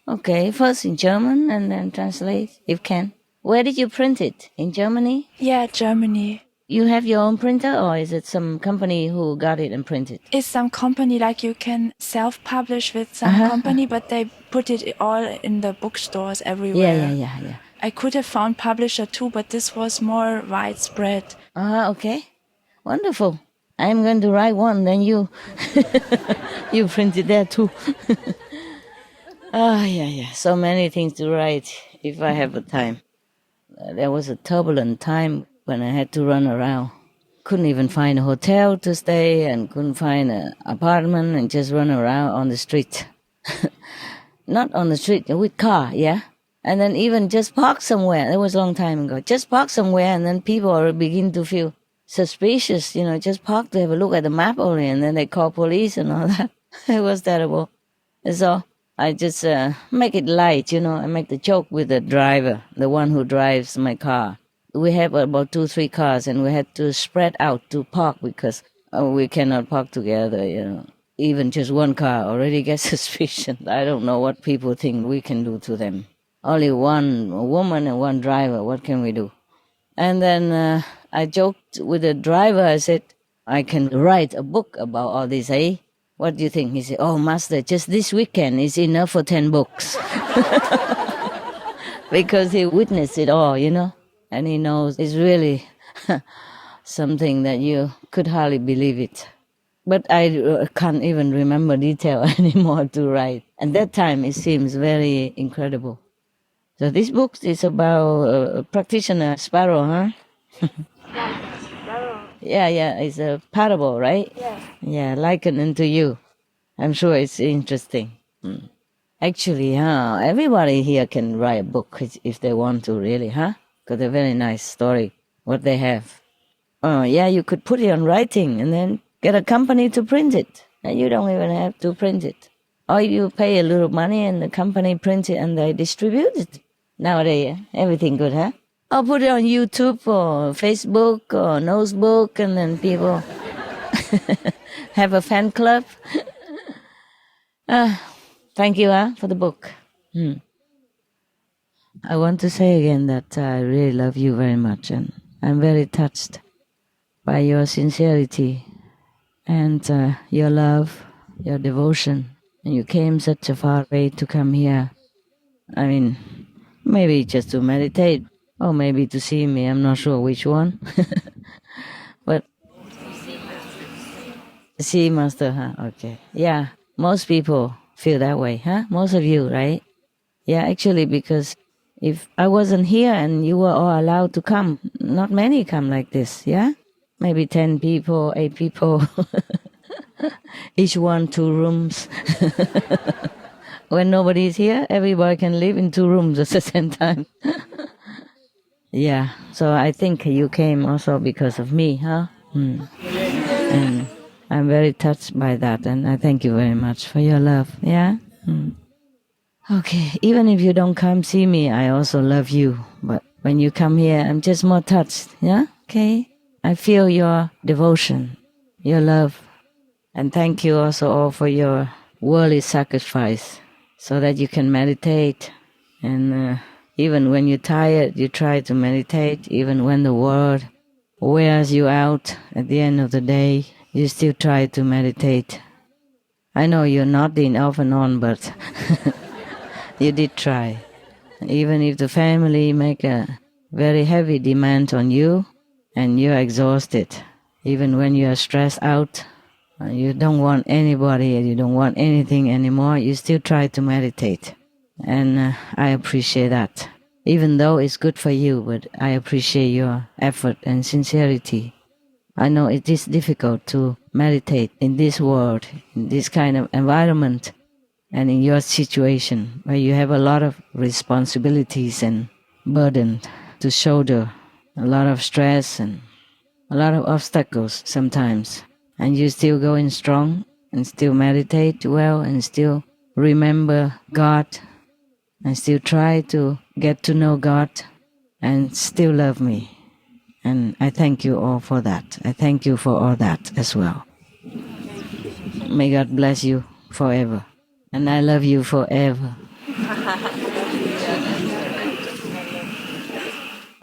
Speaker 2: Okay, first in German and then translate, if can. Where did you print it? In Germany?
Speaker 5: Yeah, Germany.
Speaker 2: You have your own printer, or is it some company who got it and printed?
Speaker 5: It's some company, like you can self-publish with some company, but they put it all in the bookstores everywhere.
Speaker 2: Yeah.
Speaker 5: I could have found publisher too, but this was more widespread.
Speaker 2: Okay. Wonderful. I'm going to write one, then you you print it there too. Yeah. So many things to write if I have the time. There was a turbulent time when I had to run around. Couldn't even find a hotel to stay and couldn't find an apartment and just run around on the street. Not on the street, with car, yeah? And then even just park somewhere. That was a long time ago. Just park somewhere and then people begin to feel suspicious, just park to have a look at the map only, and then they call police and all that. It was terrible. So I just make it light, I make the joke with the driver, the one who drives my car. We have about 2-3 cars, and we had to spread out to park because we cannot park together, Even just one car already gets suspicion. I don't know what people think we can do to them. Only one woman and one driver. What can we do? And then I joked with the driver. I said, I can write a book about all this, eh? What do you think? He said, oh, master, just this weekend is enough for 10 books. Because he witnessed it all, And he knows it's really something that you could hardly believe it. But I can't even remember detail anymore to write. And that time it seems very incredible. So this book is about a practitioner, sparrow, huh? Yeah, it's a parable, right? Yeah, likened unto you. I'm sure it's interesting. Actually, everybody here can write a book if they want to, really, huh? Because they're very nice story, what they have. Yeah, you could put it on writing and then get a company to print it. And you don't even have to print it. Or you pay a little money and the company prints it and they distribute it. Nowadays, everything good, huh? Or put it on YouTube or Facebook or Nosebook, and then people have a fan club. Thank you for the book. I want to say again that I really love you very much, and I'm very touched by your sincerity and your love, your devotion. And you came such a far way to come here. I mean, maybe just to meditate, or maybe to see me. I'm not sure which one. But see Master, huh? Okay. Yeah, most people feel that way, huh? Most of you, right? Yeah, actually, because if I wasn't here and you were all allowed to come, not many come like this, yeah? Maybe 10 people, 8 people. Each one 2 rooms. When nobody is here, everybody can live in 2 rooms at the same time. Yeah, so I think you came also because of me, huh? And I'm very touched by that, and I thank you very much for your love, yeah? Okay, even if you don't come see me, I also love you. But when you come here, I'm just more touched, yeah? Okay? I feel your devotion, your love. And thank you also all for your worldly sacrifice so that you can meditate. And even when you're tired, you try to meditate. Even when the world wears you out at the end of the day, you still try to meditate. I know you're nodding off and on, but you did try. Even if the family make a very heavy demand on you and you're exhausted, even when you are stressed out, you don't want anybody, you don't want anything anymore, you still try to meditate. And I appreciate that. Even though it's good for you, but I appreciate your effort and sincerity. I know it is difficult to meditate in this world, in this kind of environment, and in your situation where you have a lot of responsibilities and burden to shoulder, a lot of stress and a lot of obstacles sometimes. And you still going strong and still meditate well and still remember God and still try to get to know God and still love me. And I thank you all for that. I thank you for all that as well. May God bless you forever. And I love you forever.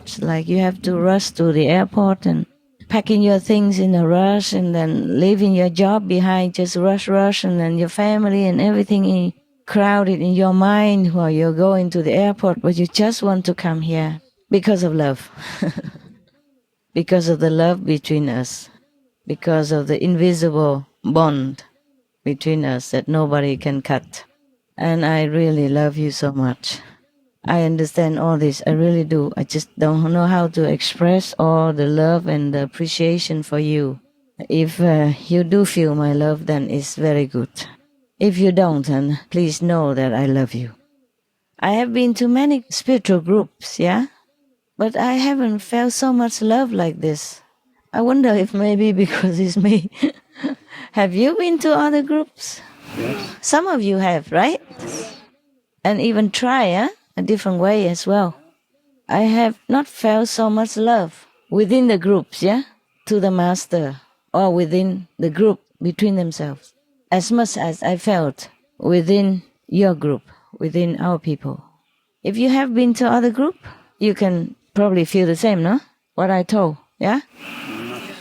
Speaker 2: It's like you have to rush to the airport and packing your things in a rush and then leaving your job behind, just rush, and then your family and everything crowded in your mind while you're going to the airport, but you just want to come here because of love. Because of the love between us, because of the invisible bond between us that nobody can cut. And I really love you so much. I understand all this, I really do. I just don't know how to express all the love and the appreciation for you. If you do feel my love, then it's very good. If you don't, then please know that I love you. I have been to many spiritual groups, yeah? But I haven't felt so much love like this. I wonder if maybe because it's me. Have you been to other groups?
Speaker 4: Yes.
Speaker 2: Some of you have, right? And even try, a different way as well. I have not felt so much love within the groups, to the master, or within the group between themselves, as much as I felt within your group, within our people. If you have been to other group, you can probably feel the same, no? What I told, yeah?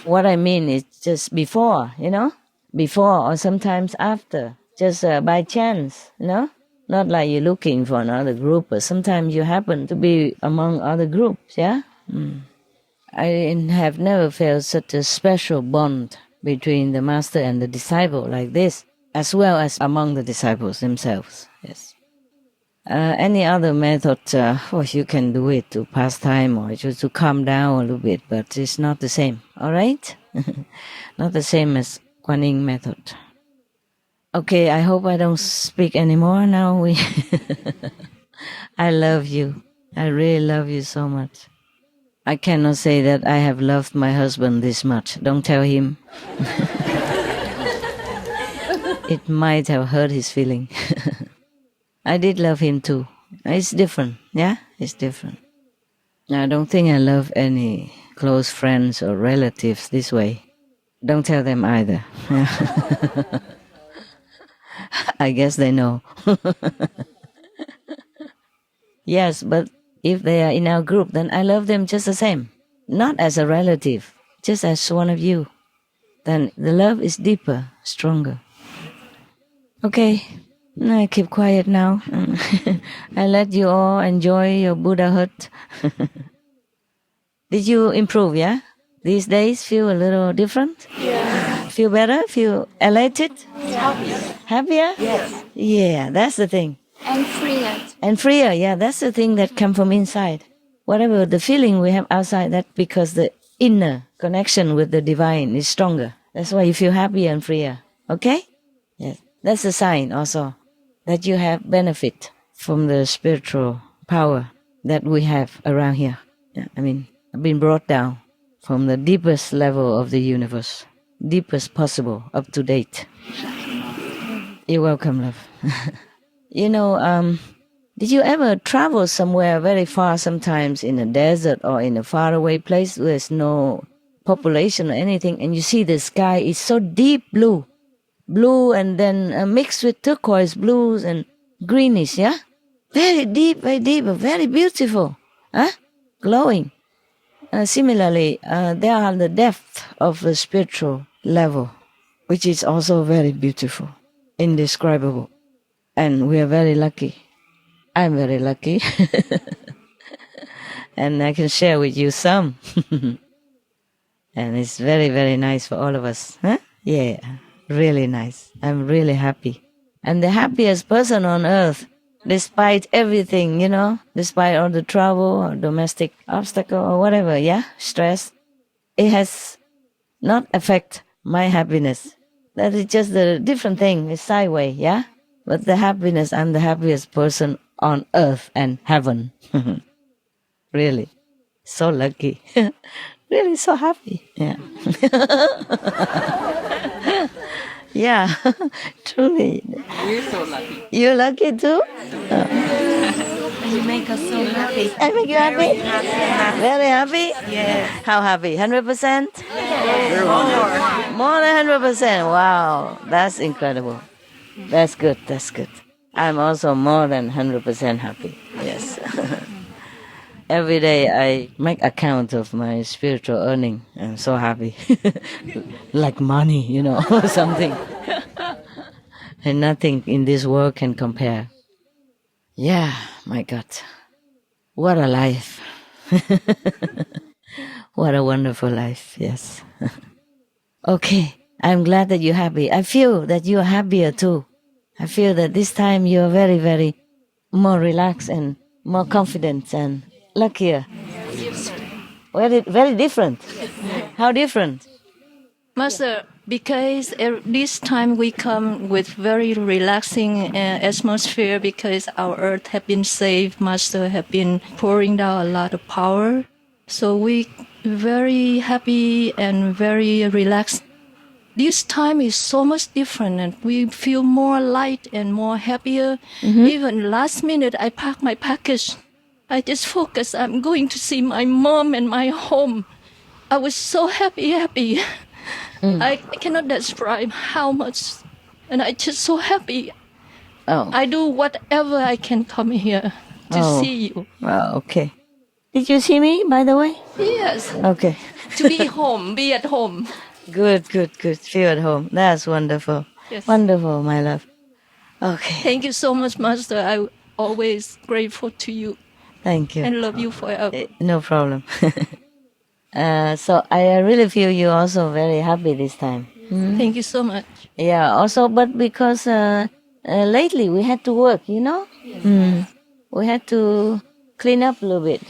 Speaker 2: What I mean is just before, before or sometimes after, just by chance, Not like you're looking for another group, but sometimes you happen to be among other groups, yeah? I have never felt such a special bond between the master and the disciple like this, as well as among the disciples themselves, yes. Any other method, you can do it to pass time or just to calm down a little bit, but it's not the same, all right? Not the same as Kuan Yin method. Okay, I hope I don't speak anymore now. I love you. I really love you so much. I cannot say that I have loved my husband this much. Don't tell him. It might have hurt his feeling. I did love him too. It's different, yeah? It's different. I don't think I love any close friends or relatives this way. Don't tell them either. I guess they know. Yes, but if they are in our group, then I love them just the same. Not as a relative, just as one of you. Then the love is deeper, stronger. Okay, I keep quiet now. I let you all enjoy your Buddhahood. Did you improve, yeah? These days feel a little different?
Speaker 3: Yeah.
Speaker 2: Feel better? Feel elated?
Speaker 3: Happier.
Speaker 2: Happier?
Speaker 3: Yes.
Speaker 2: Yeah, that's the thing.
Speaker 3: And freer.
Speaker 2: And freer, yeah, that's the thing that comes from inside. Whatever the feeling we have outside, that's because the inner connection with the divine is stronger. That's why you feel happier and freer. Okay? Yes. That's a sign also that you have benefit from the spiritual power that we have around here. Yeah, I've been brought down from the deepest level of the universe, deepest possible, up to date. You're welcome, love. Did you ever travel somewhere very far sometimes in a desert or in a faraway place where there's no population or anything, and you see the sky is so deep blue and then mixed with turquoise blues and greenish, yeah? Very deep, very beautiful, glowing. Similarly, they are the depth of the spiritual level which is also very beautiful, indescribable. And we are very lucky. I'm very lucky. And I can share with you some. And it's very, very nice for all of us. Huh? Yeah, really nice. I'm really happy. I'm the happiest person on earth, despite everything, despite all the trouble or domestic obstacle or whatever, stress. It has not affect my happiness. That is just a different thing. It's sideways, But the happiness, I'm the happiest person on earth and heaven. Really. So lucky. Really so happy. Yeah. Yeah, truly.
Speaker 13: We're so lucky.
Speaker 2: You're lucky too?
Speaker 3: You make us so happy.
Speaker 2: I make you happy? Very happy?
Speaker 3: Yeah.
Speaker 2: How happy? 100%? More than 100%. Wow, that's incredible. That's good, that's good. I'm also more than 100% happy. Yes. Every day I make account of my spiritual earning. I'm so happy. Like money, or something. And nothing in this world can compare. Yeah, my God. What a life. What a wonderful life, yes. Okay, I'm glad that you're happy. I feel that you're happier too. I feel that this time you're very, very more relaxed and more confident and luckier. Very, very different. How different?
Speaker 7: Master, because this time we come with very relaxing atmosphere because our earth have been saved. Master have been pouring down a lot of power. So we very happy and very relaxed. This time is so much different and we feel more light and more happier.
Speaker 2: Mm-hmm.
Speaker 7: Even last minute I packed my package. I just focused. I'm going to see my mom and my home. I was so happy. I cannot describe how much. And I just so happy.
Speaker 2: Oh.
Speaker 7: I do whatever I can come here to see you.
Speaker 2: Oh, okay. Did you see me, by the way?
Speaker 7: Yes.
Speaker 2: Okay.
Speaker 7: To be home, be at home.
Speaker 2: Good. Feel at home. That's wonderful.
Speaker 7: Yes.
Speaker 2: Wonderful, my love. Okay.
Speaker 7: Thank you so much, Master. I'm always grateful to you.
Speaker 2: Thank you.
Speaker 7: And love you forever.
Speaker 2: No problem. So I really feel you also very happy this time.
Speaker 7: Thank you so much.
Speaker 2: Yeah, also, but because lately we had to work, we had to clean up a little bit,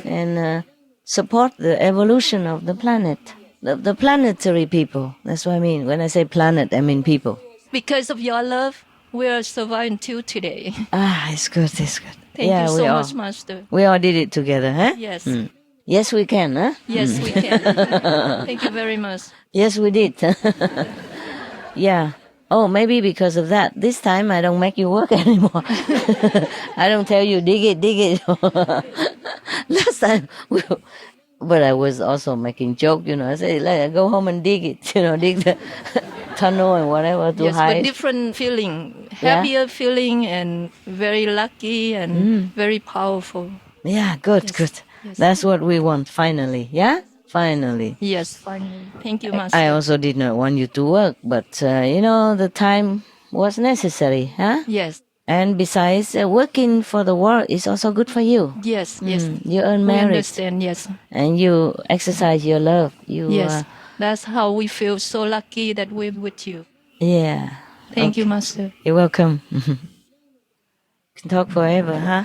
Speaker 2: and support the evolution of the planet, the planetary people. That's what I mean. When I say planet, I mean people.
Speaker 7: Because of your love, we are surviving till today.
Speaker 2: It's good.
Speaker 7: Thank you so much, Master.
Speaker 2: We all did it together, huh?
Speaker 7: Yes.
Speaker 2: Yes, we can, huh?
Speaker 7: Yes, we can. Thank you very much.
Speaker 2: Yes, we did. Yeah. Oh, maybe because of that. This time I don't make you work anymore. I don't tell you, dig it. Last time, but I was also making joke, I say, go home and dig it, dig the tunnel and whatever to hide.
Speaker 7: But different feeling, happier feeling and very lucky and very powerful.
Speaker 2: Yeah, good.
Speaker 7: Yes.
Speaker 2: That's what we want, finally. Yeah? Finally.
Speaker 7: Yes, finally. Thank you, Master.
Speaker 2: I also did not want you to work, but, the time was necessary, huh?
Speaker 7: Yes.
Speaker 2: And besides, working for the world is also good for you.
Speaker 7: Yes.
Speaker 2: You earn merit.
Speaker 7: We understand, yes.
Speaker 2: And you exercise your love.
Speaker 7: Yes. That's how we feel so lucky that we're with you.
Speaker 2: Yeah.
Speaker 7: Thank you, Master.
Speaker 2: You're welcome. Can talk forever, huh?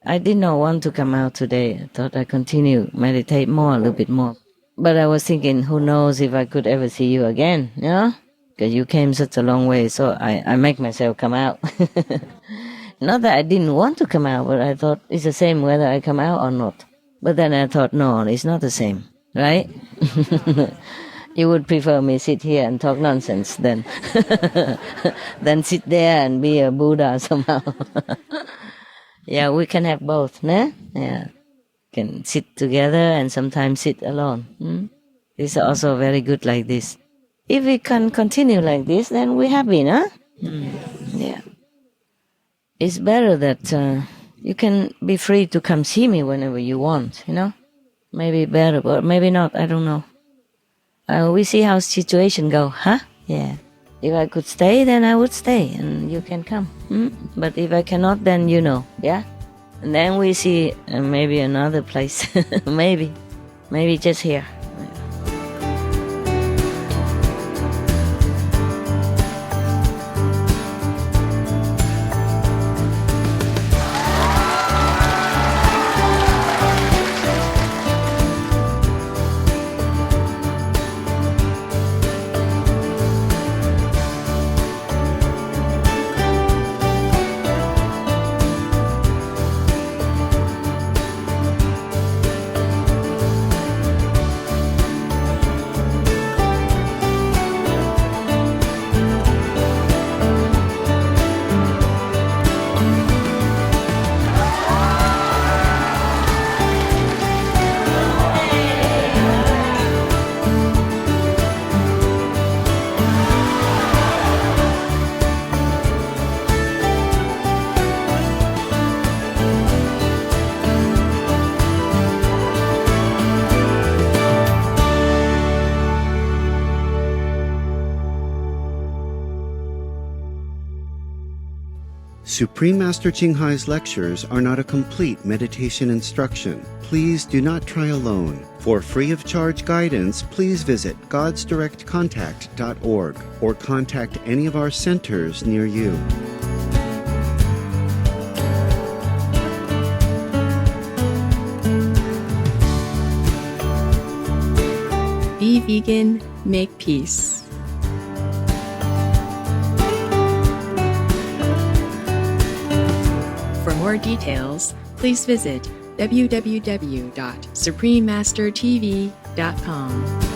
Speaker 2: I did not want to come out today. I thought I'd continue, meditate more, a little bit more. But I was thinking, who knows if I could ever see you again, Because you came such a long way, so I make myself come out. Not that I didn't want to come out, but I thought it's the same whether I come out or not. But then I thought, no, it's not the same, right? You would prefer me sit here and talk nonsense than sit there and be a Buddha somehow. Yeah, we can have both, né? Yeah. Can sit together and sometimes sit alone. It's also very good like this. If we can continue like this, then we're happy, no? Yeah. It's better that you can be free to come see me whenever you want, Maybe better, but maybe not, I don't know. We see how situation go, huh? Yeah. If I could stay, then I would stay, and you can come. But if I cannot, then you know, yeah? And then we see maybe another place. Maybe just here.
Speaker 11: Supreme Master Ching Hai's lectures are not a complete meditation instruction. Please do not try alone. For free of charge guidance, please visit godsdirectcontact.org or contact any of our centers near you.
Speaker 22: Be vegan, make peace. For more details, please visit www.suprememastertv.com.